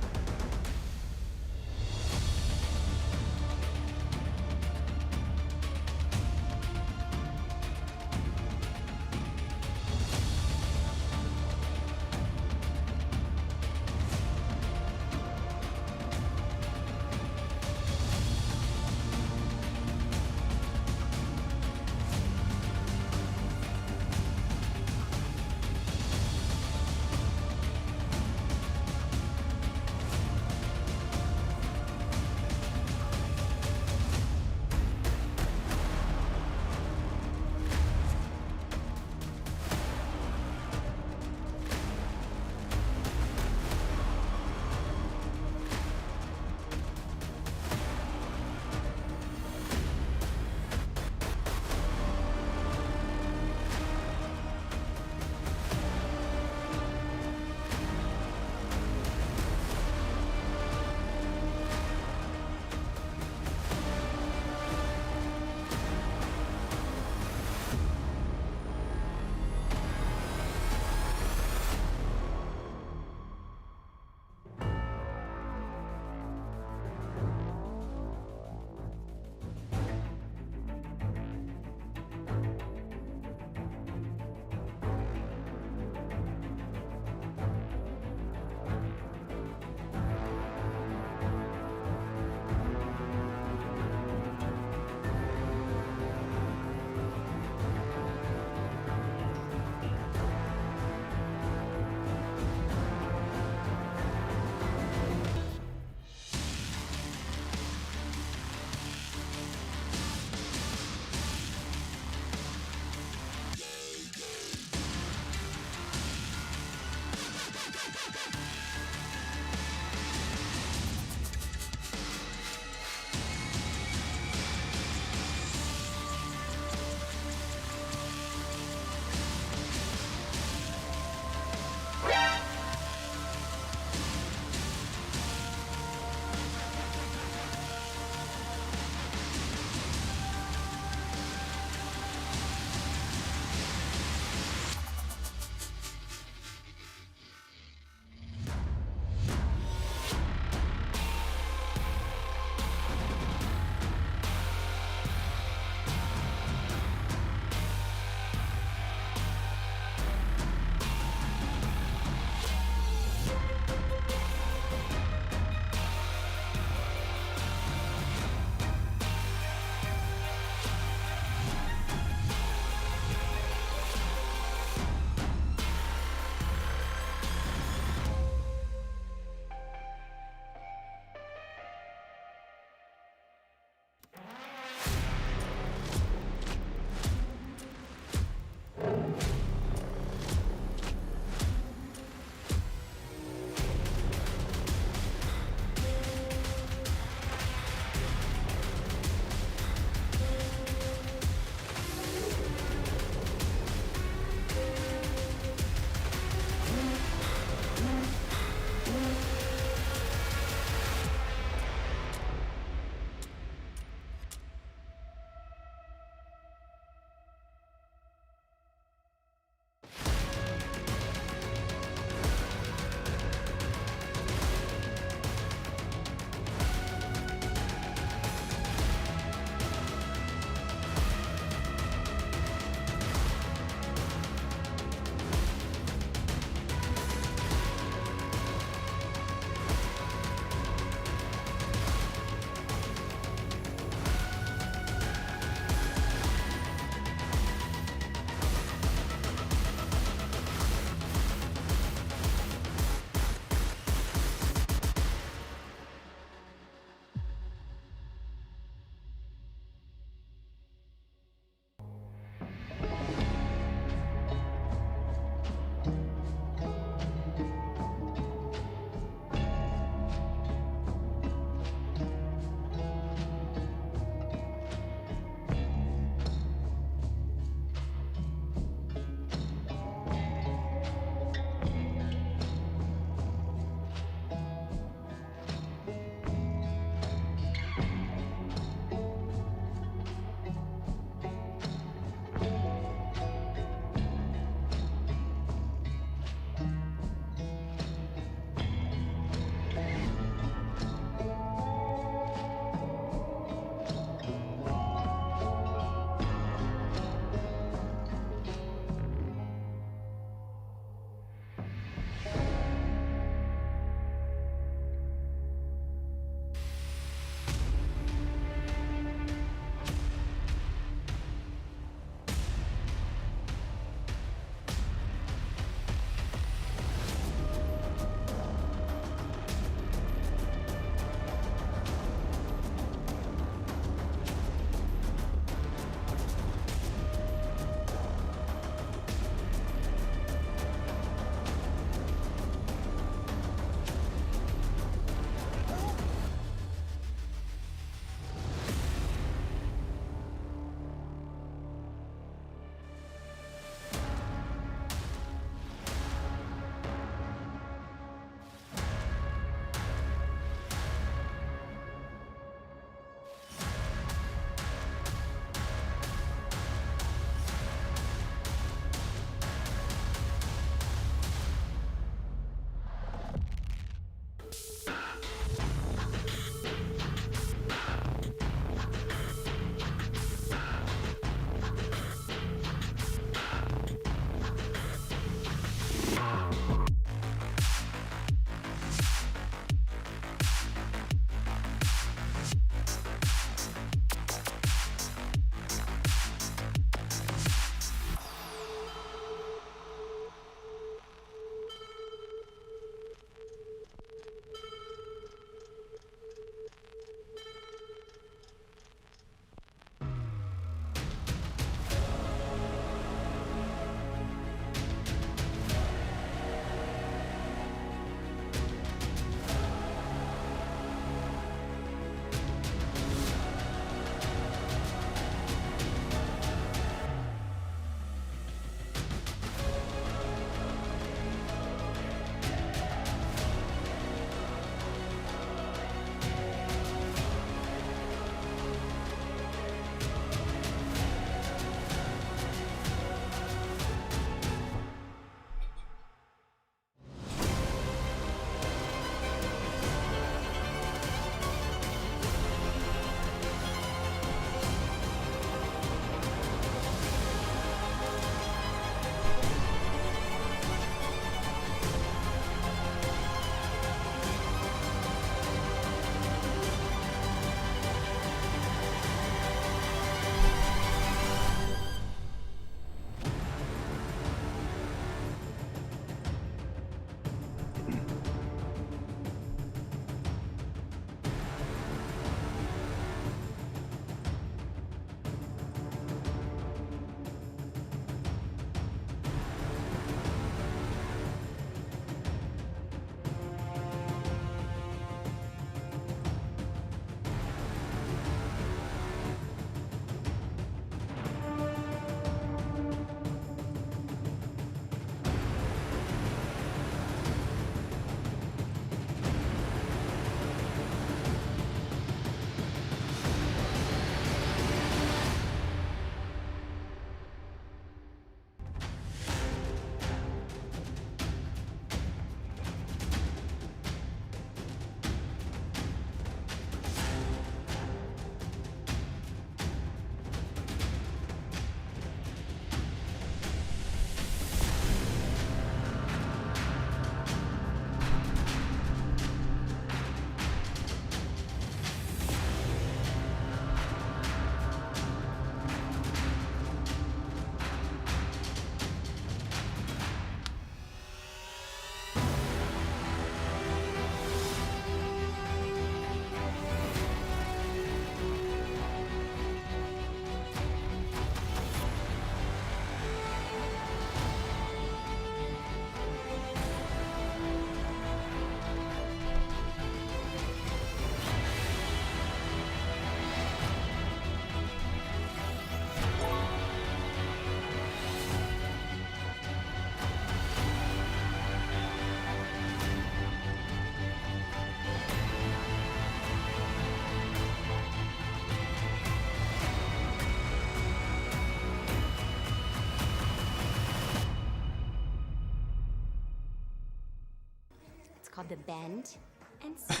called the Bend and Snap.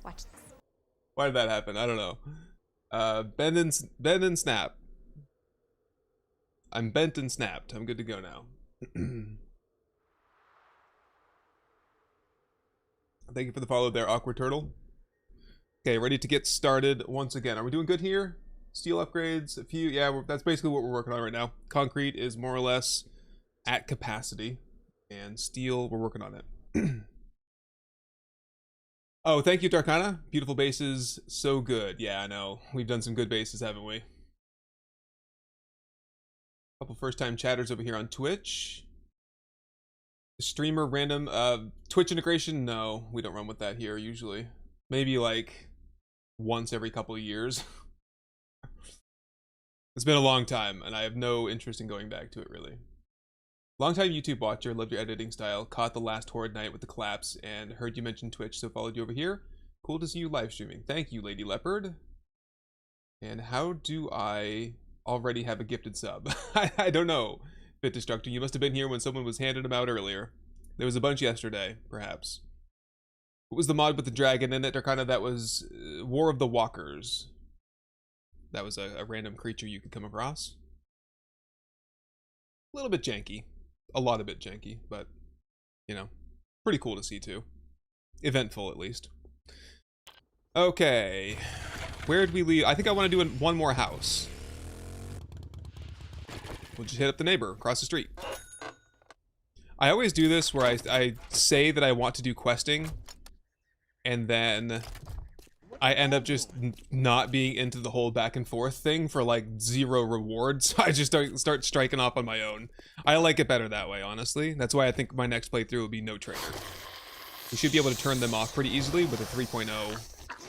Watch this. Why did that happen? I don't know. Bend and snap. I'm bent and snapped. I'm good to go now. Thank you for the follow there, Awkward Turtle. Okay, ready to get started once again. Are we doing good here? Steel upgrades, a few. Yeah, that's basically what we're working on right now. Concrete is more or less at capacity. And steel, we're working on it. Oh, thank you, Darkana. Beautiful bases, so good. Yeah, I know. We've done some good bases, haven't we? Couple first-time chatters over here on Twitch. Streamer random Twitch integration? No, we don't run with that here usually. Maybe like once every couple of years. It's been a long time, and I have no interest in going back to it really. Long-time YouTube watcher, loved your editing style, caught the last Horde night with the collapse, and heard you mention Twitch, so followed you over here. Cool to see you live streaming. Thank you, Lady Leopard. And how do I already have a gifted sub? I don't know, Fit Destructor. You must have been here when someone was handing them out earlier. There was a bunch yesterday, perhaps. What was the mod with the dragon in it? Or kind of that was War of the Walkers. That was a random creature you could come across. A little bit janky. A lot of bit janky, but, you know, pretty cool to see too. Eventful, at least. Okay. Where did we leave? I think I want to do one more house. We'll just hit up the neighbor across the street. I always do this where I say that I want to do questing, and then I end up just not being into the whole back and forth thing for like 0 rewards. I just start striking off on my own. I like it better that way, honestly. That's why I think my next playthrough will be no trader. We should be able to turn them off pretty easily with a 3.0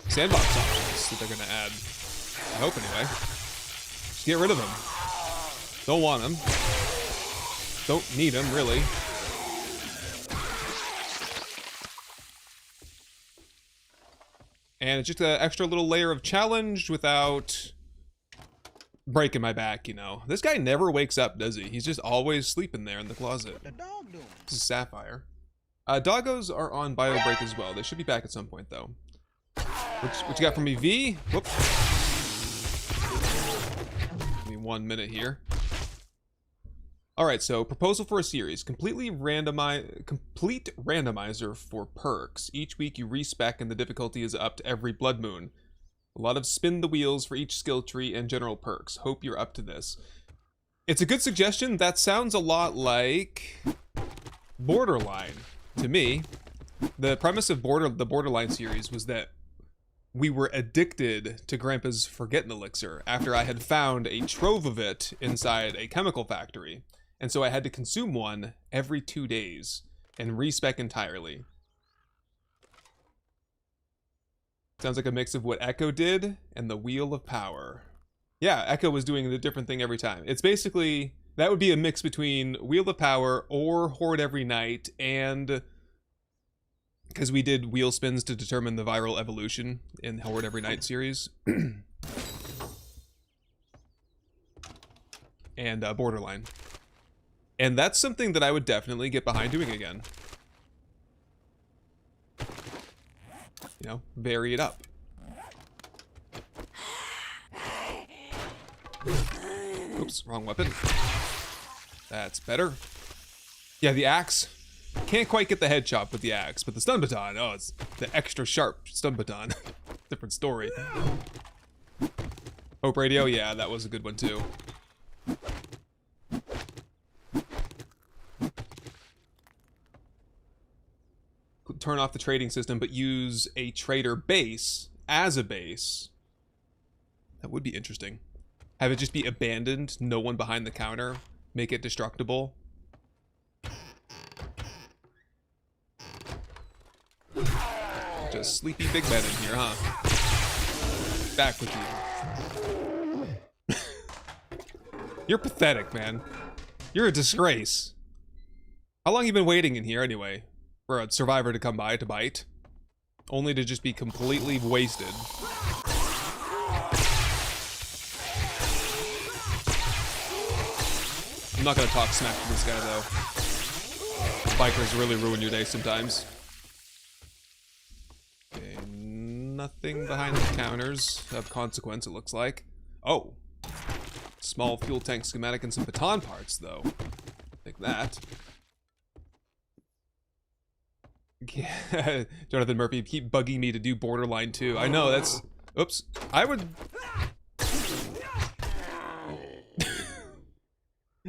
sandbox options that they're going to add. I hope anyway. Just get rid of them. Don't want them. Don't need them, really. And it's just an extra little layer of challenge without breaking my back, you know. This guy never wakes up, does he? He's just always sleeping there in the closet. The dog doing? This is Sapphire. Doggos are on bio break as well. They should be back at some point, though. What you got for me, V? Whoop. Give me 1 minute here. Alright, so proposal for a series. Complete randomizer for perks. Each week you respec and the difficulty is up to every blood moon. A lot of spin the wheels for each skill tree and general perks. Hope you're up to this. It's a good suggestion. That sounds a lot like Borderline to me. The premise of the Borderline series was that we were addicted to Grandpa's Forgetting Elixir after I had found a trove of it inside a chemical factory. And so I had to consume one every 2 days and respec entirely. Sounds like a mix of what Echo did and the Wheel of Power. Yeah, Echo was doing a different thing every time. It's basically, that would be a mix between Wheel of Power or Horde Every Night, and because we did wheel spins to determine the viral evolution in the Horde Every Night series. And Borderline. And that's something that I would definitely get behind doing again. You know, vary it up. Oops, wrong weapon. That's better. Yeah, the axe. Can't quite get the head chop with the axe, but the stun baton, oh, it's the extra sharp stun baton. Different story. Hope Radio, yeah, that was a good one too. Turn off the trading system, but use a trader base as a base. That would be interesting. Have it just be abandoned, no one behind the counter, make it destructible. Just sleepy big men in here, huh? Back with you. You're pathetic, man. You're a disgrace. How long you been waiting in here anyway? For a survivor to come by to bite, only to just be completely wasted. I'm not gonna talk smack to this guy though. Bikers really ruin your day sometimes. Nothing behind the counters of consequence, it looks like. Oh. Small fuel tank schematic and some baton parts, though. Take that. Yeah. Jonathan Murphy, keep bugging me to do Borderline 2. I know, that's... Oops. I would...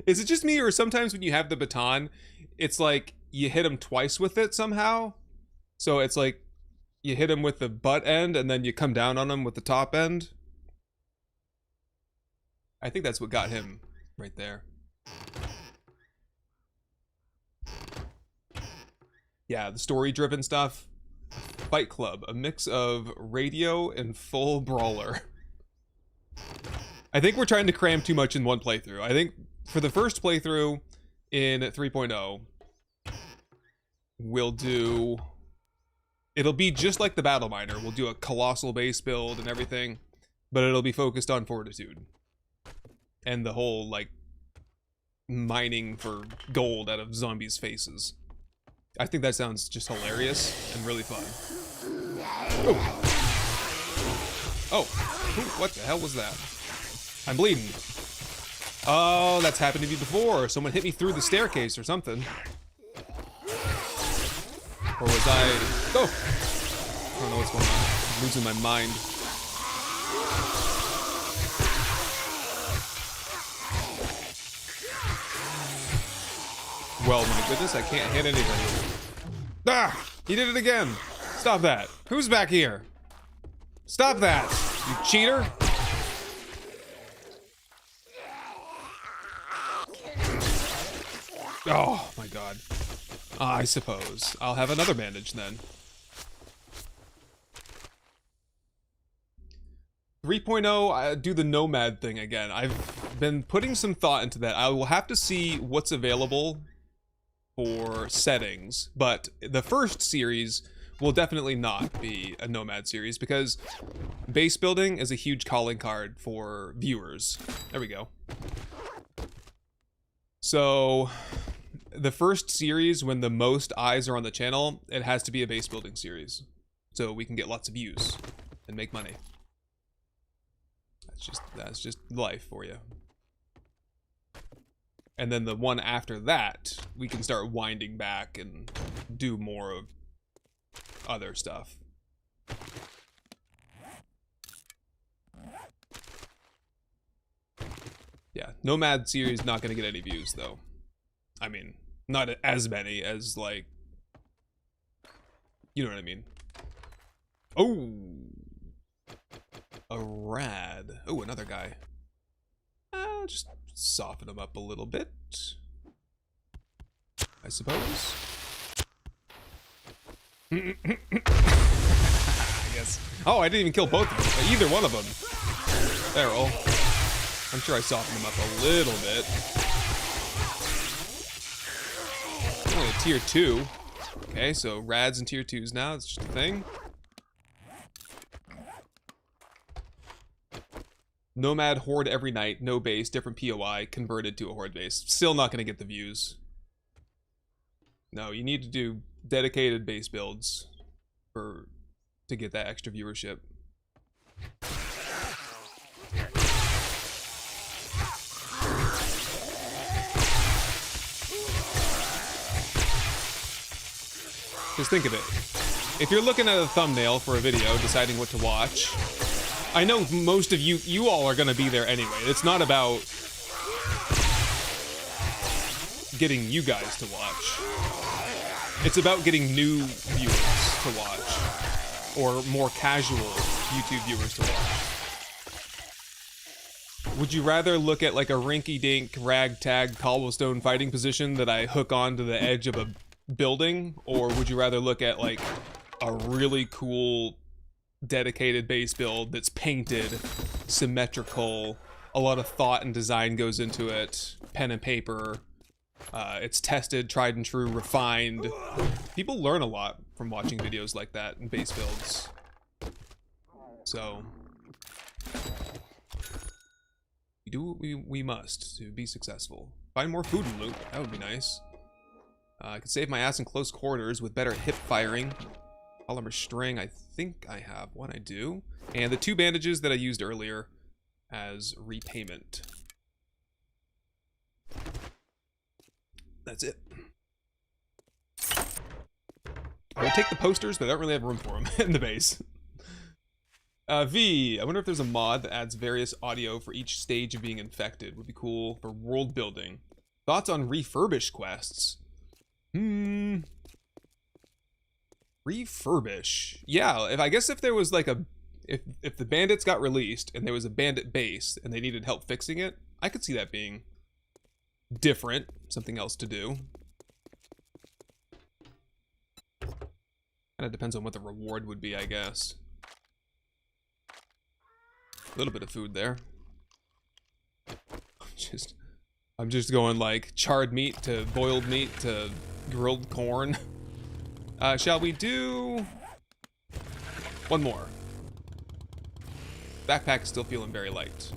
Is it just me, or sometimes when you have the baton, it's like you hit him twice with it somehow? So it's like you hit him with the butt end and then you come down on him with the top end? I think that's what got him right there. Yeah, the story-driven stuff. Fight Club, a mix of radio and full brawler. I think we're trying to cram too much in one playthrough. I think for the first playthrough in 3.0, we'll do... It'll be just like the Battle Miner. We'll do a colossal base build and everything, but it'll be focused on Fortitude. And the whole, like, mining for gold out of zombies' faces. I think that sounds just hilarious and really fun. Oh! Oh! Ooh, what the hell was that? I'm bleeding. Oh, that's happened to me before. Someone hit me through the staircase or something. Or was I... Oh! I don't know what's going on. I'm losing my mind. Well, my goodness, I can't hit anything. Ah! He did it again! Stop that. Who's back here? Stop that, you cheater! Oh, my God. I suppose. I'll have another bandage then. 3.0, do the Nomad thing again. I've been putting some thought into that. I will have to see what's available for settings, but the first series will definitely not be a Nomad series because base building is a huge calling card for viewers. There we go. So, the first series, when the most eyes are on the channel, it has to be a base building series. So we can get lots of views and make money. That's just life for you. And then the one after that, we can start winding back and do more of other stuff. Yeah, Nomad series not gonna get any views though. I mean, not as many as like, you know what I mean. Oh, a rad. Oh, another guy. Just soften him up a little bit, I suppose. I guess. Oh, I didn't even kill both of them. Either one of them. There, oh. I'm sure I softened him up a little bit. Only a tier 2. Okay, so rads and tier 2s now. It's just a thing. Nomad horde every night, no base, different POI, converted to a horde base. Still not going to get the views. No, you need to do dedicated base builds to get that extra viewership. Just think of it. If you're looking at a thumbnail for a video, deciding what to watch, I know most of you all are going to be there anyway. It's not about getting you guys to watch. It's about getting new viewers to watch. Or more casual YouTube viewers to watch. Would you rather look at like a rinky-dink, ragtag, cobblestone fighting position that I hook onto the edge of a building? Or would you rather look at like a really cool dedicated base build that's painted, symmetrical, a lot of thought and design goes into it, pen and paper, it's tested, tried and true, refined. People learn a lot from watching videos like that and base builds. So we do what we must to be successful. Find more food and loot, that would be nice. I could save my ass in close quarters with better hip firing. Polymer string, I think I have one. I do. And the 2 bandages that I used earlier as repayment. That's it. I would take the posters, but I don't really have room for them in the base. V, I wonder if there's a mod that adds various audio for each stage of being infected. Would be cool for world building. Thoughts on refurbished quests? Refurbish. Yeah, I guess if there was like if the bandits got released and there was a bandit base and they needed help fixing it, I could see that being different, something else to do. Kind of depends on what the reward would be, I guess. A little bit of food there. I'm just going like charred meat to boiled meat to grilled corn. Shall we do one more? Backpack's still feeling very light.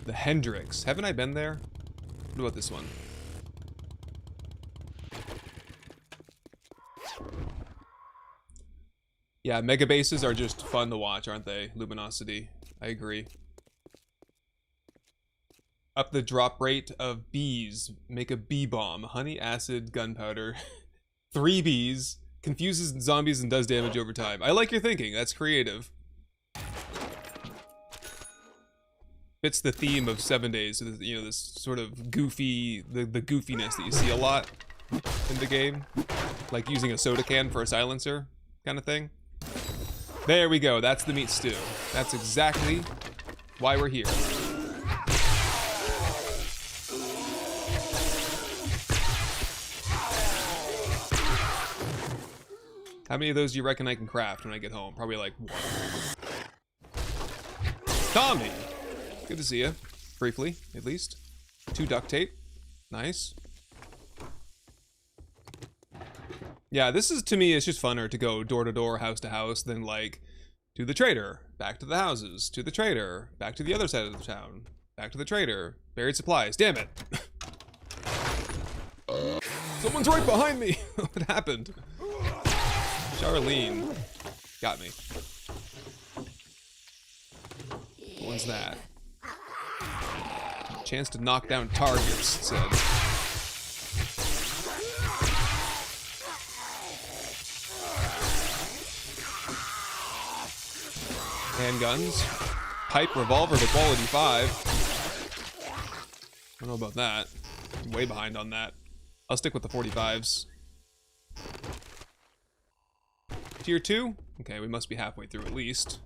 The Hendrix. Haven't I been there? What about this one? Yeah, mega bases are just fun to watch, aren't they? Luminosity. I agree. Up the drop rate of bees. Make a bee bomb. Honey, acid, gunpowder. 3 bees. Confuses zombies and does damage over time. I like your thinking. That's creative. Fits the theme of 7 Days. So you know, this sort of goofy, the goofiness that you see a lot in the game. Like using a soda can for a silencer kind of thing. There we go. That's the meat stew. That's exactly why we're here. How many of those do you reckon I can craft when I get home? Probably like 1. Tommy! Good to see you. Briefly, at least. 2 duct tape. Nice. Yeah, this is, to me, it's just funner to go door to door, house to house, than like, to the trader, back to the houses, to the trader, back to the other side of the town, back to the trader, buried supplies. Damn it! Someone's right behind me! What happened? Charlene got me. What one's that? Chance to knock down targets, it said. Handguns. Pipe revolver to quality 5. I don't know about that. I'm way behind on that. I'll stick with the 45s. Tier 2? Okay, we must be halfway through at least.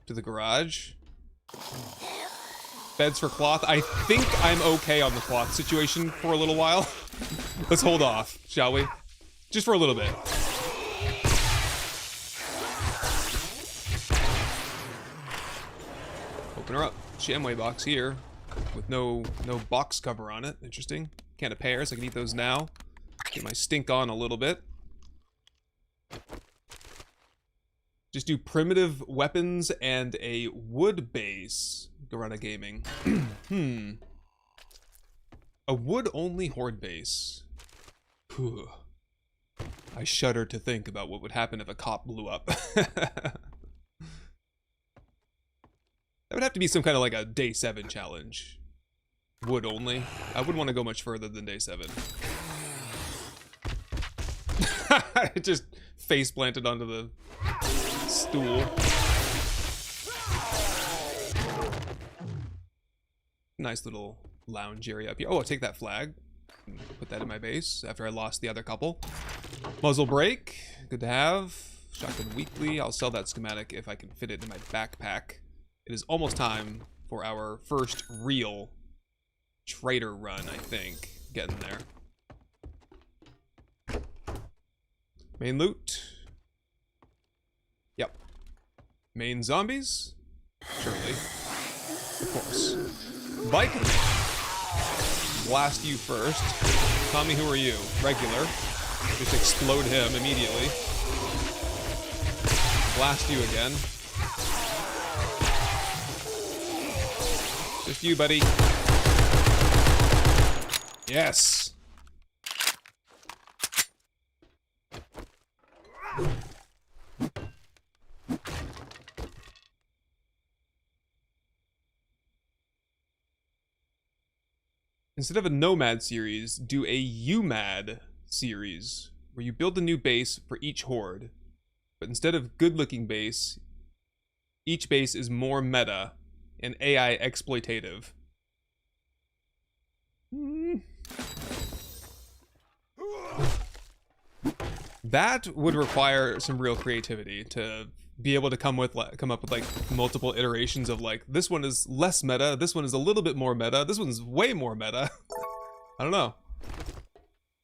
To the garage. Beds for cloth. I think I'm okay on the cloth situation for a little while. Let's hold off, shall we? Just for a little bit. Open her up. Shamway box here. With no box cover on it. Interesting. Can of pears. I can eat those now. Get my stink on a little bit. Just do primitive weapons and a wood base. Garana Gaming. A wood-only horde base. Whew. I shudder to think about what would happen if a cop blew up. That would have to be some kind of like a day 7 challenge. Wood only. I wouldn't want to go much further than day 7. It just face planted onto the stool. Nice little lounge area up here. Oh, I'll take that flag. Put that in my base after I lost the other couple. Muzzle brake. Good to have. Shotgun weekly. I'll sell that schematic if I can fit it in my backpack. It is almost time for our first real trader run, I think. Getting there. Main loot. Yep. Main zombies? Surely. Of course. Bike. Blast you first. Tommy, who are you? Regular. Just explode him immediately. Blast you again. Just you, buddy. Yes. Instead of a Nomad series, do a UMAD series, where you build a new base for each horde. But instead of good-looking base, each base is more meta and AI exploitative. That would require some real creativity to be able to come up with like multiple iterations of like, this one is less meta, this one is a little bit more meta, this one's way more meta. I don't know. I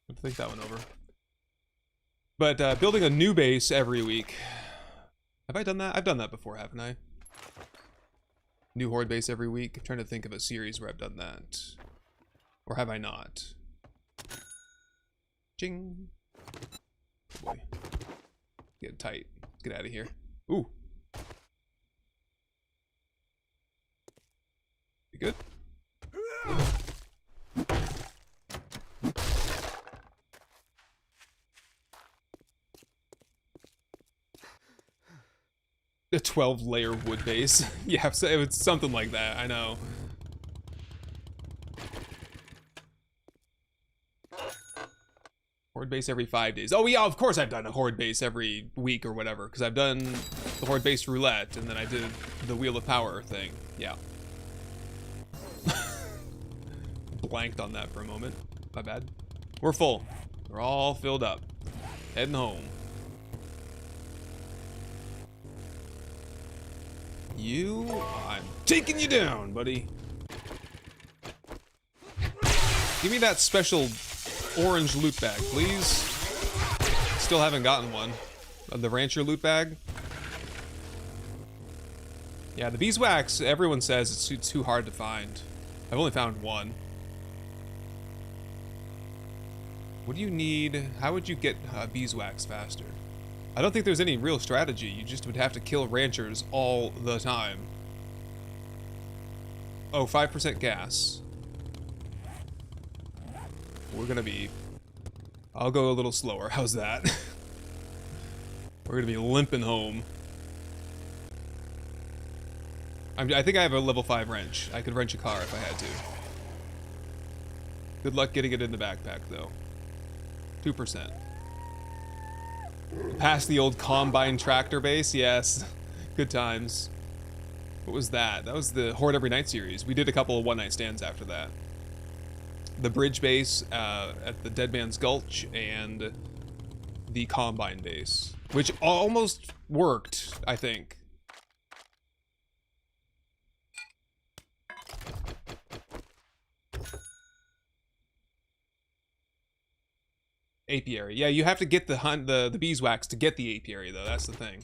have to think that one over. But building a new base every week. Have I done that? I've done that before, haven't I? New horde base every week. I'm trying to think of a series where I've done that. Or have I not? Ching. Oh boy. Get tight. Let's get out of here. Ooh. You good? A 12-layer wood base. Yeah, so it's something like that, I know. Horde base every 5 days. Oh yeah, of course I've done a horde base every week or whatever, because I've done the horde base roulette, and then I did the Wheel of Power thing. Yeah. Blanked on that for a moment. My bad. We're full. We're all filled up. Heading home. I'm taking you down, buddy. Give me that special orange loot bag, please. Still haven't gotten one. The rancher loot bag. Yeah, the beeswax, everyone says it's too hard to find. I've only found one. What do you need? How would you get beeswax faster? I don't think there's any real strategy. You just would have to kill ranchers all the time. Oh, 5% gas. We're gonna be... I'll go a little slower. How's that? We're gonna be limping home. I think I have a level 5 wrench. I could wrench a car if I had to. Good luck getting it in the backpack, though. 2%. Past the old combine tractor base, yes. Good times. What was that? That was the Horde Every Night series. We did a couple of one-night stands after that. The bridge base at the Dead Man's Gulch and the combine base, which almost worked, I think. Apiary. Yeah, you have to get the beeswax to get the apiary, though. That's the thing.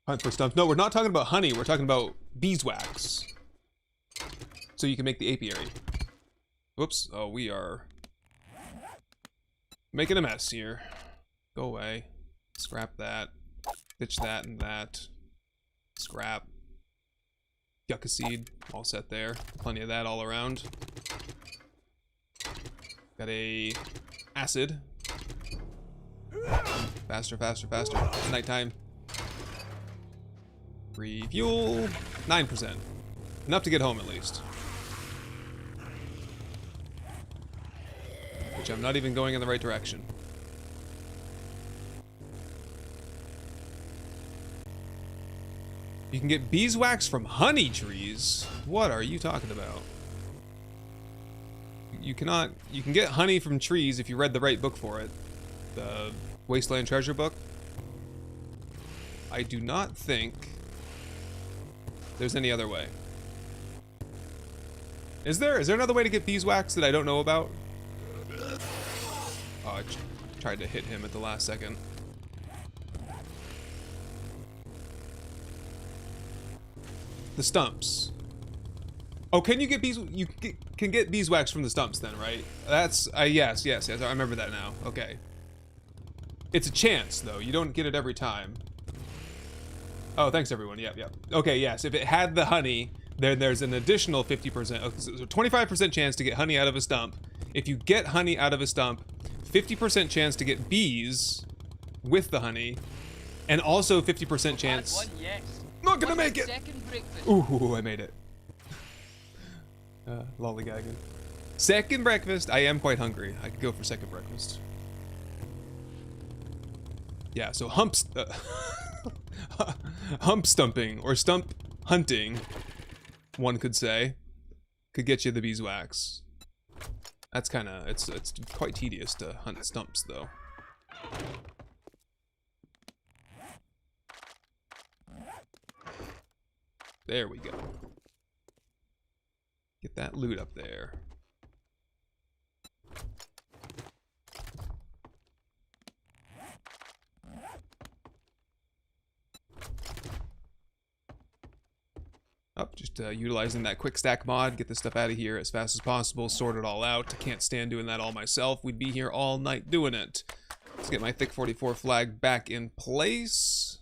Hunt for stumps. No, we're not talking about honey. We're talking about beeswax. So you can make the apiary. Whoops. Oh, we are making a mess here. Go away. Scrap that. Ditch that and that. Scrap. Yucca seed. All set there. Plenty of that all around. Got a acid. Faster, faster, faster. It's nighttime. Refuel. 9%. Enough to get home at least. Which I'm not even going in the right direction. You can get beeswax from honey trees? What are you talking about? You cannot... You can get honey from trees if you read the right book for it. The Wasteland Treasure book. I do not think there's any other way. Is there? Is there another way to get beeswax that I don't know about? Oh, I tried to hit him at the last second. The stumps. Oh, can you get you can get beeswax from the stumps then, right? That's yes, yes, yes. I remember that now. Okay. It's a chance though. You don't get it every time. Oh, thanks everyone. Yep, yep. Okay, yes. If it had the honey, then there's an additional 50%, so 25% chance to get honey out of a stump, If you get honey out of a stump, 50% chance to get bees with the honey, and also 50% chance. One, yes. Not gonna What make about it. Second breakfast. Ooh, I made it. Lollygagging. Second breakfast. I am quite hungry. I could go for second breakfast. Yeah, so hump stumping or stump hunting, one could say, could get you the beeswax. That's kind of, it's quite tedious to hunt stumps though. There we go. Get that loot up there. Oh, just utilizing that quick stack mod, get this stuff out of here as fast as possible, sort it all out. I can't stand doing that all myself. We'd be here all night doing it. Let's get my thick 44 flag back in place.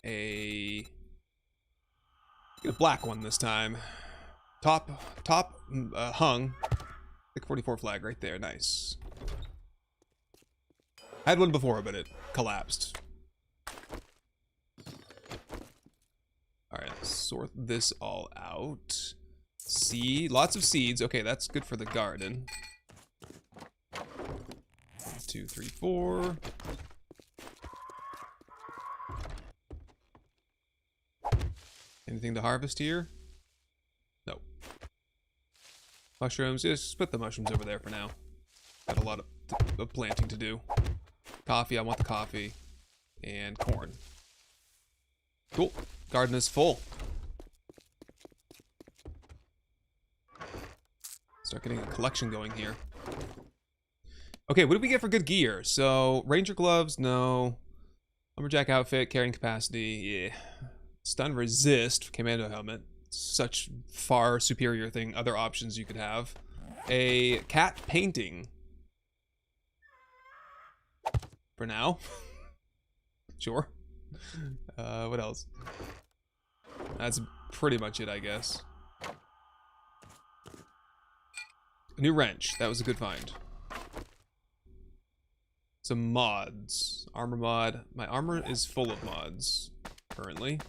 Get a black one this time. Top hung. Thick 44 flag right there, nice. I had one before, but it collapsed. Alright, let's sort this all out. Seed, lots of seeds. Okay, that's good for the garden. 1, 2, 3, 4. Anything to harvest here? No. Mushrooms, just put the mushrooms over there for now. Got a lot of planting to do. Coffee, I want the coffee. And corn. Cool. Garden is full. Start getting a collection going here. Okay, what did we get for good gear? So, ranger gloves, no. Lumberjack outfit, carrying capacity, yeah. Stun resist, commando helmet. Such far superior thing, other options you could have. A cat painting. For now. Sure. What else? That's pretty much it, I guess. A new wrench. That was a good find. Some mods. Armor mod. My armor is full of mods currently.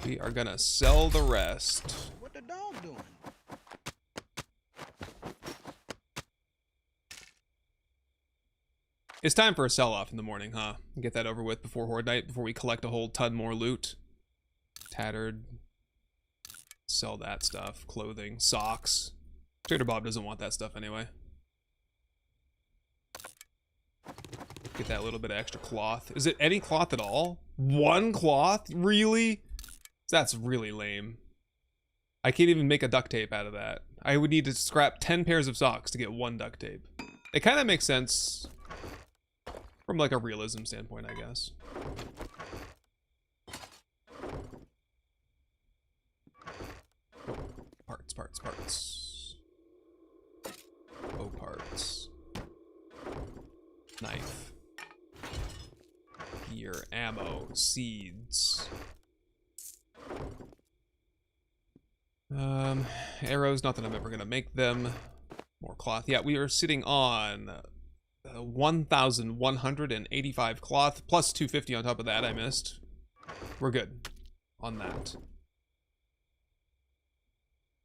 We are gonna sell the rest. What the dog doing? It's time for a sell-off in the morning, huh? Get that over with before Horde Night, before we collect a whole ton more loot. Tattered. Sell that stuff. Clothing. Socks. Trader Bob doesn't want that stuff anyway. Get that little bit of extra cloth. Is it any cloth at all? One cloth? Really? That's really lame. I can't even make a duct tape out of that. I would need to scrap 10 pairs of socks to get one duct tape. It kind of makes sense from like a realism standpoint, I guess. Oh, parts. Oh, parts. Knife. Gear, ammo, seeds. Arrows, not that I'm ever gonna make them. More cloth. Yeah, we are sitting on 1,185 cloth, plus 250 on top of that I missed. We're good on that.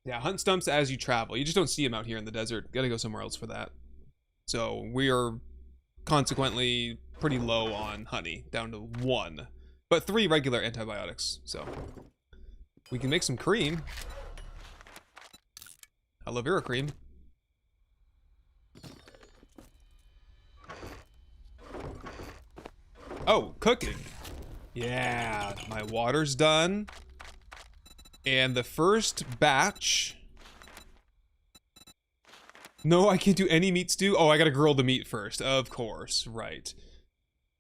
Yeah, hunt stumps as you travel. You just don't see them out here in the desert. Gotta go somewhere else for that. So we are consequently pretty low on honey, down to 1. But 3 regular antibiotics, so we can make some cream. Aloe vera cream. Oh, cooking. Yeah, my water's done. And the first batch. No, I can't do any meat stew. Oh, I gotta grill the meat first. Of course, right.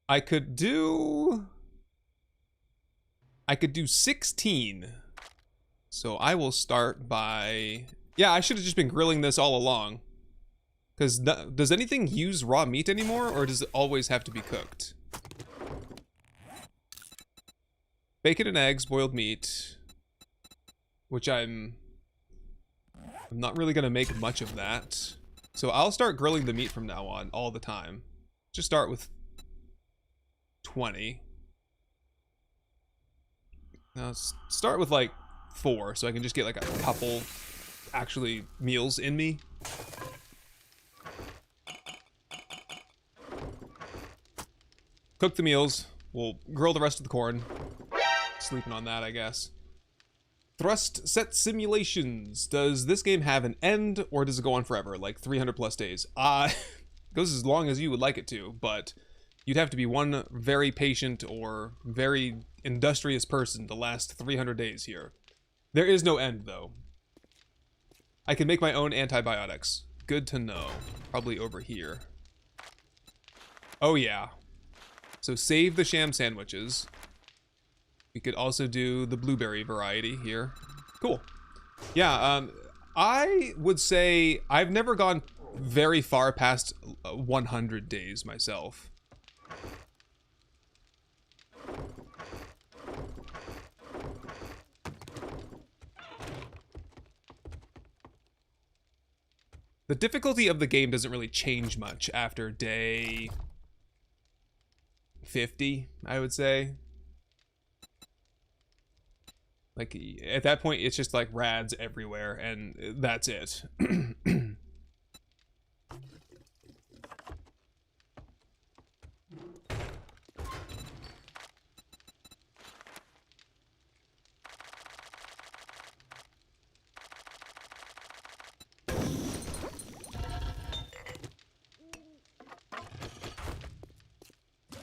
I could do 16. So I will start by... Yeah, I should have just been grilling this all along. Because does anything use raw meat anymore, or does it always have to be cooked? Bacon and eggs, boiled meat. which I'm not really gonna make much of that. So I'll start grilling the meat from now on all the time. Just start with 20. Now start with like 4 so I can just get like a couple actually meals in me. Cook the meals. We'll grill the rest of the corn. Sleeping on that, I guess. Thrust set simulations. Does this game have an end or does it go on forever? Like 300 plus days? Goes as long as you would like it to, but you'd have to be one very patient or very industrious person to last 300 days here. There is no end, though. I can make my own antibiotics. Good to know. Probably over here. Oh, yeah. So save the sham sandwiches. We could also do the blueberry variety here. Cool. Yeah, I would say I've never gone very far past 100 days myself. The difficulty of the game doesn't really change much after day 50, I would say. Like, at that point, it's just like rads everywhere, and that's it.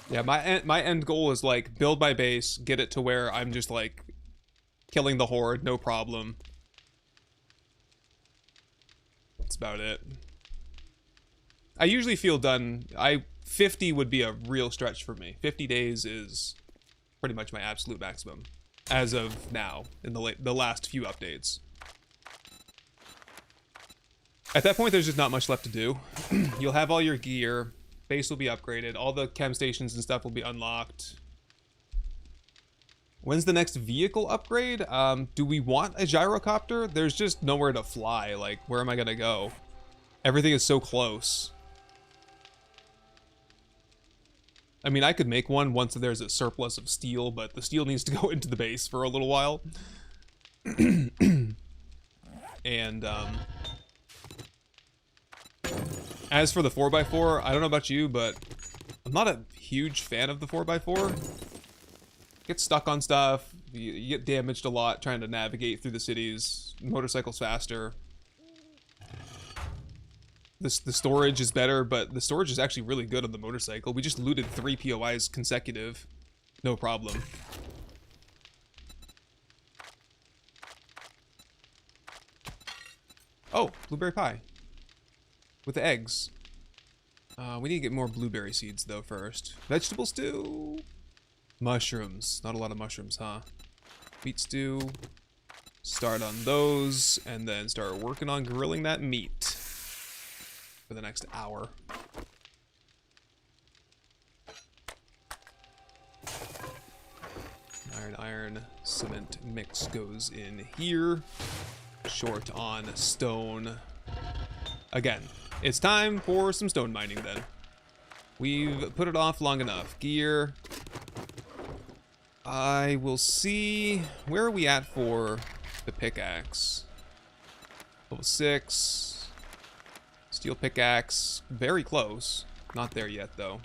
Yeah, my end goal is like build my base, get it to where I'm just like killing the horde, no problem. That's about it. I usually feel done. 50 would be a real stretch for me. 50 days is pretty much my absolute maximum as of now in the last few updates. At that point, there's just not much left to do. You'll have all your gear. Base will be upgraded. All the chem stations and stuff will be unlocked. When's the next vehicle upgrade? Do we want a gyrocopter? There's just nowhere to fly. Like, where am I gonna go? Everything is so close. I mean, I could make one once there's a surplus of steel, but the steel needs to go into the base for a little while. And, as for the 4x4, I don't know about you, but I'm not a huge fan of the 4x4. Get stuck on stuff, you get damaged a lot trying to navigate through the cities. Motorcycle's faster. The storage is better, but the storage is actually really good on the motorcycle. We just looted 3 POIs consecutive. No problem. Oh, blueberry pie. With the eggs. We need to get more blueberry seeds, though, first. Vegetable stew. Mushrooms. Not a lot of mushrooms, huh? Meat stew. Start on those, and then start working on grilling that meat for the next hour. Iron, cement mix goes in here. Short on stone. Again, it's time for some stone mining then. We've put it off long enough. Gear. I will see. Where are we at for the pickaxe? Level 6. Steel pickaxe. Very close. Not there yet, though.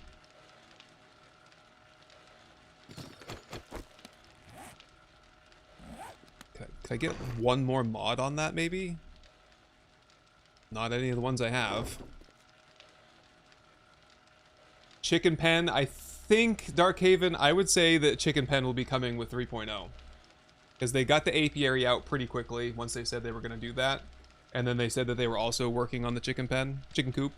Could I get one more mod on that, maybe? Not any of the ones I have. Chicken Pen, I think Darkhaven, I would say that Chicken Pen will be coming with 3.0. Because they got the apiary out pretty quickly once they said they were going to do that. And then they said that they were also working on the chicken coop.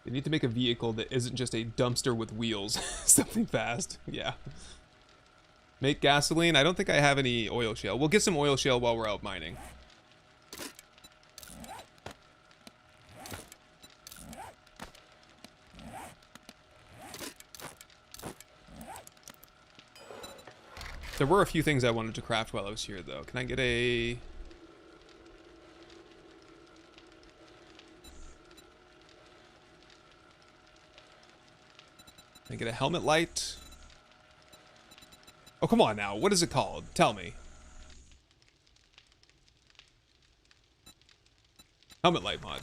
They need to make a vehicle that isn't just a dumpster with wheels. Something fast. Yeah. Make gasoline. I don't think I have any oil shale. We'll get some oil shale while we're out mining. There were a few things I wanted to craft while I was here, though. Can I get a... Can I get a helmet light? Oh, come on now. What is it called? Tell me. Helmet light mod.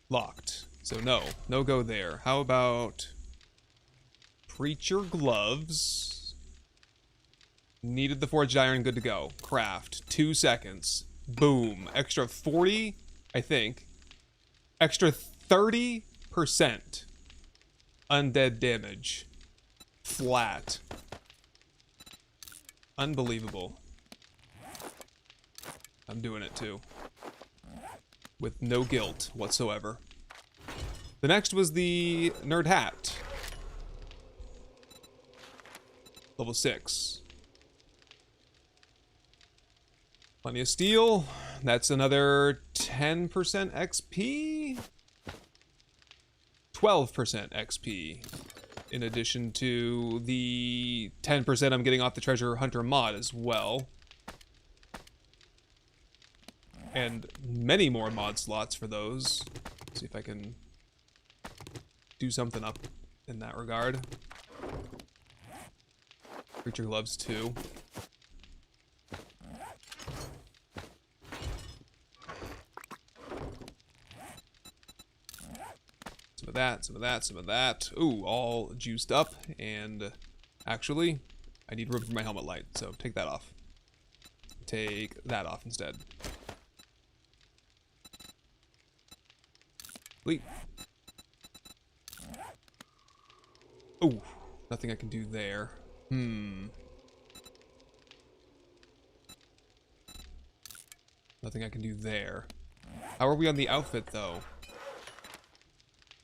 Locked. So no. No go there. How about... Preacher gloves. Needed the forged iron. Good to go. Craft. 2 seconds. Boom. Extra 40, I think. Extra 30% undead damage. Flat. Unbelievable. I'm doing it too. With no guilt whatsoever. The next was the nerd hat. Level 6. Plenty of steel. That's another 10% XP. 12% XP. In addition to the 10% I'm getting off the treasure hunter mod as well. And many more mod slots for those. See if I can do something up in that regard. Creature gloves too. Some of that, some of that, some of that. Ooh, all juiced up. And actually, I need room for my helmet light, so take that off. Take that off instead. Leap. Ooh, nothing I can do there. Nothing I can do there. How are we on the outfit, though?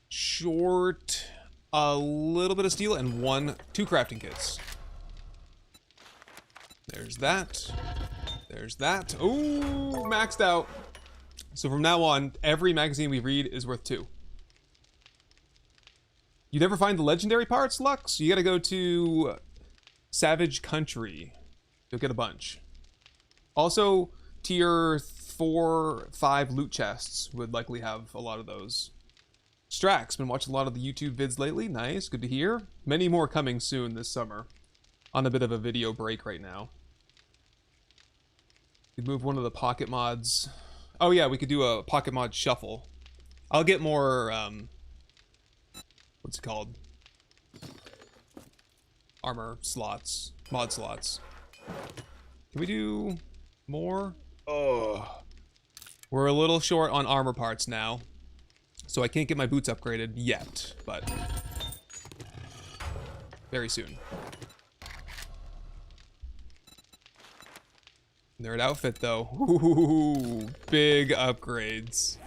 Short a little bit of steel and 2 crafting kits. There's that. There's that. Ooh, maxed out. So from now on, every magazine we read is worth 2. You never find the legendary parts, Lux? You gotta go to Savage Country. You'll get a bunch. Also, tier 4, 5 loot chests would likely have a lot of those. Strax, been watching a lot of the YouTube vids lately. Nice, good to hear. Many more coming soon this summer. On a bit of a video break right now. We'd move one of the pocket mods. Oh yeah, we could do a pocket mod shuffle. I'll get more, what's it called? Armor slots. Mod slots. Can we do more? Oh. We're a little short on armor parts now. So I can't get my boots upgraded yet, but very soon. Nerd outfit though. Ooh, big upgrades.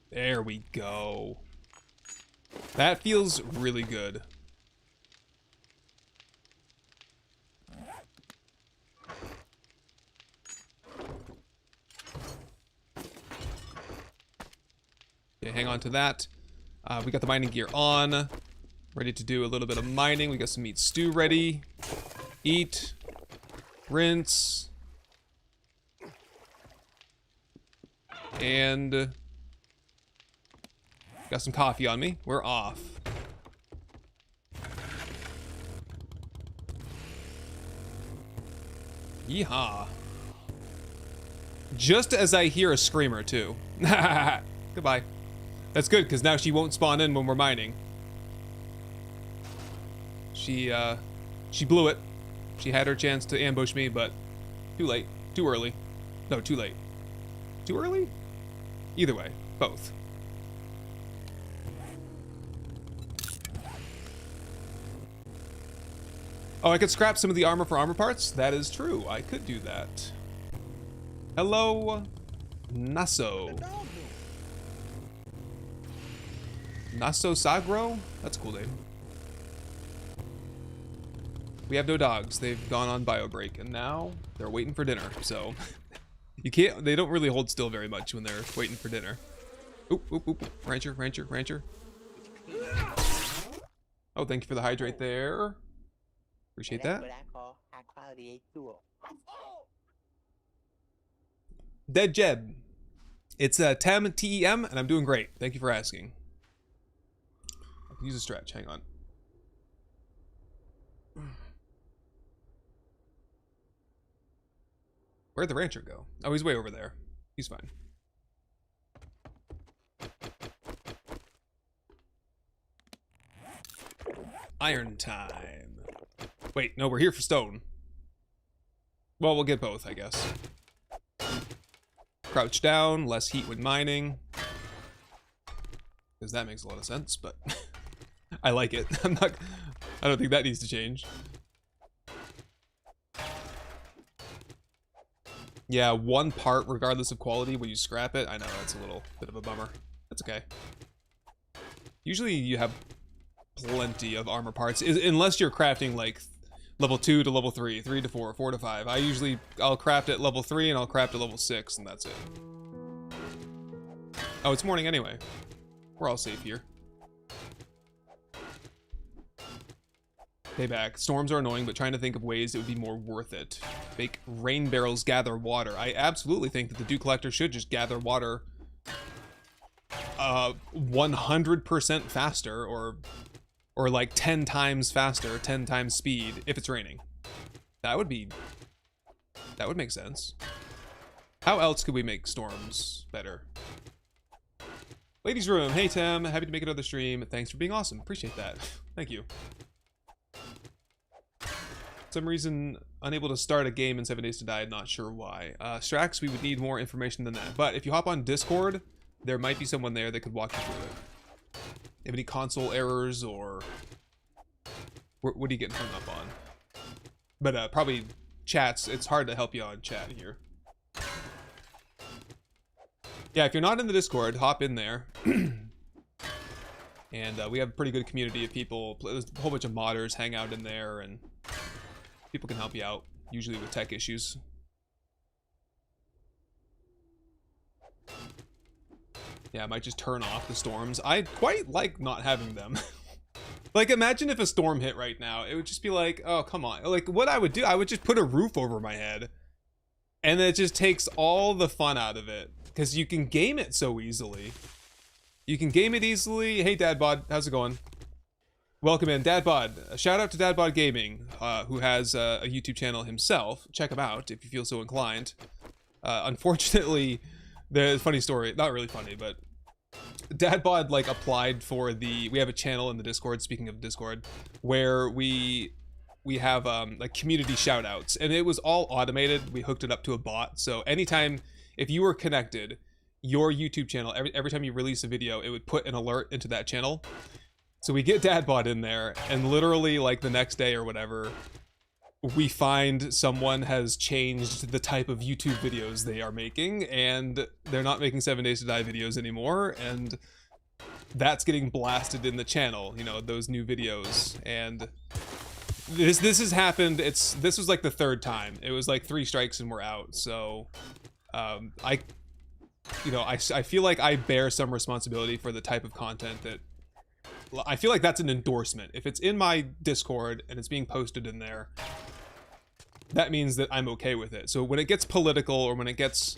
There we go. That feels really good. Okay, hang on to that. We got the mining gear on. Ready to do a little bit of mining. We got some meat stew ready. Eat. Rinse. And got some coffee on me. We're off. Yeehaw. Just as I hear a screamer, too. Goodbye. That's good, because now she won't spawn in when we're mining. She blew it. She had her chance to ambush me, but too late. Too early. No, too late. Too early? Either way, both. Oh, I could scrap some of the armor for armor parts? That is true. I could do that. Hello, Naso. Naso Sagro? That's a cool name. We have no dogs. They've gone on bio break, and now they're waiting for dinner, so You can't, they don't really hold still very much when they're waiting for dinner. Oop, oop, oop, rancher, rancher, rancher. Oh, thank you for the hydrate there. Appreciate that. What I call high quality H2O. Dead Jeb. It's Tem, T-E-M, and I'm doing great. Thank you for asking. I can use a stretch, hang on. Where'd the rancher go? Oh, he's way over there. He's fine. Iron time. Wait, no, we're here for stone. Well, we'll get both, I guess. Crouch down, less heat when mining. Because that makes a lot of sense, but I like it. I don't think that needs to change. Yeah, one part regardless of quality when you scrap it. I know, that's a little bit of a bummer. That's okay. Usually you have plenty of armor parts, unless you're crafting like level 2 to level 3, 3 to 4, 4 to 5. I'll craft at level 3 and I'll craft at level 6 and that's it. Oh, it's morning anyway. We're all safe here. Payback. Storms are annoying, but trying to think of ways it would be more worth it. Make rain barrels gather water. I absolutely think that the dew collector should just gather water 100% faster, or like 10 times faster, 10 times speed if it's raining. That would make sense. How else could we make storms better? Ladies room, hey Tim, happy to make another stream. Thanks for being awesome. Appreciate that. Thank you. Some reason unable to start a game in 7 Days to Die, not sure why. Strax, we would need more information than that. But if you hop on Discord, there might be someone there that could walk you through it. Have any console errors or what are you getting hung up on? But probably chats, it's hard to help you on chat here. Yeah, if you're not in the Discord, hop in there. And we have a pretty good community of people. There's a whole bunch of modders hang out in there, and people can help you out, usually with tech issues. Yeah, I might just turn off the storms. I quite like not having them. Like, imagine if a storm hit right now. It would just be like, oh, come on. Like, what I would do, I would just put a roof over my head. And it just takes all the fun out of it. Because you can game it so easily. You can game it easily. Hey, Dadbod, how's it going? Welcome in, Dadbod. A shout out to Dadbod Gaming, who has a YouTube channel himself. Check him out if you feel so inclined. Unfortunately, there's a funny story. Not really funny, but Dadbod like applied for we have a channel in the Discord, speaking of Discord, where we have like community shout outs, and it was all automated. We hooked it up to a bot, so anytime if you were connected, your YouTube channel, every time you release a video, it would put an alert into that channel. So we get Dadbot in there, and literally like the next day or whatever, we find someone has changed the type of YouTube videos they are making, and they're not making 7 Days to Die videos anymore, and that's getting blasted in the channel, you know, those new videos. And this has happened. This was like the third time. It was like 3 strikes and we're out. So I feel like I bear some responsibility for the type of content that I feel like that's an endorsement. If it's in my Discord and it's being posted in there, that means that I'm okay with it. So when it gets political, or when it gets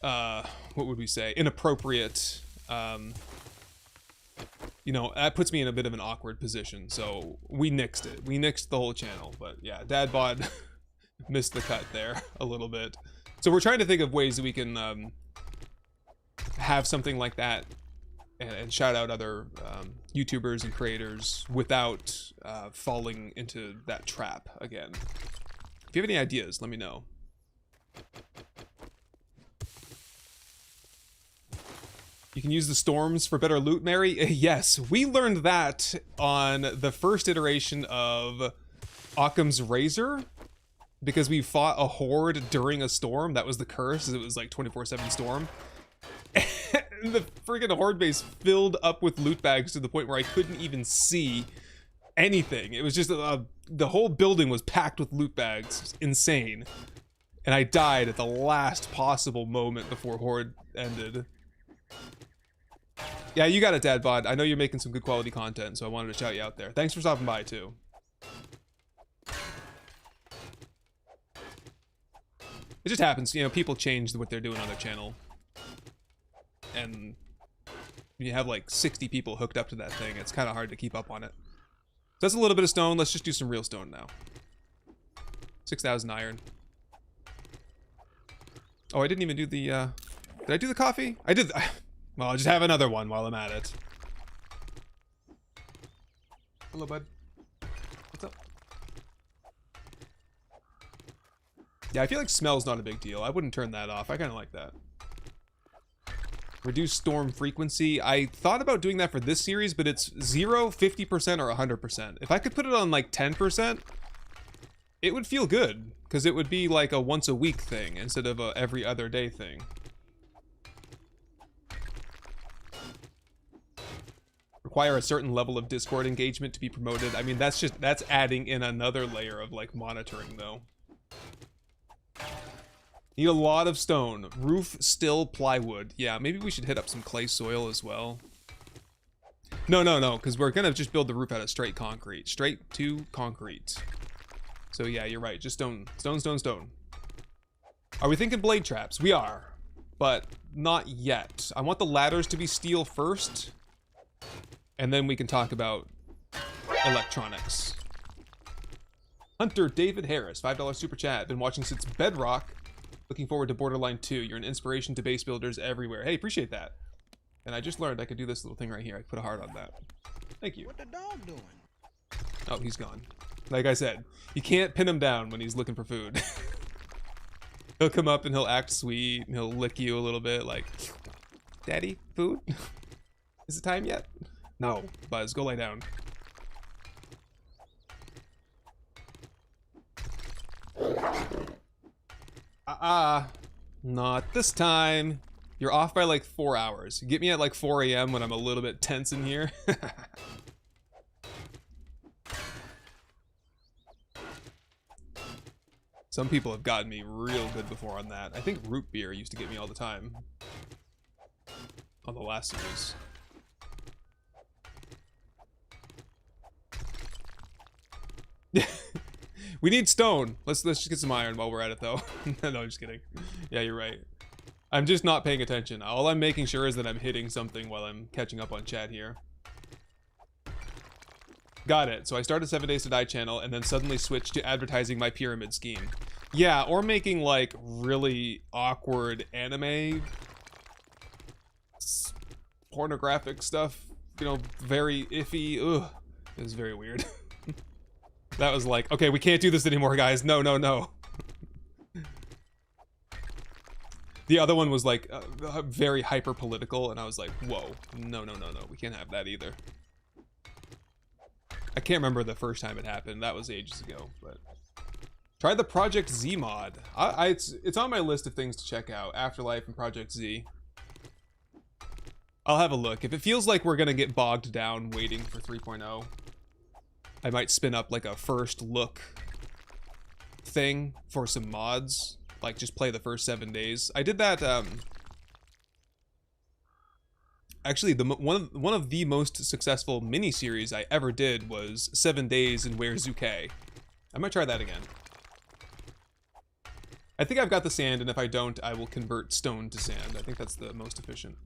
what would we say, inappropriate, you know, that puts me in a bit of an awkward position. So we nixed it. We nixed the whole channel. But yeah, Dadbod missed the cut there a little bit. So we're trying to think of ways that we can have something like that and shout out other YouTubers and creators without falling into that trap again. If you have any ideas, let me know. You can use the storms for better loot, Mary? Yes, we learned that on the first iteration of Occam's Razor, because we fought a horde during a storm. That was the curse. It was like 24/7 storm. And the freaking horde base filled up with loot bags to the point where I couldn't even see anything. It was just the whole building was packed with loot bags. Insane. And I died at the last possible moment before Horde ended. Yeah, you got it, Dadbod. I know you're making some good quality content, so I wanted to shout you out there. Thanks for stopping by, too. It just happens, you know, people change what they're doing on their channel. And when you have like 60 people hooked up to that thing, it's kind of hard to keep up on it. So that's a little bit of stone. Let's just do some real stone now. 6,000 iron. Oh, I didn't even do the, did I do the coffee? I did. Well, I'll just have another one while I'm at it. Hello, bud. What's up? Yeah, I feel like smell's not a big deal. I wouldn't turn that off. I kind of like that. Reduce storm frequency. I thought about doing that for this series, but it's 0, 50%, or 100%. If I could put it on like 10%, it would feel good, because it would be like a once a week thing instead of a every other day thing. Require a certain level of Discord engagement to be promoted. I mean, that's adding in another layer of like monitoring though. Need a lot of stone. Roof, still, plywood. Yeah, maybe we should hit up some clay soil as well. No, because we're gonna just build the roof out of straight concrete. Straight to concrete. So yeah, you're right. Just stone. Stone. Are we thinking blade traps? We are. But not yet. I want the ladders to be steel first. And then we can talk about electronics. Hunter David Harris, $5 super chat. Been watching since Bedrock. Looking forward to Borderline 2. You're an inspiration to base builders everywhere. Hey, appreciate that. And I just learned I could do this little thing right here. I could put a heart on that. Thank you. What the dog doing? Oh, he's gone. Like I said, you can't pin him down when he's looking for food. He'll come up and he'll act sweet and he'll lick you a little bit like, Daddy, food? Is it time yet? No, Buzz, go lay down. Not this time. You're off by like 4 hours. Get me at like 4 a.m. when I'm a little bit tense in here. Some people have gotten me real good before on that. I think root beer used to get me all the time. On the last series. We need stone. Let's just get some iron while we're at it though. No, I'm just kidding. Yeah, you're right. I'm just not paying attention. All I'm making sure is that I'm hitting something while I'm catching up on chat here. Got it. So I started 7 Days to Die channel and then suddenly switched to advertising my pyramid scheme. Yeah, or making like really awkward anime pornographic stuff. You know, very iffy. Ugh. It was very weird. That was like, okay, we can't do this anymore, guys. No. The other one was like very hyper political, and I was like, whoa, no, we can't have that either. I can't remember the first time it happened. That was ages ago, but try the Project Z mod. It's on my list of things to check out. Afterlife and Project Z. I'll have a look. If it feels like we're gonna get bogged down waiting for 3.0, I might spin up like a first look thing for some mods. Like just play the first 7 days. I did that, actually one of the most successful mini-series I ever did was 7 Days in Where Zuke. I might try that again. I think I've got the sand, and if I don't, I will convert stone to sand. I think that's the most efficient.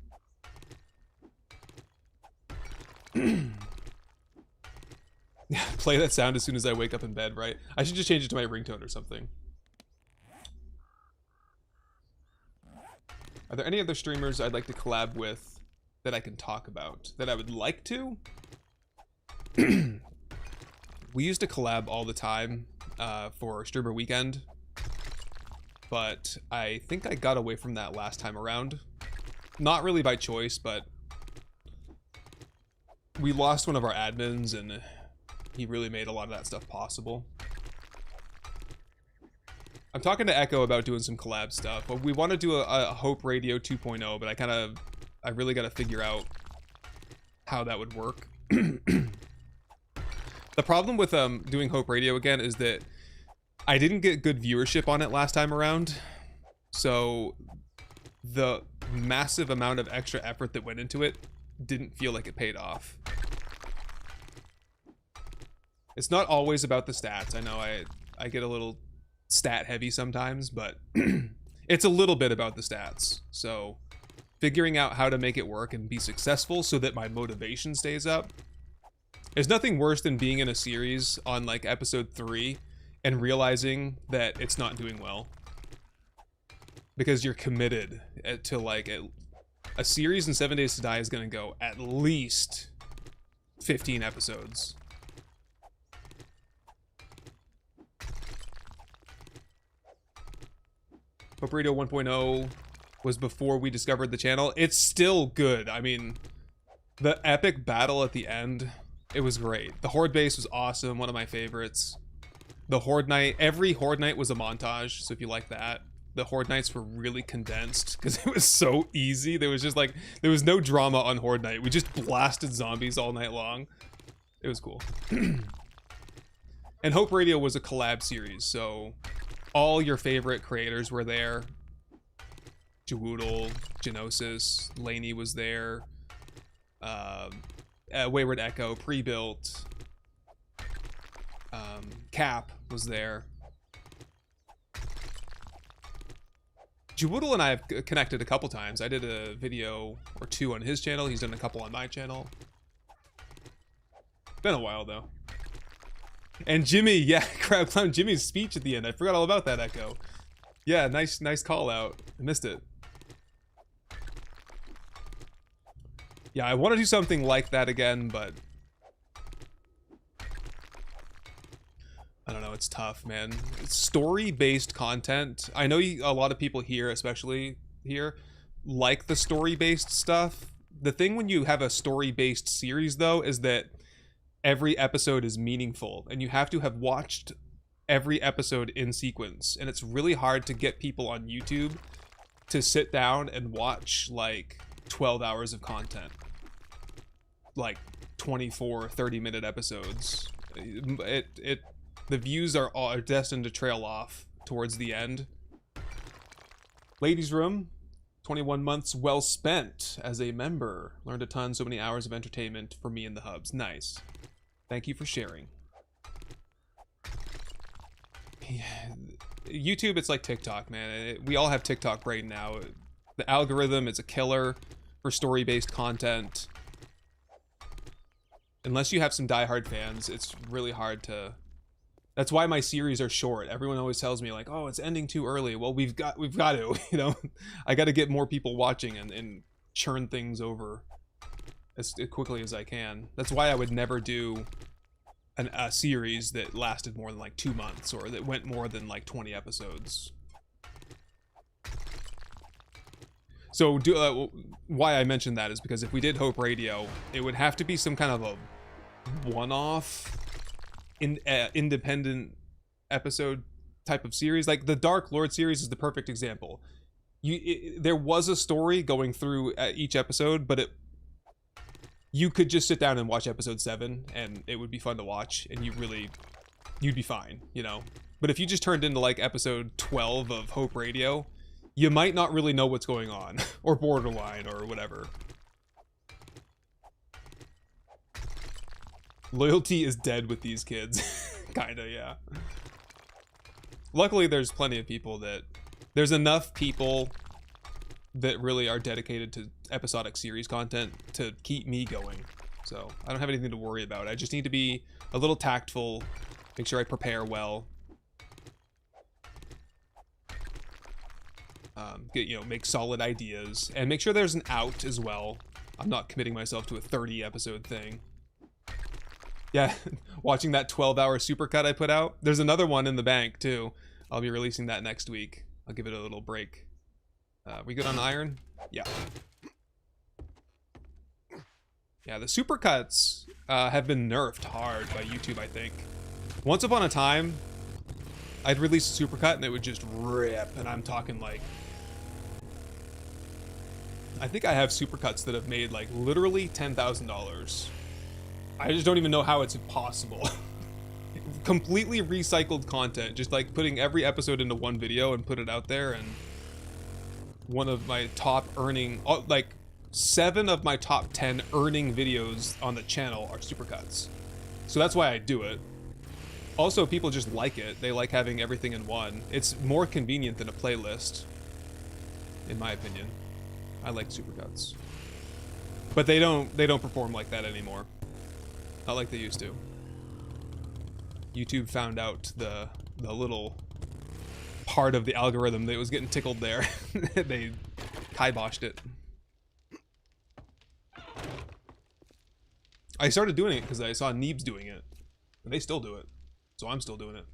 Yeah, play that sound as soon as I wake up in bed, right? I should just change it to my ringtone or something. Are there any other streamers I'd like to collab with that I can talk about? That I would like to? We used to collab all the time for Streamer Weekend. But I think I got away from that last time around. Not really by choice, but we lost one of our admins and he really made a lot of that stuff possible. I'm talking to Echo about doing some collab stuff, but we want to do a Hope Radio 2.0, but I really got to figure out how that would work. The problem with doing Hope Radio again is that I didn't get good viewership on it last time around, so the massive amount of extra effort that went into it didn't feel like it paid off. It's not always about the stats. I know I get a little stat heavy sometimes, but it's a little bit about the stats. So figuring out how to make it work and be successful so that my motivation stays up. There's nothing worse than being in a series on like episode 3 and realizing that it's not doing well. Because you're committed to like a series in 7 Days to Die is going to go at least 15 episodes. Hope Radio 1.0 was before we discovered the channel. It's still good. I mean, the epic battle at the end, it was great. The Horde base was awesome, one of my favorites. The Horde Night, every Horde Night was a montage, so if you like that. The Horde Nights were really condensed because it was so easy. There was just like, there was no drama on Horde Night. We just blasted zombies all night long. It was cool. And Hope Radio was a collab series, so all your favorite creators were there. Jawoodle, Genosis, Laney was there. Wayward Echo, Pre-Built. Cap was there. Jawoodle and I have connected a couple times. I did a video or 2 on his channel. He's done a couple on my channel. Been a while though. And Jimmy, yeah, Crab Clown Jimmy's speech at the end. I forgot all about that, Echo. Yeah, nice call out. I missed it. Yeah, I want to do something like that again, but I don't know, it's tough, man. It's story-based content. I know a lot of people here, especially here, like the story-based stuff. The thing when you have a story-based series, though, is that every episode is meaningful, and you have to have watched every episode in sequence, and it's really hard to get people on YouTube to sit down and watch, like, 12 hours of content. Like, 24, 30-minute episodes. The views are destined to trail off towards the end. Ladies' Room, 21 months well spent as a member. Learned a ton, so many hours of entertainment for me and the hubs. Nice. Thank you for sharing. Yeah. YouTube, it's like TikTok, man. We all have TikTok brain now. The algorithm is a killer for story-based content. Unless you have some diehard fans, it's really hard to... That's why my series are short. Everyone always tells me like, oh, it's ending too early. Well, we've got to, you know, I got to get more people watching and churn things over as quickly as I can. That's why I would never do a series that lasted more than like 2 months or that went more than like 20 episodes. So why I mentioned that is because if we did Hope Radio, it would have to be some kind of a one-off independent episode type of series. Like the Dark Lord series is the perfect example. There was a story going through each episode, but you could just sit down and watch episode 7 and it would be fun to watch and you'd be fine, you know. But if you just turned into like episode 12 of Hope Radio, you might not really know what's going on or Borderline or whatever. Loyalty is dead with these kids. Kinda, yeah. Luckily, there's plenty of people there's enough people that really are dedicated to episodic series content to keep me going. So, I don't have anything to worry about. I just need to be a little tactful, make sure I prepare well. Make solid ideas, and make sure there's an out as well. I'm not committing myself to a 30 episode thing. Yeah, watching that 12-hour supercut I put out. There's another one in the bank, too. I'll be releasing that next week. I'll give it a little break. We good on iron? Yeah. Yeah, the supercuts have been nerfed hard by YouTube, I think. Once upon a time, I'd release a supercut and it would just rip, and I'm talking like... I think I have supercuts that have made, like, literally $10,000. I just don't even know how it's possible. completely recycled content, just like putting every episode into one video and put it out there. And one of my top earning, like 7 of my top 10 earning videos on the channel are supercuts. So that's why I do it. Also, people just like it. They like having everything in one. It's more convenient than a playlist, in my opinion. I like supercuts. But they don't perform like that anymore. Not like they used to. YouTube found out the little part of the algorithm that was getting tickled there. They kiboshed it. I started doing it because I saw Neebs doing it. And they still do it. So I'm still doing it.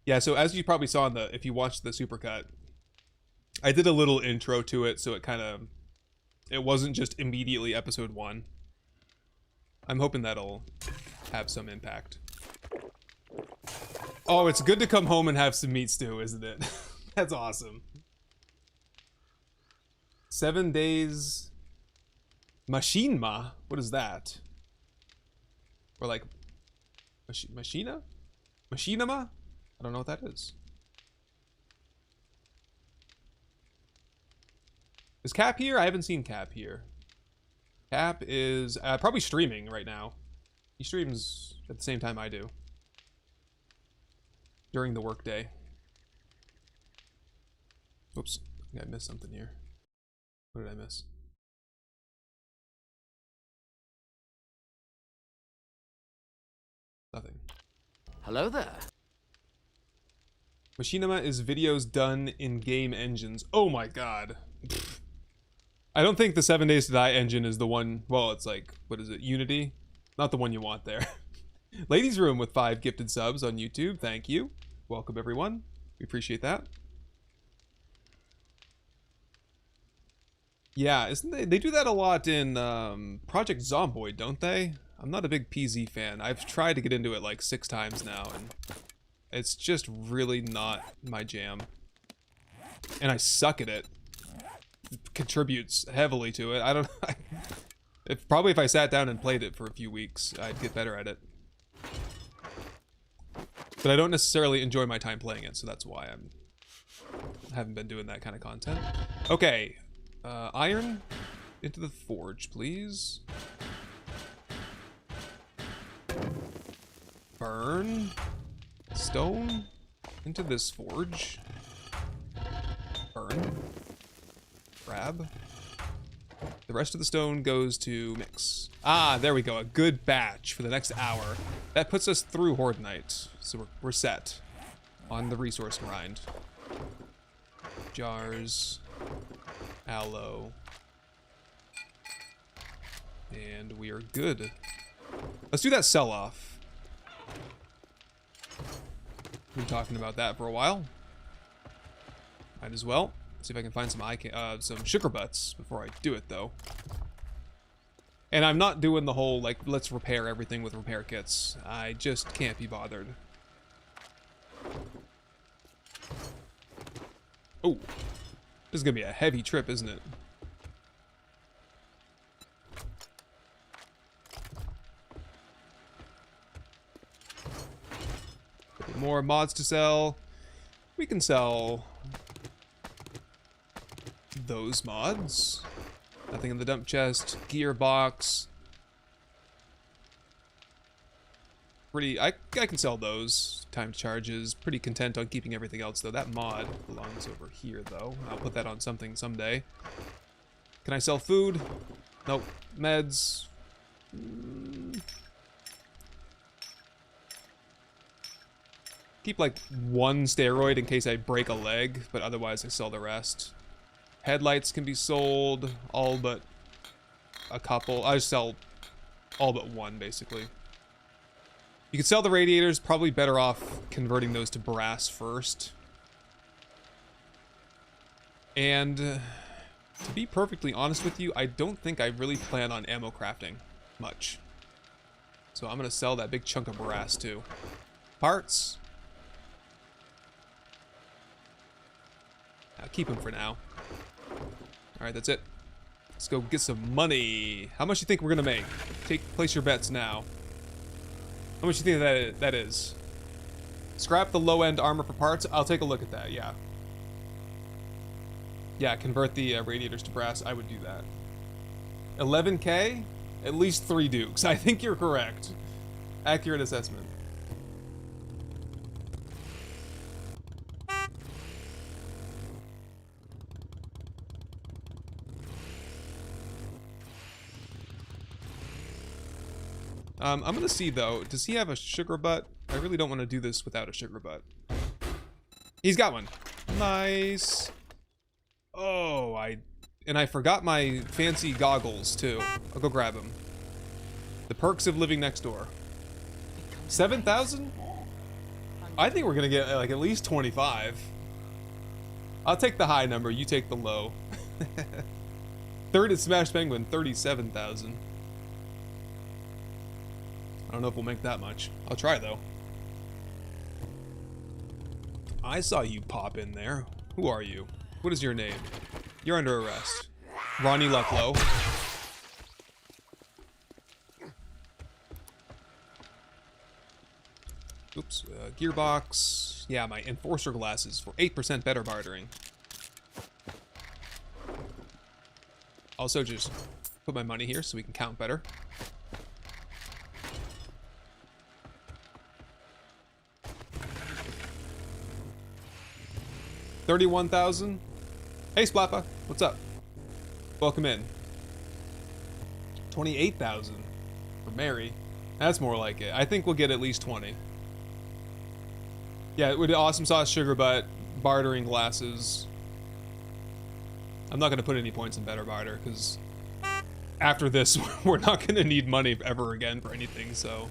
Yeah, so as you probably saw in the, if you watched the supercut, I did a little intro to it, so it kind of, it wasn't just immediately episode 1. I'm hoping that'll have some impact. Oh, it's good to come home and have some meat stew, isn't it? That's awesome. 7 days... Machinima? What is that? Or like... Machina? Machinima? I don't know what that is. Is Cap here? I haven't seen Cap here. Cap is probably streaming right now. He streams at the same time I do. During the workday. Oops. I think I missed something here. What did I miss? Nothing. Hello there. Machinima is videos done in game engines. Oh my god. I don't think the 7 Days to Die engine is the one. Well, it's like, what is it? Unity? Not the one you want there. Ladies Room with 5 gifted subs on YouTube. Thank you. Welcome, everyone. We appreciate that. Yeah, isn't they do that a lot in Project Zomboid, don't they? I'm not a big PZ fan. I've tried to get into it like 6 times now, and it's just really not my jam. And I suck at it. It contributes heavily to it. I don't know. Probably if I sat down and played it for a few weeks, I'd get better at it. But I don't necessarily enjoy my time playing it, so that's why I haven't been doing that kind of content. Okay. Iron into the forge, please. Burn. Stone into this forge. Burn. Grab. The rest of the stone goes to mix. Ah, there we go. A good batch for the next hour. That puts us through Horde Night. So we're set on the resource grind. Jars. Aloe. And we are good. Let's do that sell-off. Been talking about that for a while. Might as well. See if I can find some sugar butts before I do it, though. And I'm not doing the whole, like, let's repair everything with repair kits. I just can't be bothered. Oh. This is gonna be a heavy trip, isn't it? More mods to sell. We can sell those mods. Nothing in the dump chest. Gearbox. I can sell those. Timed charges. Pretty content on keeping everything else though. That mod belongs over here though. I'll put that on something someday. Can I sell food? Nope. Meds. Keep like 1 steroid in case I break a leg, but otherwise I sell the rest. Headlights can be sold, all but a couple. I just sell all but 1 basically. You could sell the radiators, probably better off converting those to brass first. And to be perfectly honest with you, I don't think I really plan on ammo crafting much. So I'm gonna sell that big chunk of brass too. Parts. I'll keep them for now. Alright, that's it. Let's go get some money. How much do you think we're gonna make? Place your bets now. How much do you think that is? Scrap the low-end armor for parts. I'll take a look at that, yeah. Yeah, convert the radiators to brass. I would do that. 11K? At least 3 dukes. I think you're correct. Accurate assessment. I'm gonna see though, does he have a sugar butt? I really don't want to do this without a sugar butt. He's got one. Nice. Oh, I forgot my fancy goggles too. I'll go grab them. The perks of living next door. 7,000? I think we're gonna get like at least 25. I'll take the high number, you take the low. Third is Smash Penguin, 37,000. I don't know if we'll make that much. I'll try though. I saw you pop in there. Who are you? What is your name? You're under arrest. Ronnie Lucklow. Oops. Gearbox. Yeah, my enforcer glasses for 8% better bartering. Also, just put my money here so we can count better. $31,000. Hey, Splappa. What's up? Welcome in. 28,000 for Mary. That's more like it. I think we'll get at least 20. Yeah, with awesome sauce, sugar butt, bartering glasses. I'm not gonna put any points in better barter because after this, we're not gonna need money ever again for anything. So,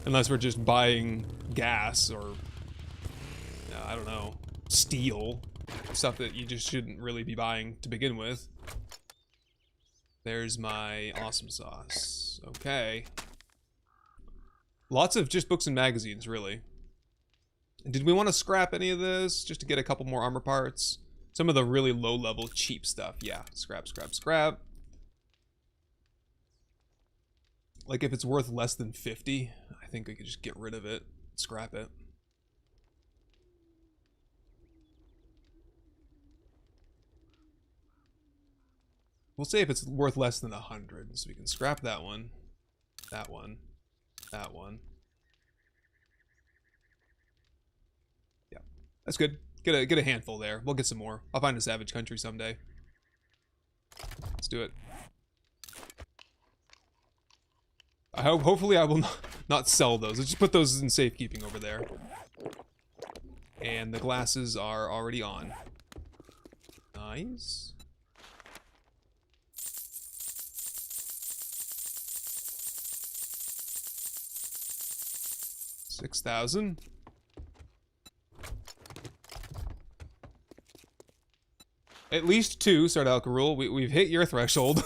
unless we're just buying gas or I don't know. Steel, stuff that you just shouldn't really be buying to begin with. There's my awesome sauce. Okay. Lots of just books and magazines, really. Did we want to scrap any of this just to get a couple more armor parts? Some of the really low-level cheap stuff. Yeah, scrap, scrap, scrap. Like if it's worth less than 50, I think we could just get rid of it, scrap it. We'll say if it's worth less than 100, so we can scrap that one, that one, that one. Yeah, that's good. Get a handful there. We'll get some more. I'll find a Savage Country someday. Let's do it. Hopefully I will not sell those. Let's just put those in safekeeping over there. And the glasses are already on. Nice. $6,000. At least 2, Sard Alcarul. We've hit your threshold.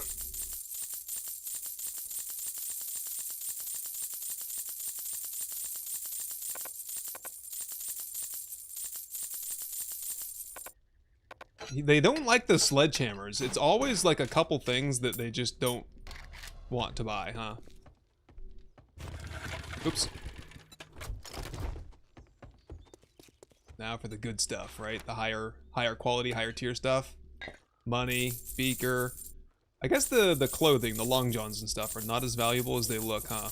They don't like the sledgehammers. It's always like a couple things that they just don't want to buy, huh? Oops. Now for the good stuff, right? The higher quality, higher tier stuff. Money, beaker. I guess the clothing, the long johns and stuff are not as valuable as they look, huh?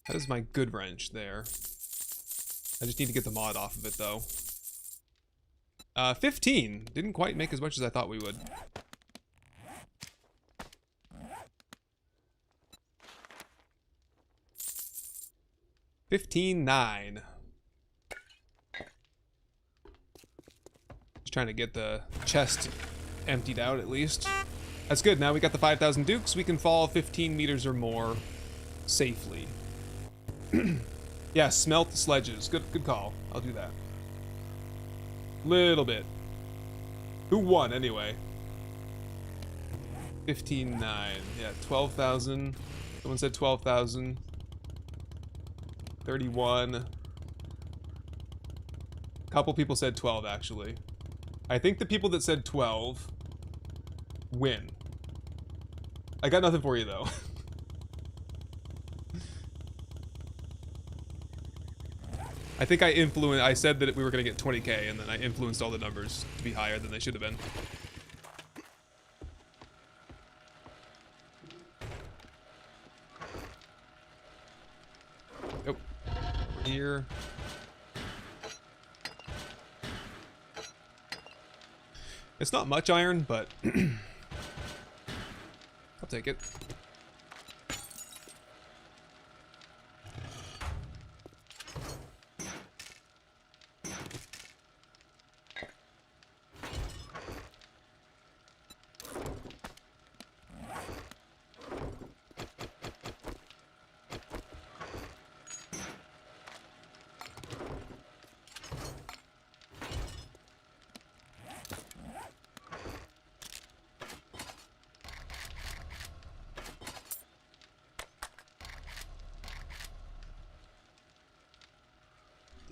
That is my good wrench there. I just need to get the mod off of it though. 15. Didn't quite make as much as I thought we would. $15,900. Just trying to get the chest emptied out at least. That's good. Now we got the 5,000 dukes. We can fall 15 meters or more safely. Yeah, smelt the sledges. Good call. I'll do that. Little bit. Who won anyway? 15,900. Yeah, 12,000. Someone said 12,000. 31. A couple people said 12 actually. I think the people that said 12 win. I got nothing for you though. I think I said that we were gonna get 20k, and then I influenced all the numbers to be higher than they should have been. Nope. Over here. It's not much iron, but I'll take it.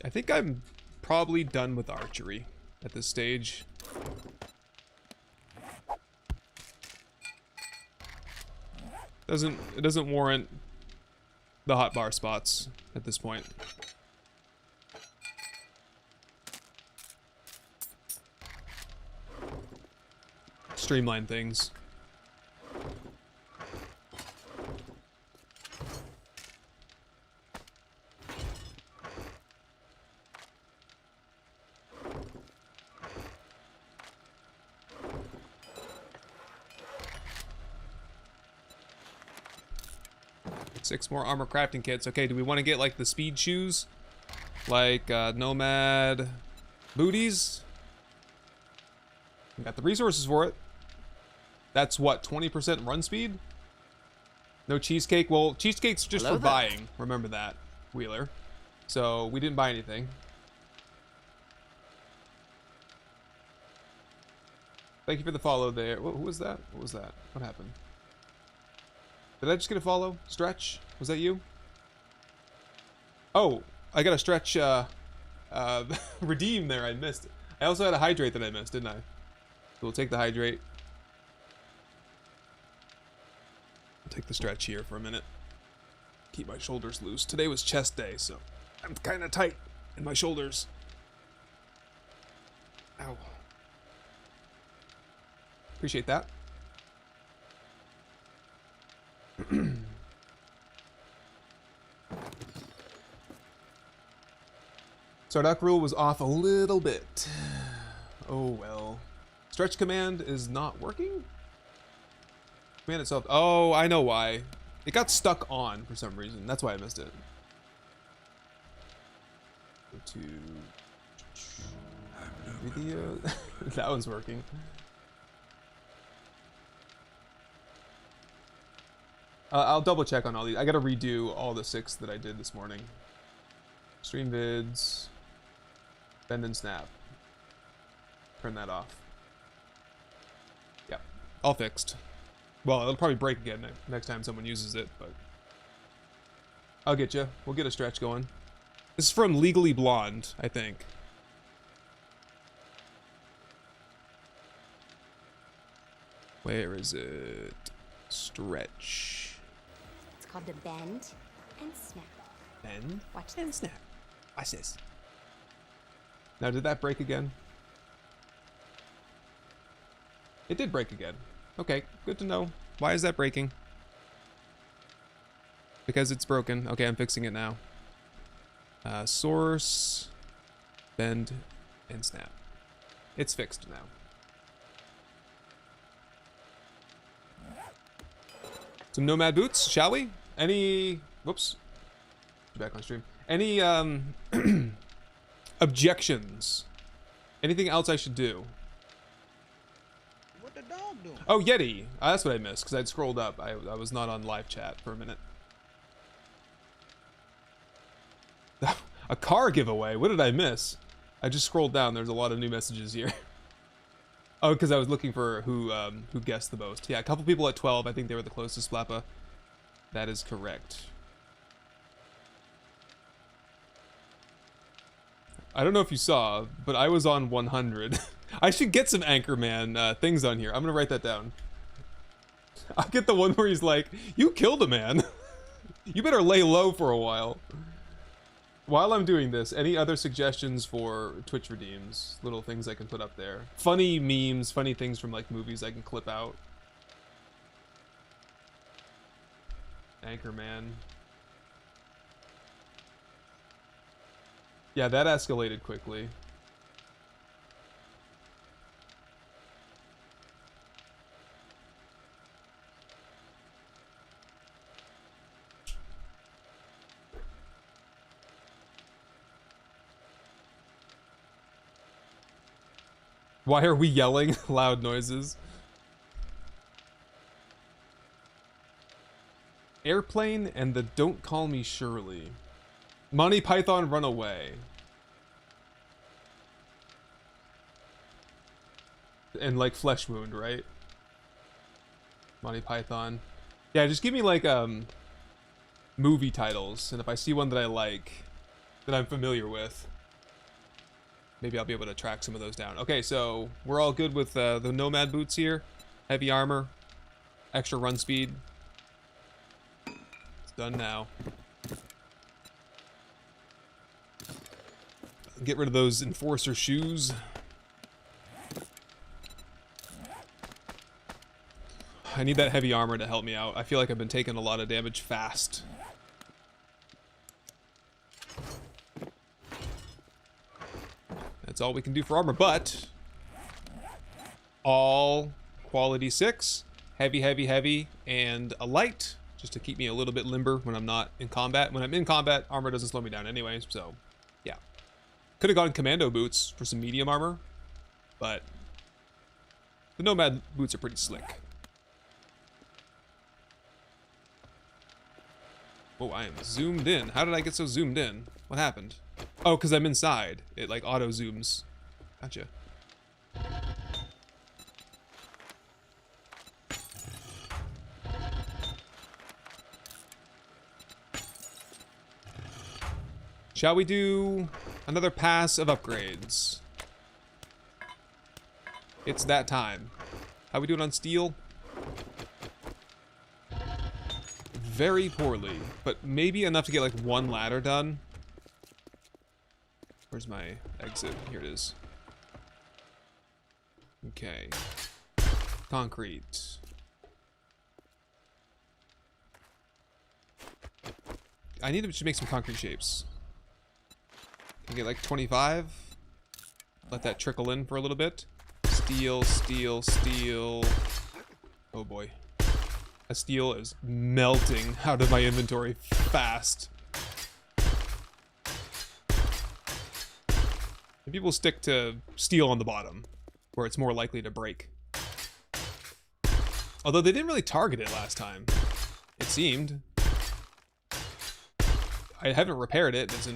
I think I'm probably done with archery at this stage. It doesn't warrant the hot bar spots at this point. Streamline things. Six more armor crafting kits. Okay, do we want to get like the speed shoes? Like Nomad booties? We got the resources for it. That's what, 20% run speed? No cheesecake? Well, cheesecake's just Hello for there. buying. Remember that, Wheeler. So we didn't buy anything. Thank you for the follow there. Who was that? What was that? What happened? Did I just get a follow? Stretch? Was that you? Oh, I got a stretch redeem there. I missed it. I also had a hydrate that I missed, didn't I? So we'll take the hydrate. I'll take the stretch here for a minute. Keep my shoulders loose. Today was chest day, so I'm kind of tight in my shoulders. Ow. Appreciate that. Sardak rule was off a little bit. Oh well. Stretch command is not working? Command itself. Oh, I know why. It got stuck on for some reason. That's why I missed it. Go to video. That one's working. I'll double check on all these. I gotta redo all the 6 that I did this morning. Stream vids. Bend and snap. Turn that off. Yep. All fixed. Well, it'll probably break again next time someone uses it, but I'll get you. We'll get a stretch going. This is from Legally Blonde, I think. Where is it? Stretch. It's called the bend and snap. Bend Watch and this. snap. Watch this. Now, did that break again? It did break again. Okay, good to know. Why is that breaking? Because it's broken. Okay, I'm fixing it now. Source, bend, and snap. It's fixed now. Some Nomad boots, shall we? Any... Whoops. Back on stream. Any, objections? Anything else I should do? What the dog doing? Oh, Yeti. That's what I missed, because I'd scrolled up. I was not on live chat for a minute. A car giveaway? What did I miss? I just scrolled down. There's a lot of new messages here. Oh, because I was looking for who guessed the most. Yeah, a couple people at 12. I think they were the closest, Flappa. That is correct. I don't know if you saw, but I was on 100. I should get some Anchorman things on here. I'm gonna write that down. I'll get the one where he's like, "You killed a man. You better lay low for a while." While I'm doing this, any other suggestions for Twitch redeems? Little things I can put up there. Funny memes, funny things from like movies I can clip out. Anchorman. Yeah, that escalated quickly. Why are we yelling loud noises? Airplane and the Don't Call Me Shirley. Monty Python Run Away. And like Flesh Wound, right? Monty Python. Yeah, just give me like movie titles, and if I see one that I like, that I'm familiar with, maybe I'll be able to track some of those down. Okay, so we're all good with the Nomad boots here. Heavy armor, extra run speed. It's done now. Get rid of those enforcer shoes. I need that heavy armor to help me out. I feel like I've been taking a lot of damage fast. That's all we can do for armor, but all quality 6, heavy, heavy, heavy, and a light, just to keep me a little bit limber when I'm not in combat. When I'm in combat, armor doesn't slow me down anyways, so yeah. Could have gone commando boots for some medium armor, but the Nomad boots are pretty slick. Oh, I am zoomed in. How did I get so zoomed in? What happened? Oh, because I'm inside. It like auto zooms. Gotcha. Shall we do another pass of upgrades? It's that time. How we doing on steel? Very poorly, but maybe enough to get like one ladder done. Where's my exit? Here it is. Okay. Concrete. I need to make some concrete shapes. Can I get like 25? Let that trickle in for a little bit. Steel, steel, steel. Oh boy. A steel is melting out of my inventory fast. And people stick to steel on the bottom, where it's more likely to break. Although they didn't really target it last time, it seemed. I haven't repaired it. It's in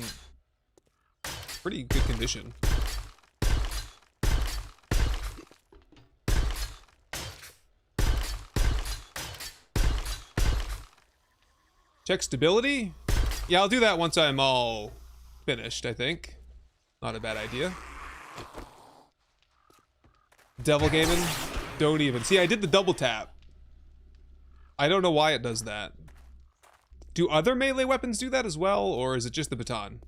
pretty good condition. Check stability? Yeah, I'll do that once I'm all finished, I think. Not a bad idea. Devil gaming? Don't even. See, I did the double tap. I don't know why it does that. Do other melee weapons do that as well, or is it just the baton?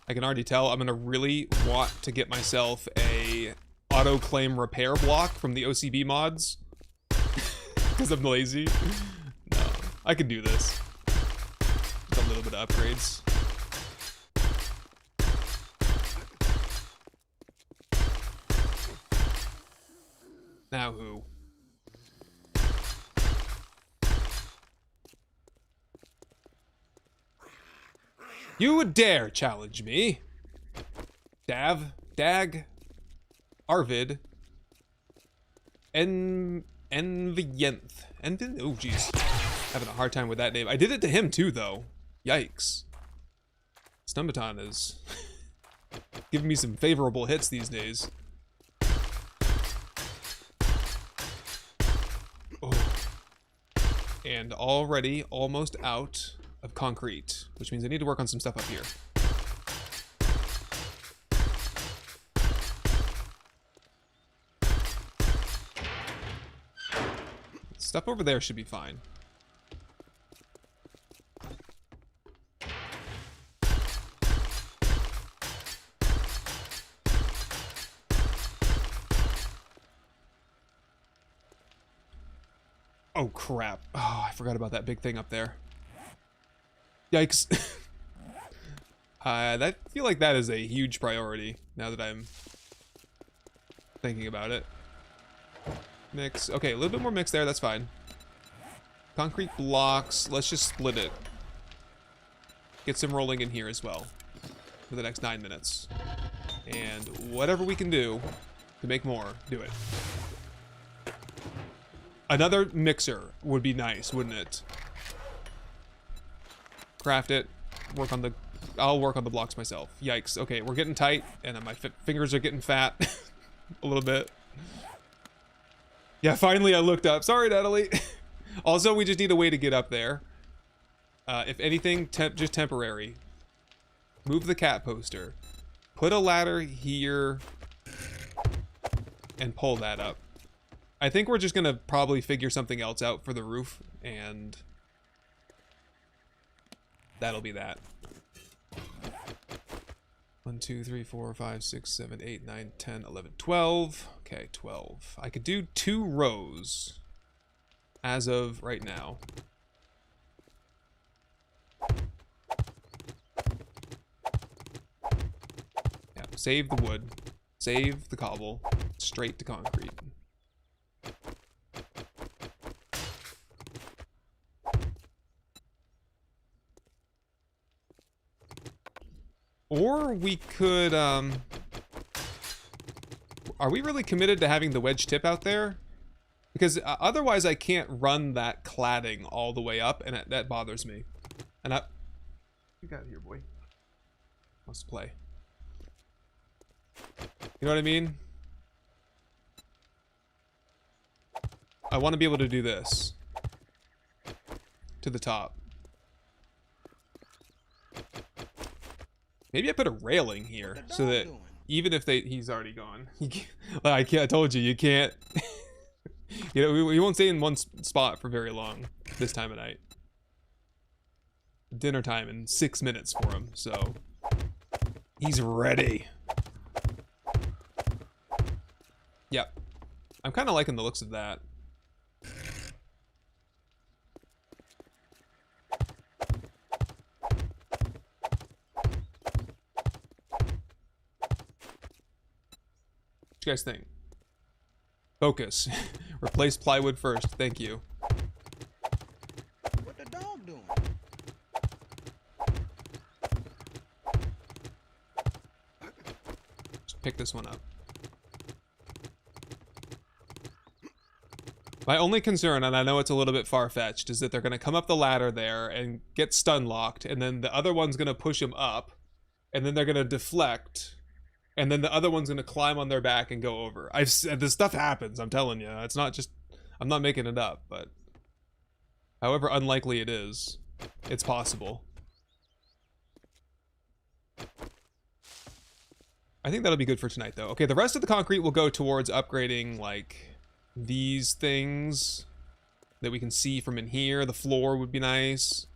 I can already tell I'm gonna really want to get myself a auto claim repair block from the OCB mods because I'm lazy. No, I can do this. Just a little bit of upgrades. Now who? You would dare challenge me? Dav, Dag, Arvid, Envienth. Oh, jeez. Having a hard time with that name. I did it to him, too, though. Yikes. Stumbaton is giving me some favorable hits these days. Oh. And already almost out of concrete, which means I need to work on some stuff up here. Stuff over there should be fine. Oh, crap. Oh, I forgot about that big thing up there. Yikes. I feel like that is a huge priority now that I'm thinking about it. Mix. Okay, a little bit more mix there. That's fine. Concrete blocks. Let's just split it. Get some rolling in here as well for the next 9 minutes. And whatever we can do to make more, do it. Another mixer would be nice, wouldn't it? Craft it. Work on the... I'll work on the blocks myself. Yikes. Okay, we're getting tight, and my fingers are getting fat. A little bit. Yeah, finally I looked up. Sorry, Natalie. Also, we just need a way to get up there. If anything, just temporary. Move the cat poster. Put a ladder here. And pull that up. I think we're just gonna probably figure something else out for the roof, and that'll be that. 1, 2, 3, 4, 5, 6, 7, 8, 9, 10, 11, 12. Okay, 12. I could do 2 rows as of right now. Yeah, save the wood, save the cobble, straight to concrete. Or we could, are we really committed to having the wedge tip out there? Because otherwise I can't run that cladding all the way up, and that bothers me. And you got it here, boy. Let's play. You know what I mean? I want to be able to do this. To the top. Maybe I put a railing here so that even if he's already gone. I told you, you can't. You know, we won't stay in one spot for very long this time of night. Dinner time in 6 minutes for him, so he's ready. Yep. I'm kind of liking the looks of that. What you guys think? Focus. Replace plywood first. Thank you. What the dog doing? Just pick this one up. My only concern, and I know it's a little bit far-fetched, is that they're going to come up the ladder there and get stun-locked, and then the other one's going to push them up, and then they're going to deflect, and then the other one's going to climb on their back and go over. I've said this stuff happens, I'm telling you. It's not just... I'm not making it up, but... However unlikely it is, it's possible. I think that'll be good for tonight, though. Okay, the rest of the concrete will go towards upgrading, like... these things that we can see from in here. The floor would be nice.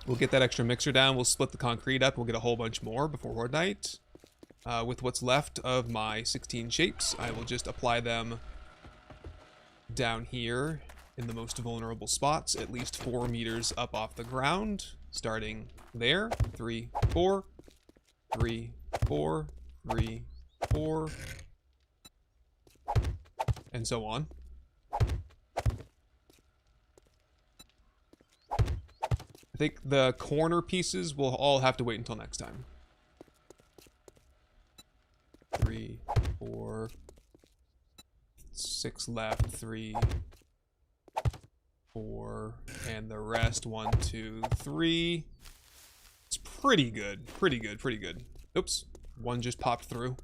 We'll get that extra mixer down. We'll split the concrete up. We'll get a whole bunch more before Horde Night. With what's left of my 16 shapes, I will just apply them down here in the most vulnerable spots, at least 4 meters up off the ground, starting there. 3, 4, 3, 4, 3, 4. And so on. I think the corner pieces will all have to wait until next time. 3, 4, 6 left, 3, 4, and the rest 1, 2, 3. It's pretty good. Pretty good. Pretty good. Oops. One just popped through.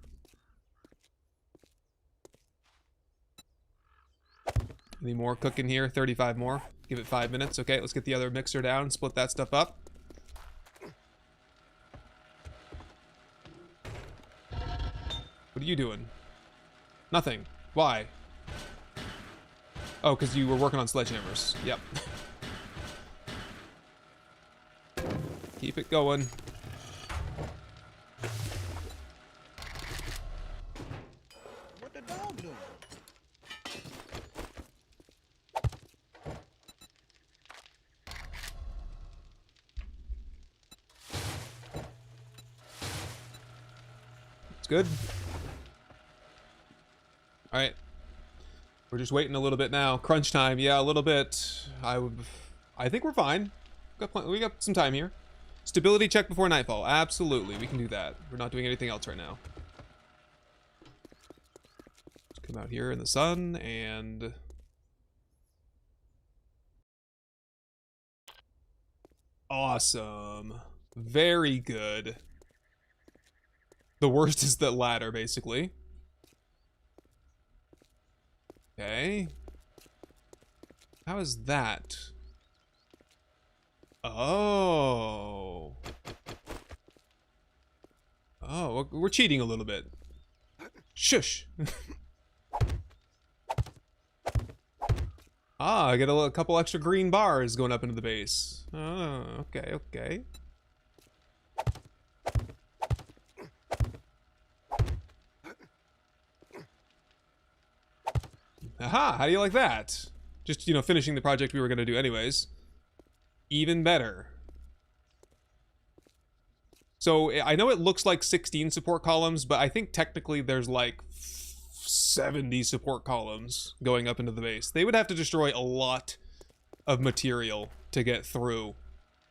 Any more cooking here? 35 more. Give it 5 minutes. Okay, let's get the other mixer down. Split that stuff up. What are you doing? Nothing. Why? Oh, because you were working on sledgehammers. Yep. Keep it going. What the dog doing? It's good. All right. We're just waiting a little bit now. Crunch time. Yeah, a little bit. I think we're fine. We got some time here. Stability check before nightfall. Absolutely, we can do that. We're not doing anything else right now. Let's come out here in the sun and... Awesome. Very good. The worst is the ladder, basically. Okay. How is that? Oh. Oh, we're cheating a little bit. Shush. Ah, I get a couple extra green bars going up into the base. Oh, okay, okay. Aha, how do you like that? Just, you know, finishing the project we were going to do anyways. Even better. So, I know it looks like 16 support columns, but I think technically there's like 70 support columns going up into the base. They would have to destroy a lot of material to get through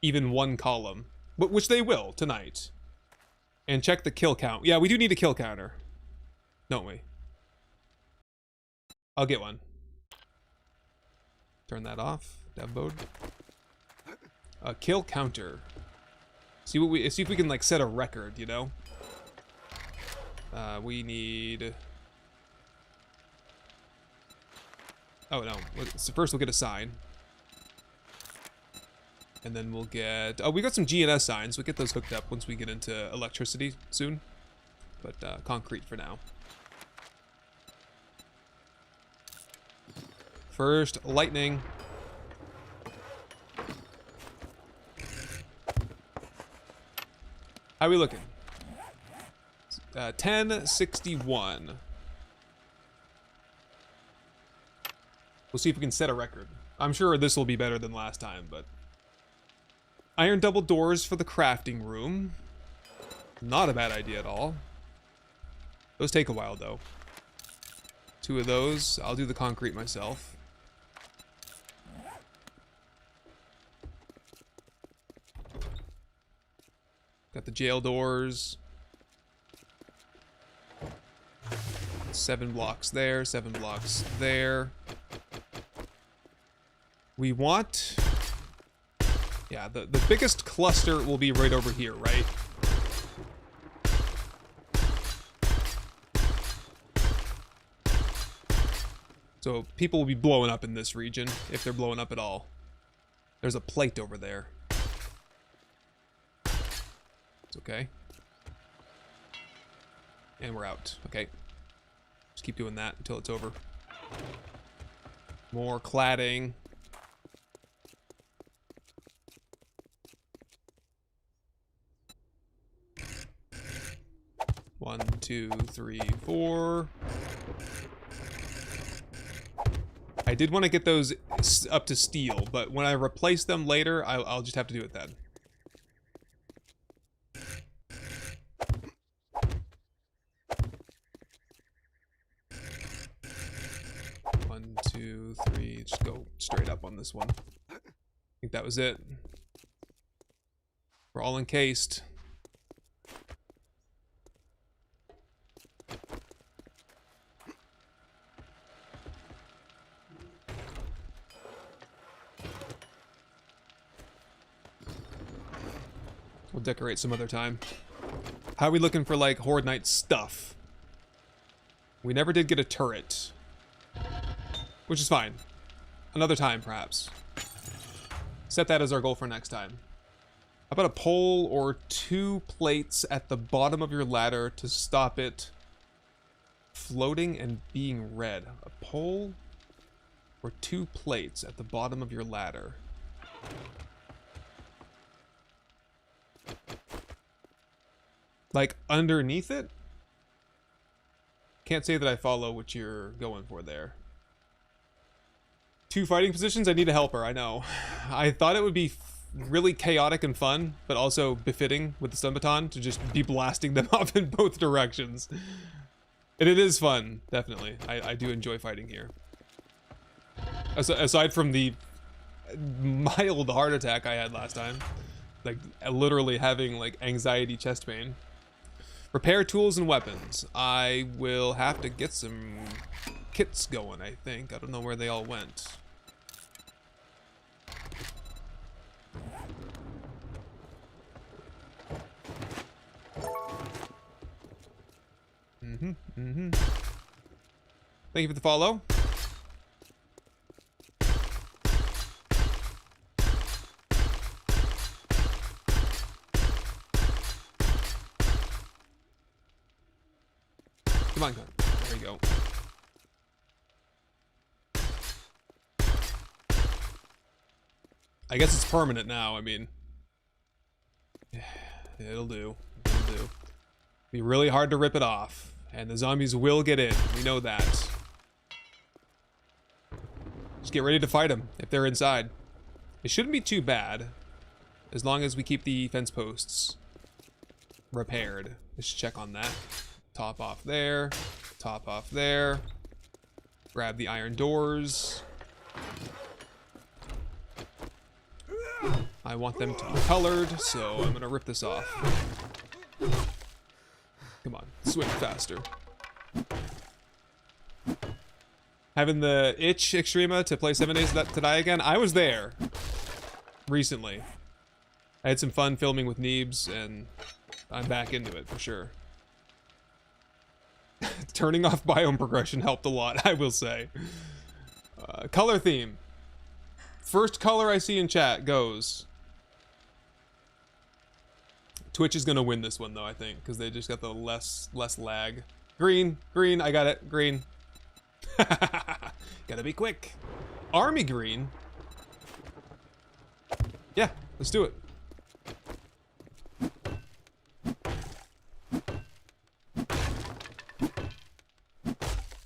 even one column, but which they will tonight. And check the kill count. Yeah, we do need a kill counter, don't we? I'll get one. Turn that off. Dev mode. A kill counter. See if we can like set a record, you know? We need... Oh no. So first we'll get a sign. And then we'll get... Oh, we got some GNS signs. We'll get those hooked up once we get into electricity soon. But concrete for now. First, lightning. How we looking? 1061. We'll see if we can set a record. I'm sure this will be better than last time, but... Iron double doors for the crafting room. Not a bad idea at all. Those take a while, though. 2 of those. I'll do the concrete myself. Got the jail doors. 7 blocks there, 7 blocks there. We want... Yeah, the biggest cluster will be right over here, right? So people will be blowing up in this region, if they're blowing up at all. There's a plate over there. It's okay. And we're out. Okay. Just keep doing that until it's over. More cladding. One, 2, 3, 4. I did want to get those up to steel, but when I replace them later, I'll just have to do it then. One, 2, 3. Just go straight up on this one. I think that was it. We're all encased. We'll decorate some other time. How are we looking for, like, Horde Night stuff? We never did get a turret. Which is fine. Another time, perhaps. Set that as our goal for next time. How about a pole or 2 plates at the bottom of your ladder to stop it floating and being red? A pole or 2 plates at the bottom of your ladder. Like underneath it? Can't say that I follow what you're going for there. 2 fighting positions? I need a helper, I know. I thought it would be really chaotic and fun, but also befitting with the stun baton to just be blasting them off in both directions. And it is fun, definitely. I do enjoy fighting here. Aside from the mild heart attack I had last time. Like, literally having, like, anxiety chest pain. Repair tools and weapons. I will have to get some kits going, I think. I don't know where they all went. Thank you for the follow. Come on, there you go. I guess it's permanent now, I mean. It'll do. It'll do. Be really hard to rip it off. And the zombies will get in. We know that. Just get ready to fight them if they're inside. It shouldn't be too bad. As long as we keep the fence posts repaired. Let's check on that. Top off there. Top off there. Grab the iron doors. I want them to be colored, so I'm gonna rip this off. Come on, swing faster. Having the itch, Extrema, to play 7 Days to Die again. I was there recently. I had some fun filming with Neebs, and I'm back into it for sure. Turning off biome progression helped a lot, I will say. Color theme. First color I see in chat goes. Twitch is gonna win this one though, I think, because they just got the less lag. Green, green, I got it, green. Gotta be quick. Army green. Yeah, let's do it.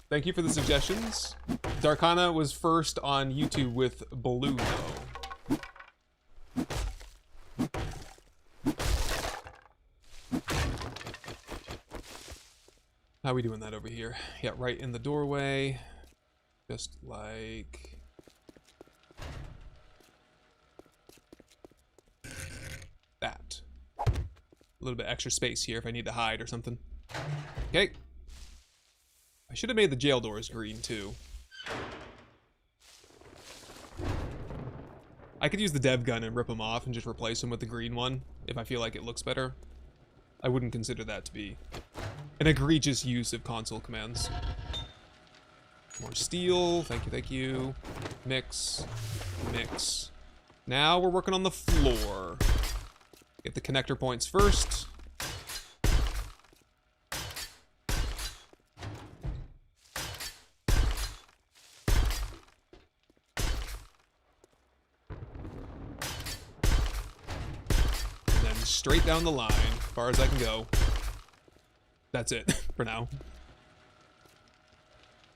Thank you for the suggestions. Darkana was first on YouTube with Blue though. How are we doing that over here? Yeah, right in the doorway. Just like that. A little bit extra space here if I need to hide or something. Okay. I should have made the jail doors green too. I could use the dev gun and rip them off and just replace them with the green one if I feel like it looks better. I wouldn't consider that to be an egregious use of console commands. More steel, thank you, thank you. Mix, mix. Now we're working on the floor. Get the connector points first. And then straight down the line, as far as I can go. That's it for now.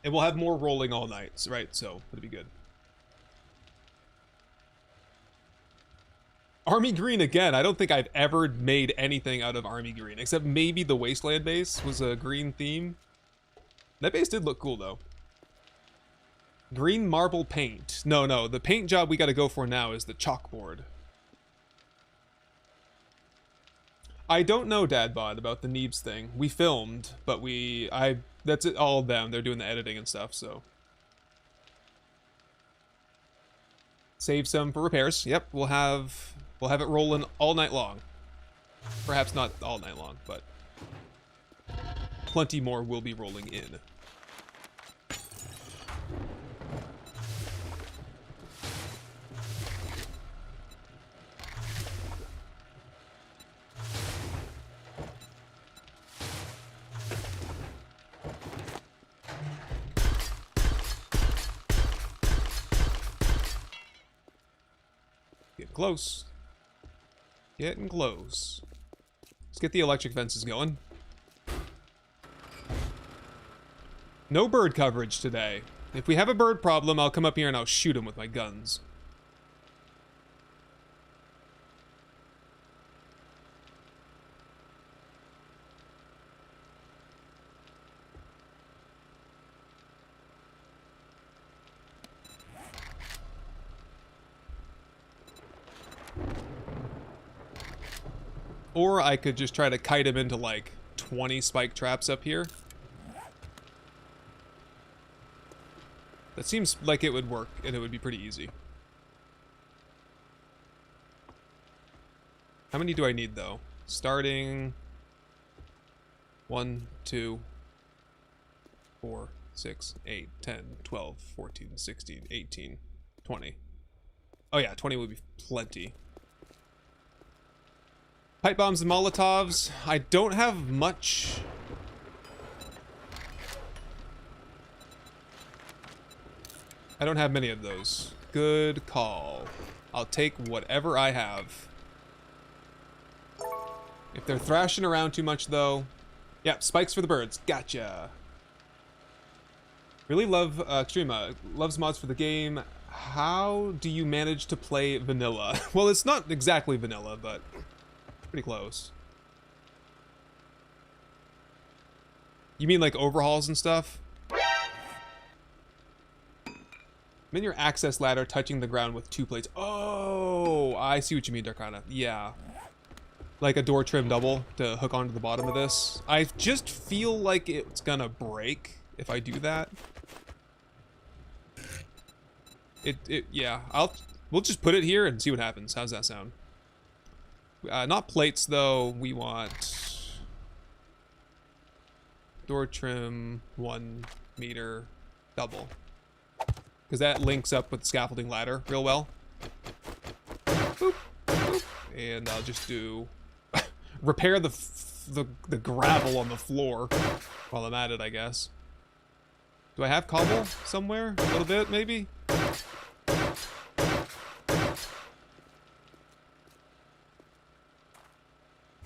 And we'll have more rolling all nights, right? So it'll be good. Army green again. I don't think I've ever made anything out of army green, except maybe the Wasteland base was a green theme. That base did look cool though. Green marble paint. No, the paint job we got to go for now is the chalkboard. I don't know, Dadbod, about the Neebs thing. We filmed, but that's it, all of them. They're doing the editing and stuff, so. Save some for repairs. Yep, we'll have it rolling all night long. Perhaps not all night long, but plenty more will be rolling in. Getting close. Getting close. Let's get the electric fences going. No bird coverage today. If we have a bird problem, I'll come up here and I'll shoot him with my guns. Or I could just try to kite him into like 20 spike traps up here. That seems like it would work and it would be pretty easy. How many do I need though? Starting 1, 2, 4, 6, 8, 10, 12, 14, 16, 18, 20. Oh yeah, 20 would be plenty. Pipe bombs and Molotovs. I don't have much. I don't have many of those. Good call. I'll take whatever I have. If they're thrashing around too much though. Yeah, spikes for the birds. Gotcha. Really love Extrema. Loves mods for the game. How do you manage to play vanilla? Well, it's not exactly vanilla, but pretty close. You mean like overhauls and stuff? I'm in your access ladder touching the ground with 2 plates. Oh, I see what you mean, Darkana. Yeah. Like a door trim double to hook onto the bottom of this. I just feel like it's gonna break if I do that. Yeah, we'll just put it here and see what happens. How's that sound? Not plates though, we want door trim 1 meter double. Because that links up with the scaffolding ladder real well. Boop, boop. And I'll just do repair the gravel on the floor while I'm at it, I guess. Do I have cobble somewhere? A little bit, maybe?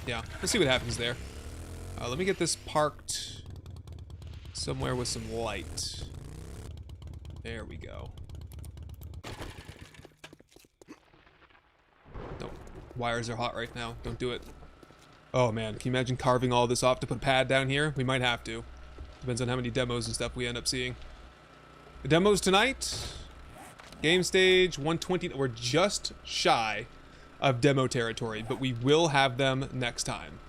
Yeah, let's see what happens there. Let me get this parked somewhere with some light. There we go. Nope. Wires are hot right now. Don't do it. Oh man, can you imagine carving all this off to put a pad down here? We might have to. Depends on how many demos and stuff we end up seeing. The demos tonight. Game stage 120. We're just shy of demo territory, but we will have them next time.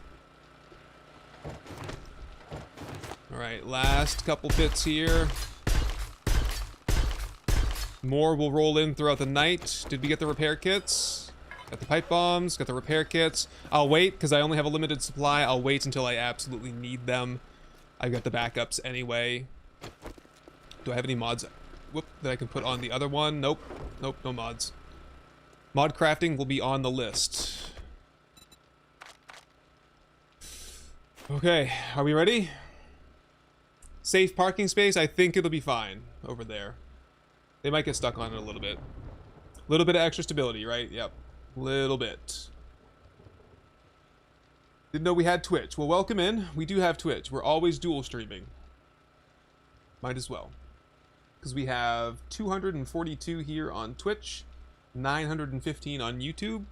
Alright, last couple bits here. More will roll in throughout the night. Did we get the repair kits? Got the pipe bombs, got the repair kits. I'll wait, because I only have a limited supply. I'll wait until I absolutely need them. I've got the backups anyway. Do I have any mods that I can put on the other one? Nope. Nope, no mods. Mod crafting will be on the list. Okay, are we ready? Safe parking space, I think it'll be fine over there. They might get stuck on it a little bit. A little bit of extra stability, right? Yep. Little bit. Didn't know we had Twitch. Well, welcome in. We do have Twitch. We're always dual streaming. Might as well. Because we have 242 here on Twitch. 915 on YouTube.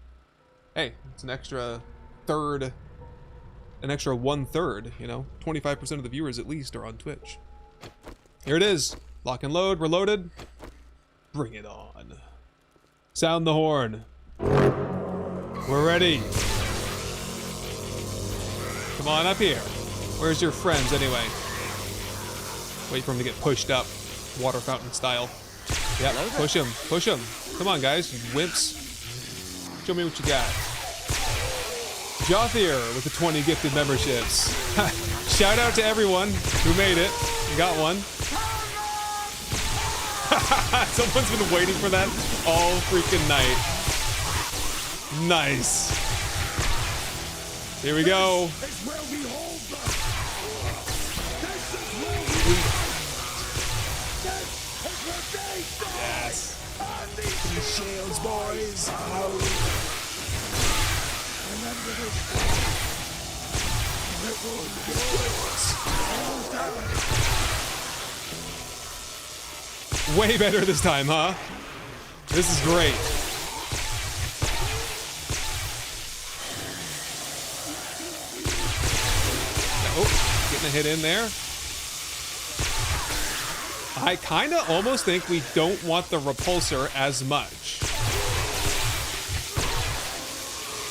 Hey, it's an extra third. An extra 1/3, you know? 25% of the viewers at least are on Twitch. Here it is. Lock and load. We're loaded. Bring it on. Sound the horn. We're ready. Come on up here. Where's your friends anyway? Wait for him to get pushed up. Water fountain style. Yep, push him. Push him. Come on, guys. You wimps. Show me what you got. Jothier with the 20 gifted memberships. Shout out to everyone who made it. You got one. Someone's been waiting for that all freaking night. Nice. Here we go. It's where we hold them. This is where we This is where they die. Yes. On these shields, boys. Remember this day. It will be yours. All time. Way better this time, huh? This is great. Oh, getting a hit in there. I kind of almost think we don't want the repulsor as much.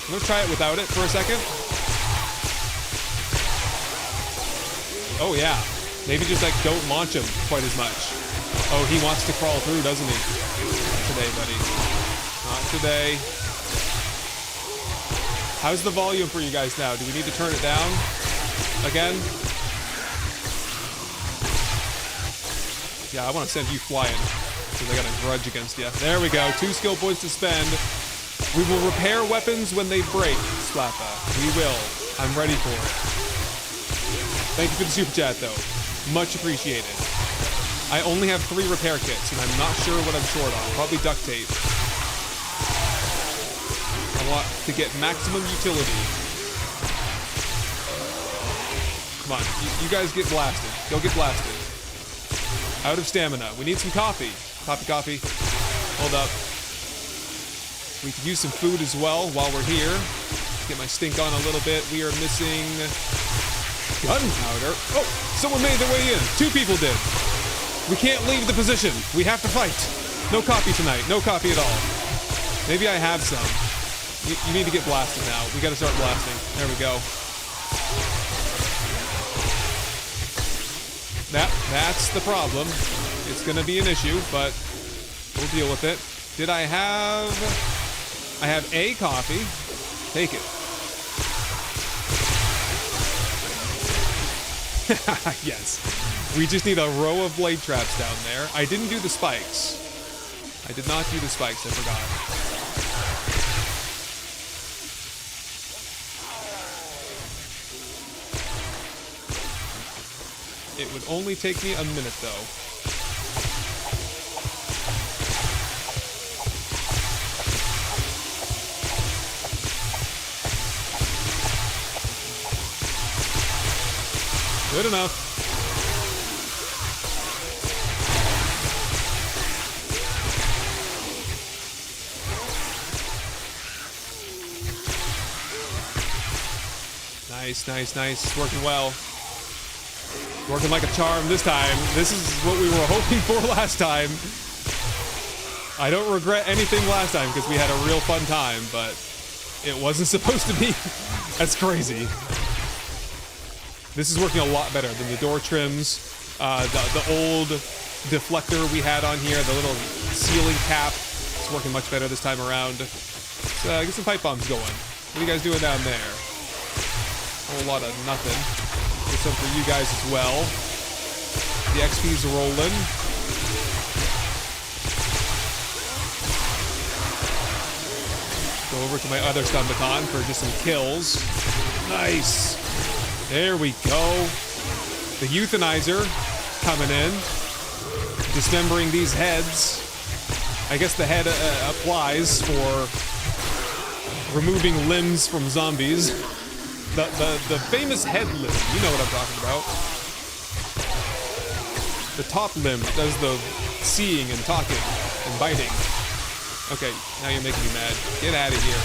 I'm gonna try it without it for a second. Oh yeah, maybe just like don't launch him quite as much. Oh, he wants to crawl through, doesn't he? Not today, buddy. Not today. How's the volume for you guys now? Do we need to turn it down again? Yeah, I want to send you flying because I got a grudge against you. There we go. 2 skill points to spend. We will repair weapons when they break, Slappa. We will. I'm ready for it. Thank you for the super chat, though. Much appreciated. I only have 3 repair kits, and I'm not sure what I'm short on. Probably duct tape. I want to get maximum utility. Come on, you guys get blasted. Go get blasted. Out of stamina. We need some coffee. Coffee. Hold up. We could use some food as well while we're here. Get my stink on a little bit. We are missing gunpowder. Oh, someone made their way in. 2 people did. We can't leave the position. We have to fight. No coffee tonight. No coffee at all. Maybe I have some. You need to get blasted now. We gotta start blasting. There we go. That's the problem. It's gonna be an issue, but we'll deal with it. Did I have a coffee. Take it. Yes. We just need a row of blade traps down there. I didn't do the spikes. I did not do the spikes, I forgot. It would only take me a minute, though. Good enough. Nice. Working well. Working like a charm this time. This is what we were hoping for last time. I don't regret anything last time because we had a real fun time, but it wasn't supposed to be. That's crazy. This is working a lot better than the door trims, the old deflector we had on here, the little ceiling cap. It's working much better this time around. Let's get some pipe bombs going. What are you guys doing down there? A whole lot of nothing. Get some for you guys as well. The XP's rolling. Go over to my other Stunbaton for just some kills. Nice. There we go. The Euthanizer coming in. Dismembering these heads. I guess the head applies for removing limbs from zombies. The famous head limb. You know what I'm talking about. The top limb that does the seeing and talking and biting. Okay, now you're making me mad. Get out of here.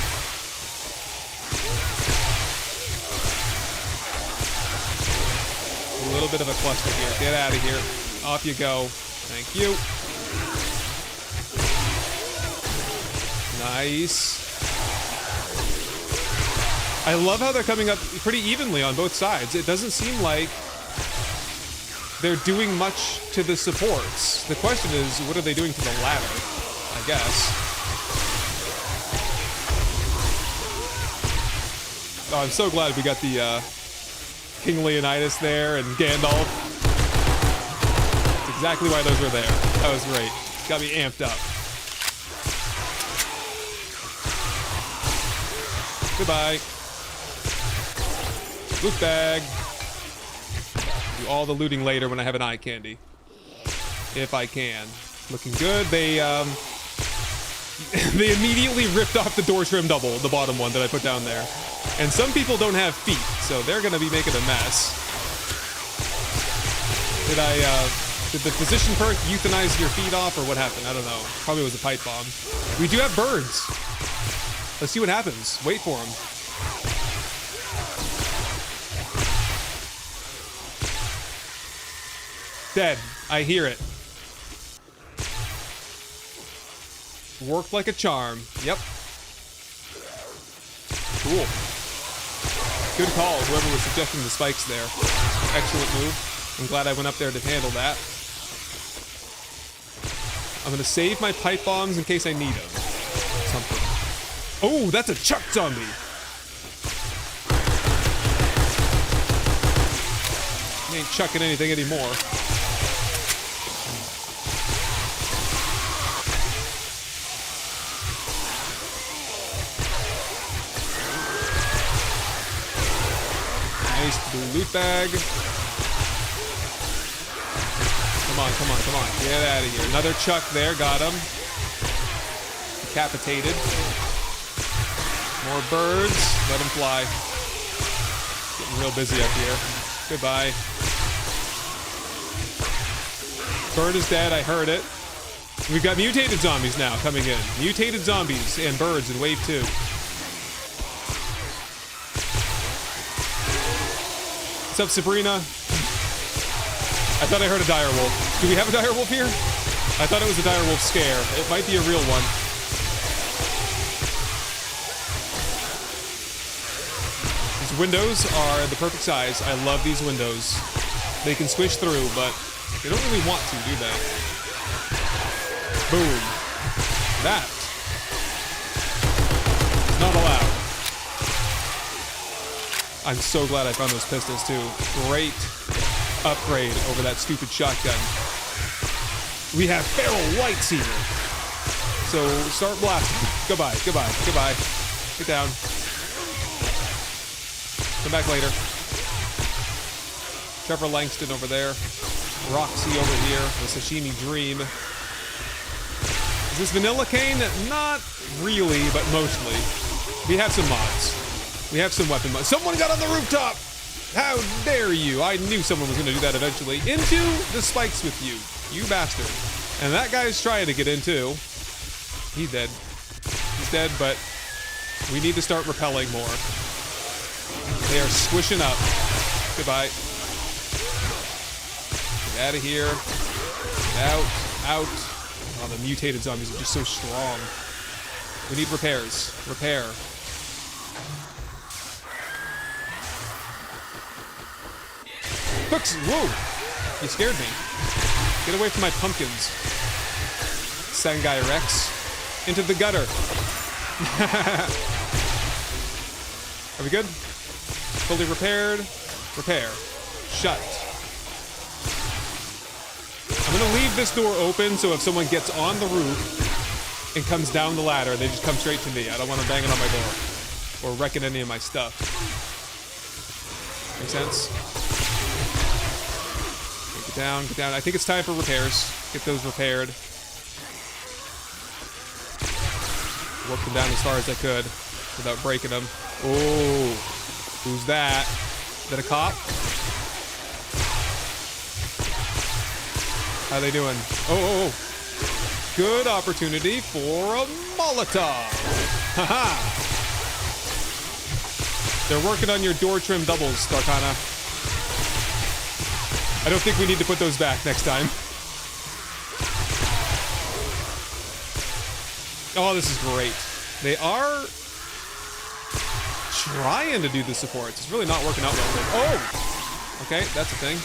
A little bit of a cluster here. Get out of here. Off you go. Thank you. Nice. I love how they're coming up pretty evenly on both sides. It doesn't seem like they're doing much to the supports. The question is, what are they doing to the ladder? I guess. Oh, I'm so glad we got the King Leonidas there and Gandalf. That's exactly why those were there. That was great. Got me amped up. Goodbye. Loot bag. Do all the looting later when I have an eye candy. If I can. Looking good. They they immediately ripped off the door trim double, the bottom one that I put down there. And some people don't have feet, so they're gonna be making a mess. Did the physician perk euthanize your feet off, or what happened? I don't know. Probably was a pipe bomb. We do have birds. Let's see what happens. Wait for them. Dead. I hear it. Worked like a charm. Yep. Cool. Good call, whoever was suggesting the spikes there. Excellent move. I'm glad I went up there to handle that. I'm gonna save my pipe bombs in case I need them. Something. Oh, that's a Chuck zombie. He ain't chucking anything anymore. Nice blue loot bag. Come on, come on, come on. Get out of here. Another Chuck there. Got him. Decapitated. More birds. Let them fly. Getting real busy up here. Goodbye. Bird is dead. I heard it. We've got mutated zombies now coming in. Mutated zombies and birds in wave 2. What's up, Sabrina? I thought I heard a direwolf. Do we have a direwolf here? I thought it was a direwolf scare. It might be a real one. These windows are the perfect size. I love these windows. They can squish through, but they don't really want to, do they? Boom. That is not allowed. I'm so glad I found those pistols too. Great upgrade over that stupid shotgun. We have Feral Lightseaver. So start blasting. Goodbye, goodbye, goodbye. Get down. Come back later. Trevor Langston over there. Roxy over here. The Sashimi Dream. Is this Vanilla Cane? Not really, but mostly. We have some mods. We have some weapon mods. Someone got on the rooftop! How dare you? I knew someone was going to do that eventually. Into the spikes with you, you bastard. And that guy's trying to get in too. He's dead. He's dead, but we need to start repelling more. They are squishing up. Goodbye. Get out of here. Get out. Out. Oh, the mutated zombies are just so strong. We need repairs. Repair. Books! Whoa! You scared me. Get away from my pumpkins. Sangai Rex. Into the gutter. Are we good? Fully repaired. Repair. Shut. I'm gonna leave this door open so if someone gets on the roof and comes down the ladder, they just come straight to me. I don't want them banging on my door or wrecking any of my stuff. Make sense? Get down, get down. I think it's time for repairs. Get those repaired. Work them down as far as I could without breaking them. Oh, who's that? Is that a cop? How they doing? Oh. Good opportunity for a Molotov. Haha. They're working on your door trim doubles, Starkana. I don't think we need to put those back next time. Oh, this is great. They are trying to do the supports. It's really not working out well. Oh! Okay, that's a thing.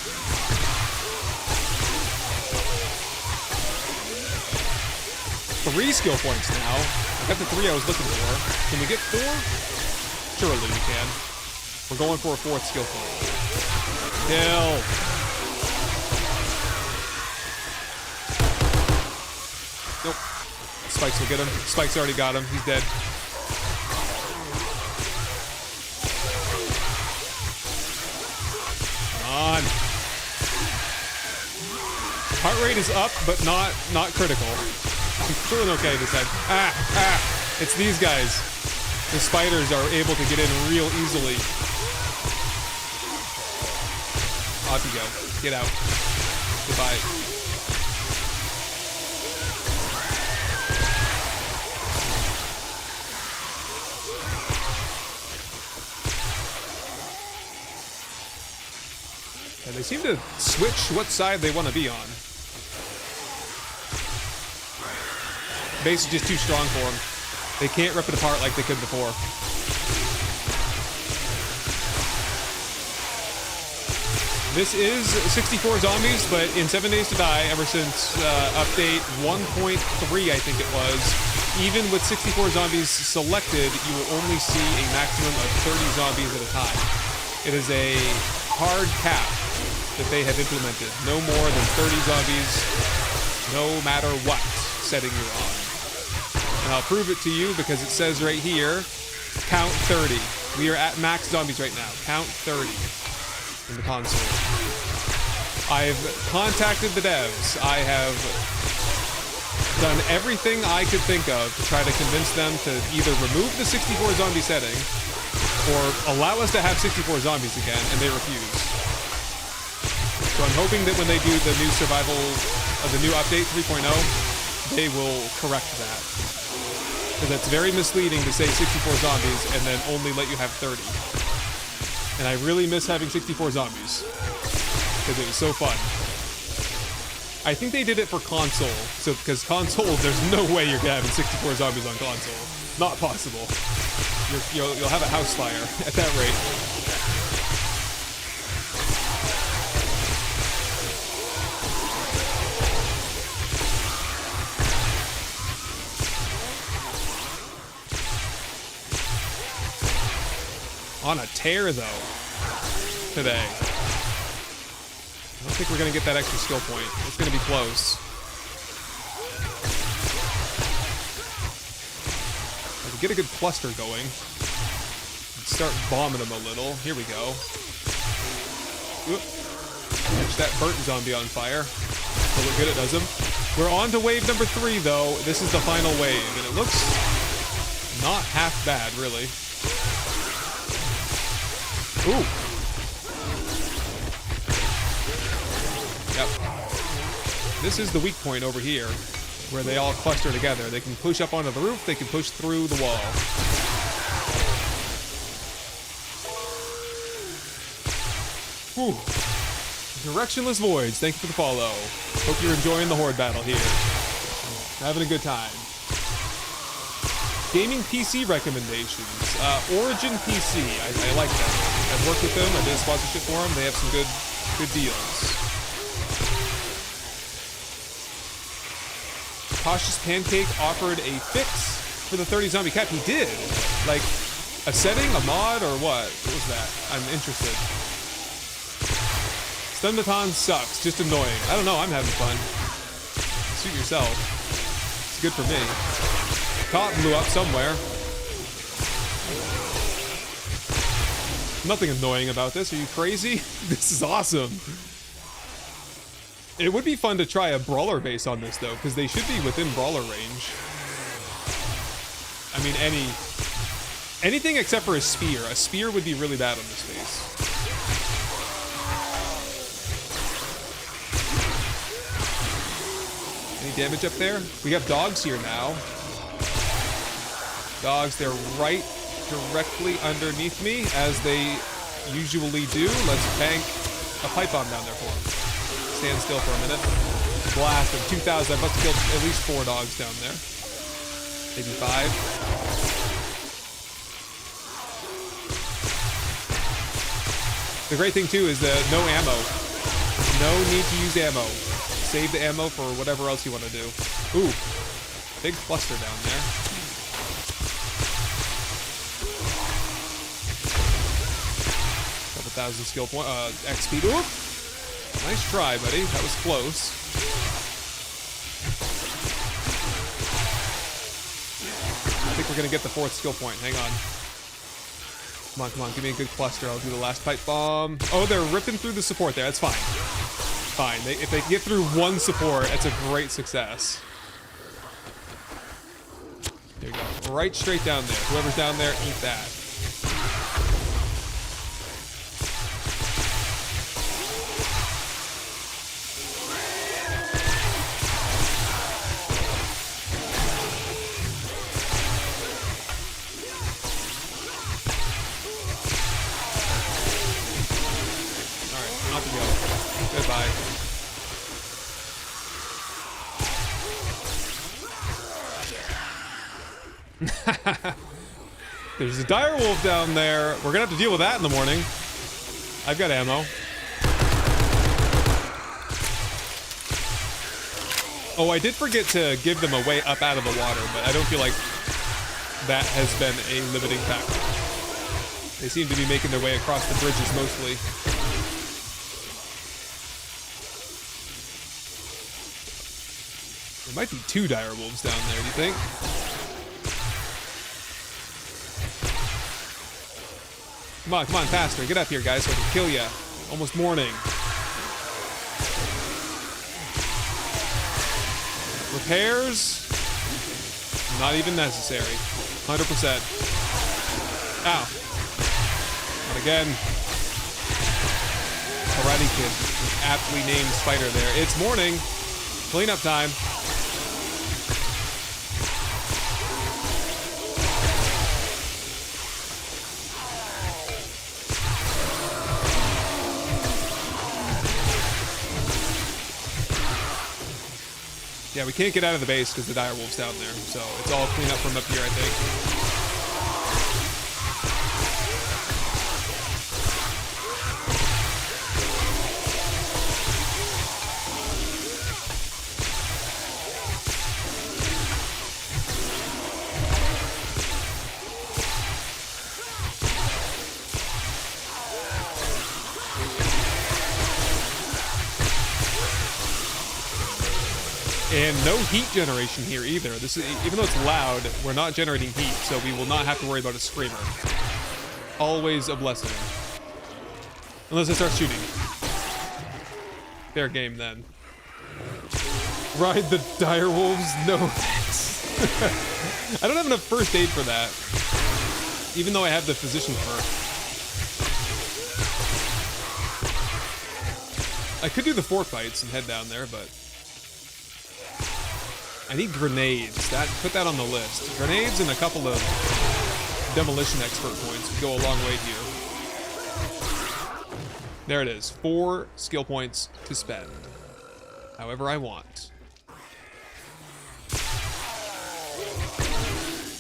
3 skill points now. I got the 3 I was looking for. Can we get 4? Surely we can. We're going for a 4th skill point. Kill. Nope. Spikes will get him. Spikes already got him. He's dead. Come on. Heart rate is up, but not critical. I'm feeling okay this time. It's these guys. The spiders are able to get in real easily. Off you go. Get out. Goodbye. And they seem to switch what side they want to be on. Base is just too strong for them. They can't rip it apart like they could before. This is 64 zombies, but in 7 Days to Die, ever since update 1.3, I think it was, even with 64 zombies selected, you will only see a maximum of 30 zombies at a time. It is a hard cap that they have implemented. No more than 30 zombies, no matter what setting you're on. And I'll prove it to you because it says right here, count 30. We are at max zombies right now. Count 30 in the console. I've contacted the devs. I have done everything I could think of to try to convince them to either remove the 64 zombie setting or allow us to have 64 zombies again, and they refuse. So I'm hoping that when they do the new survival of the new update 3.0, they will correct that. Because it's very misleading to say 64 zombies and then only let you have 30. And I really miss having 64 zombies. Because it was so fun. I think they did it for console. So, because console, there's no way you're having 64 zombies on console. Not possible. You'll have a house fire at that rate. On a tear, though, today. I don't think we're going to get that extra skill point. It's going to be close. I can get a good cluster going. Start bombing them a little. Here we go. Oop. Catch that burnt zombie on fire. So look good it does him. We're on to wave number 3, though. This is the final wave, and it looks not half bad, really. Ooh. Yep. This is the weak point over here, where they all cluster together. They can push up onto the roof, they can push through the wall. Whew. Directionless Voids, thank you for the follow. Hope you're enjoying the Horde battle here. Having a good time. Gaming PC recommendations. Origin PC, I like them. I've worked with them, I did a sponsorship for them, they have some good deals. Cautious Pancake offered a fix for the 30 zombie cap. He did. Like, a setting, a mod, or what? What was that? I'm interested. Stun Baton sucks, just annoying. I don't know, I'm having fun. Suit yourself. It's good for me. Cop blew up somewhere. Nothing annoying about this. Are you crazy? This is awesome. It would be fun to try a brawler base on this, though, because they should be within brawler range. I mean, anything except for a spear. A spear would be really bad on this base. Any damage up there? We have dogs here now. Dogs, they're right directly underneath me, as they usually do. Let's bank a pipe bomb down there for them. Stand still for a minute. Blast them. 2,000. I must have killed at least 4 dogs down there. Maybe 5. The great thing, too, is that no ammo. No need to use ammo. Save the ammo for whatever else you want to do. Ooh. Big cluster down there. 1,000 skill point, XP. Oop! Nice try, buddy. That was close. I think we're gonna get the 4th skill point. Hang on. Come on, give me a good cluster. I'll do the last pipe bomb. Oh, they're ripping through the support there. That's fine. Fine. If they get through one support, that's a great success. There you go. Right straight down there. Whoever's down there, eat that. There's a direwolf down there. We're gonna have to deal with that in the morning. I've got ammo. Oh, I did forget to give them a way up out of the water, but I don't feel like that has been a limiting factor. They seem to be making their way across the bridges mostly. There might be 2 direwolves down there, do you think? Come on, faster. Get up here, guys, so I can kill ya. Almost morning. Repairs? Not even necessary. 100%. Ow. Not again. Karate Kid. Aptly named spider there. It's morning. Cleanup time. Yeah, we can't get out of the base because the direwolf's down there, so it's all clean up from up here, I think. And no heat generation here either. This is, even though it's loud, we're not generating heat, so we will not have to worry about a screamer. Always a blessing. Unless I start shooting. Fair game then. Ride the direwolves? No thanks. I don't have enough first aid for that. Even though I have the physician perk. I could do the 4 fights and head down there, but I need grenades. Put that on the list. Grenades and a couple of demolition expert points would go a long way here. There it is. 4 skill points to spend. However I want.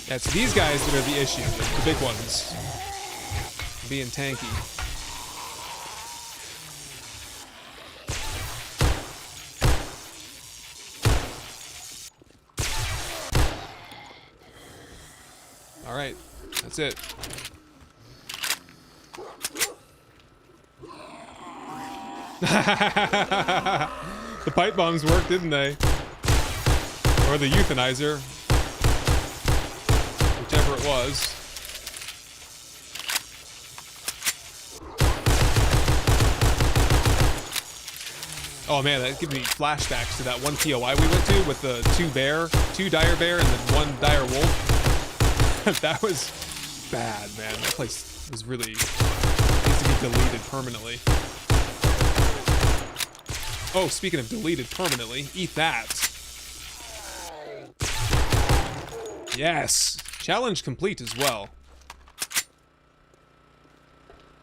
Yeah, it's these guys that are the issue. The big ones. Being tanky. All right, that's it. The pipe bombs worked, didn't they? Or the euthanizer. Whichever it was. Oh man, that gives me flashbacks to that one POI we went to with the 2 dire bear and then 1 dire wolf. That was bad, man. That place was really needs to be deleted permanently. Oh, speaking of deleted permanently, eat that. Yes, challenge complete as well.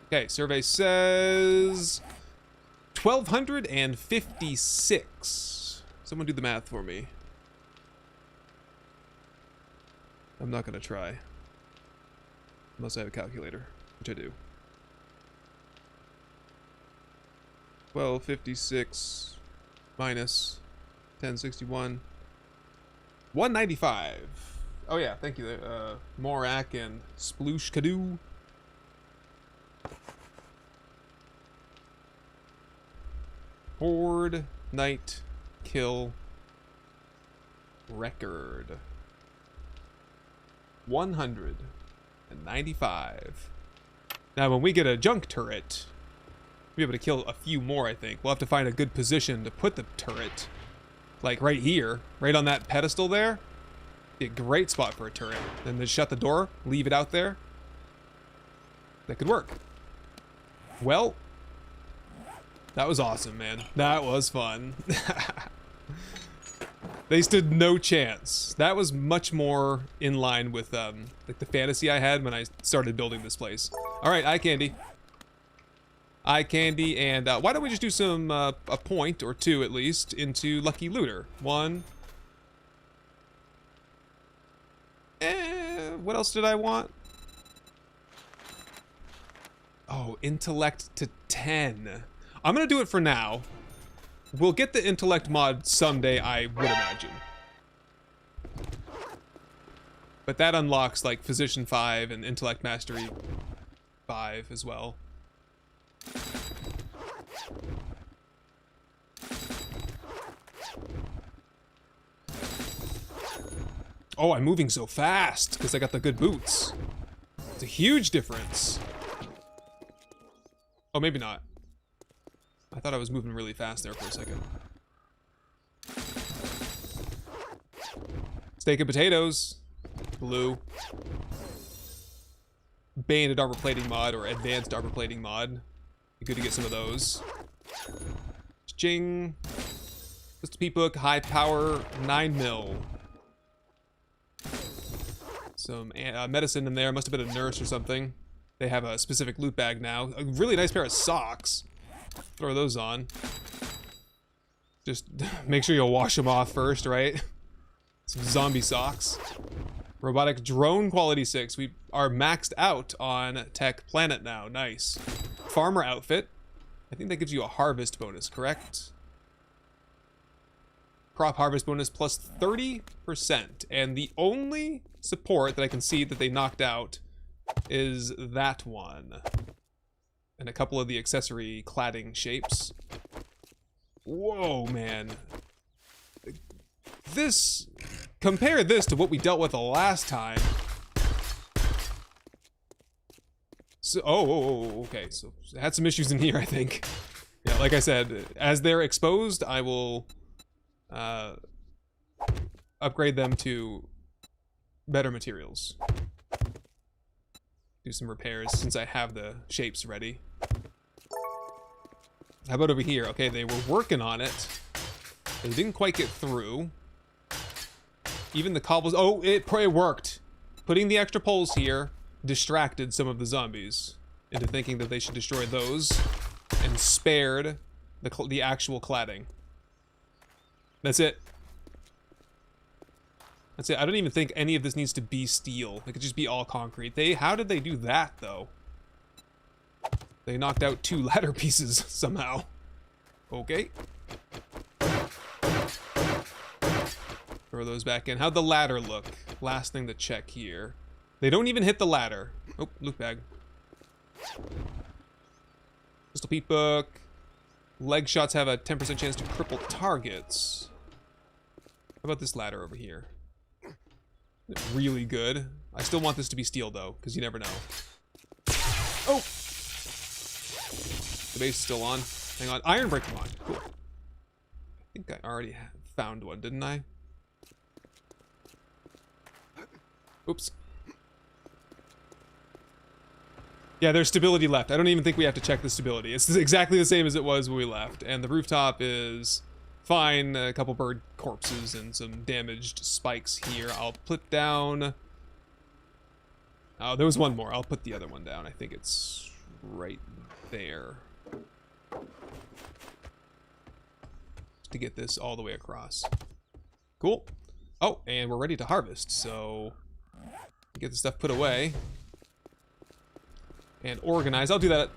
Okay, survey says 1,256. Someone do the math for me. I'm not gonna try. Unless I have a calculator, which I do. 1256 minus 1061. 195. Oh yeah, thank you, Morak and Sploosh Kadoo. Horde Night kill record. 195. Now, when we get a junk turret, we'll be able to kill a few more, I think. We'll have to find a good position to put the turret. Like right here, right on that pedestal there. Be a great spot for a turret. Then just shut the door, leave it out there. That could work. Well, that was awesome, man. That was fun. They stood no chance. That was much more in line with like the fantasy I had when I started building this place. All right, eye candy. Eye candy, and why don't we just do some a point or two at least into Lucky Looter. 1. What else did I want? Oh, intellect to 10. I'm gonna do it for now. We'll get the intellect mod someday, I would imagine. But that unlocks like Physician 5 and Intellect Mastery 5 as well. Oh, I'm moving so fast because I got the good boots. It's a huge difference. Oh, maybe not. I thought I was moving really fast there for a second. Steak and potatoes. Blue. Banded armor plating mod or advanced armor plating mod. Be good to get some of those. Ching. Just a peep book. High power 9mm. Some medicine in there. Must have been a nurse or something. They have a specific loot bag now. A really nice pair of socks. Throw those on. Just make sure you'll wash them off first, right? Some zombie socks. Robotic drone quality 6. We are maxed out on Tech Planet now. Nice. Farmer outfit. I think that gives you a harvest bonus, correct? Crop harvest bonus plus 30%. And the only support that I can see that they knocked out is that one. And a couple of the accessory cladding shapes. Whoa, man. This... Compare this to what we dealt with the last time. So, okay. So, it had some issues in here, I think. Yeah, like I said, as they're exposed, I will upgrade them to better materials. Do some repairs since I have the shapes ready. How about over here? Okay, they were working on it. They didn't quite get through. Even the cobbles. Oh, it worked. Putting the extra poles here distracted some of the zombies into thinking that they should destroy those and spared the actual cladding. That's it. That's it. I don't even think any of this needs to be steel. It could just be all concrete. How did they do that, though? They knocked out 2 ladder pieces somehow. Okay. Throw those back in. How'd the ladder look? Last thing to check here. They don't even hit the ladder. Oh, loot bag. Pistol peep book. Leg shots have a 10% chance to cripple targets. How about this ladder over here? Really good. I still want this to be steel though, because you never know. Oh! The base is still on. Hang on. Iron breaker mod. Cool. I think I already found one, didn't I? Oops. Yeah, there's stability left. I don't even think we have to check the stability. It's exactly the same as it was when we left. And the rooftop is fine. A couple bird corpses and some damaged spikes here. I'll put down... Oh, there was one more. I'll put the other one down. I think it's right there. To get this all the way across. Cool. Oh, and we're ready to harvest, so... Get the stuff put away. And organize. I'll do that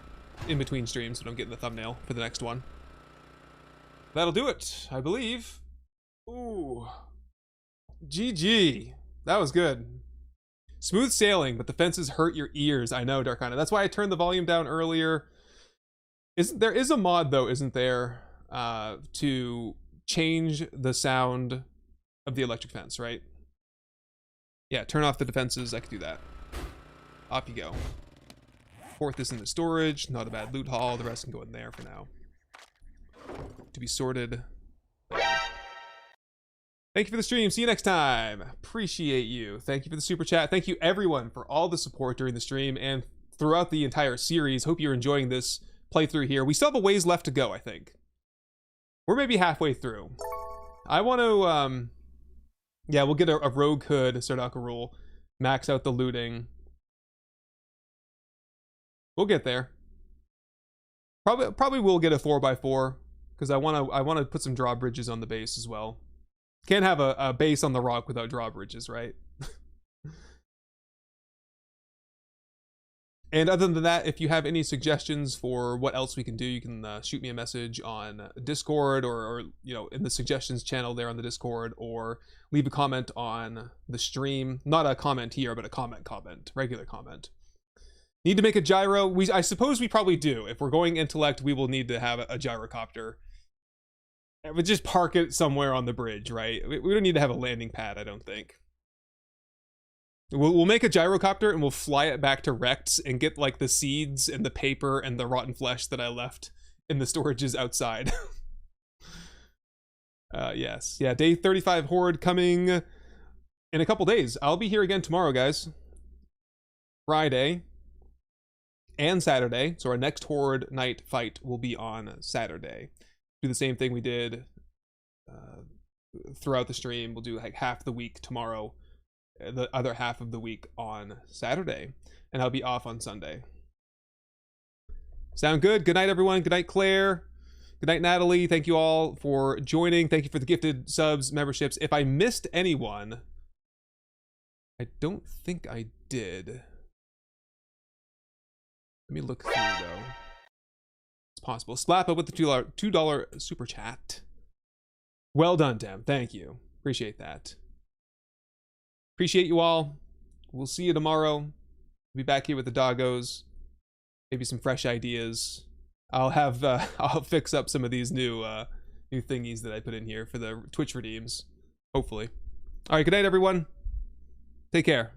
in between streams so don't get in the thumbnail for the next one. That'll do it, I believe. Ooh. GG. That was good. Smooth sailing, but the fences hurt your ears. I know, Darkana. That's why I turned the volume down earlier. There is a mod, though, isn't there? to change the sound of the electric fence, right? Yeah, turn off the defenses. I could do that. Off you go. Port this into storage. Not a bad loot haul. The rest can go in there for now. To be sorted. Thank you for the stream. See you next time. Appreciate you. Thank you for the super chat. Thank you everyone for all the support during the stream and throughout the entire series. Hope you're enjoying this playthrough here. We still have a ways left to go, I think. We're maybe halfway through. I want to, yeah, we'll get a rogue hood, Sardaka rule. Max out the looting. We'll get there. Probably will get a 4x4 because I want to put some drawbridges on the base as well. Can't have a base on the rock without drawbridges, right? And other than that, if you have any suggestions for what else we can do, you can shoot me a message on Discord or you know, in the suggestions channel there on the Discord, or leave a comment on the stream. Not a comment here, but a comment, regular comment. Need to make a gyro? I suppose we probably do. If we're going intellect, we will need to have a gyrocopter. And we'll just park it somewhere on the bridge, right? We don't need to have a landing pad, I don't think. We'll make a gyrocopter and we'll fly it back to Rex and get like the seeds and the paper and the rotten flesh that I left in the storages outside. Yes. Yeah, day 35 Horde coming in a couple days. I'll be here again tomorrow, guys. Friday and Saturday. So our next Horde night fight will be on Saturday. Do the same thing we did throughout the stream. We'll do like half the week tomorrow, the other half of the week on Saturday, and I'll be off on Sunday. Sound good? Good night, everyone. Good night, Claire. Good night, Natalie. Thank you all for joining. Thank you for the gifted subs, memberships. If I missed anyone, I don't think I did. Let me look through, though. It's possible. Slap up with the $2 super chat. Well done, Dem. Thank you. Appreciate that. Appreciate you all. We'll see you tomorrow. Be back here with the doggos. Maybe some fresh ideas. I'll have I'll fix up some of these new thingies that I put in here for the Twitch redeems. Hopefully. All right. Good night, everyone. Take care.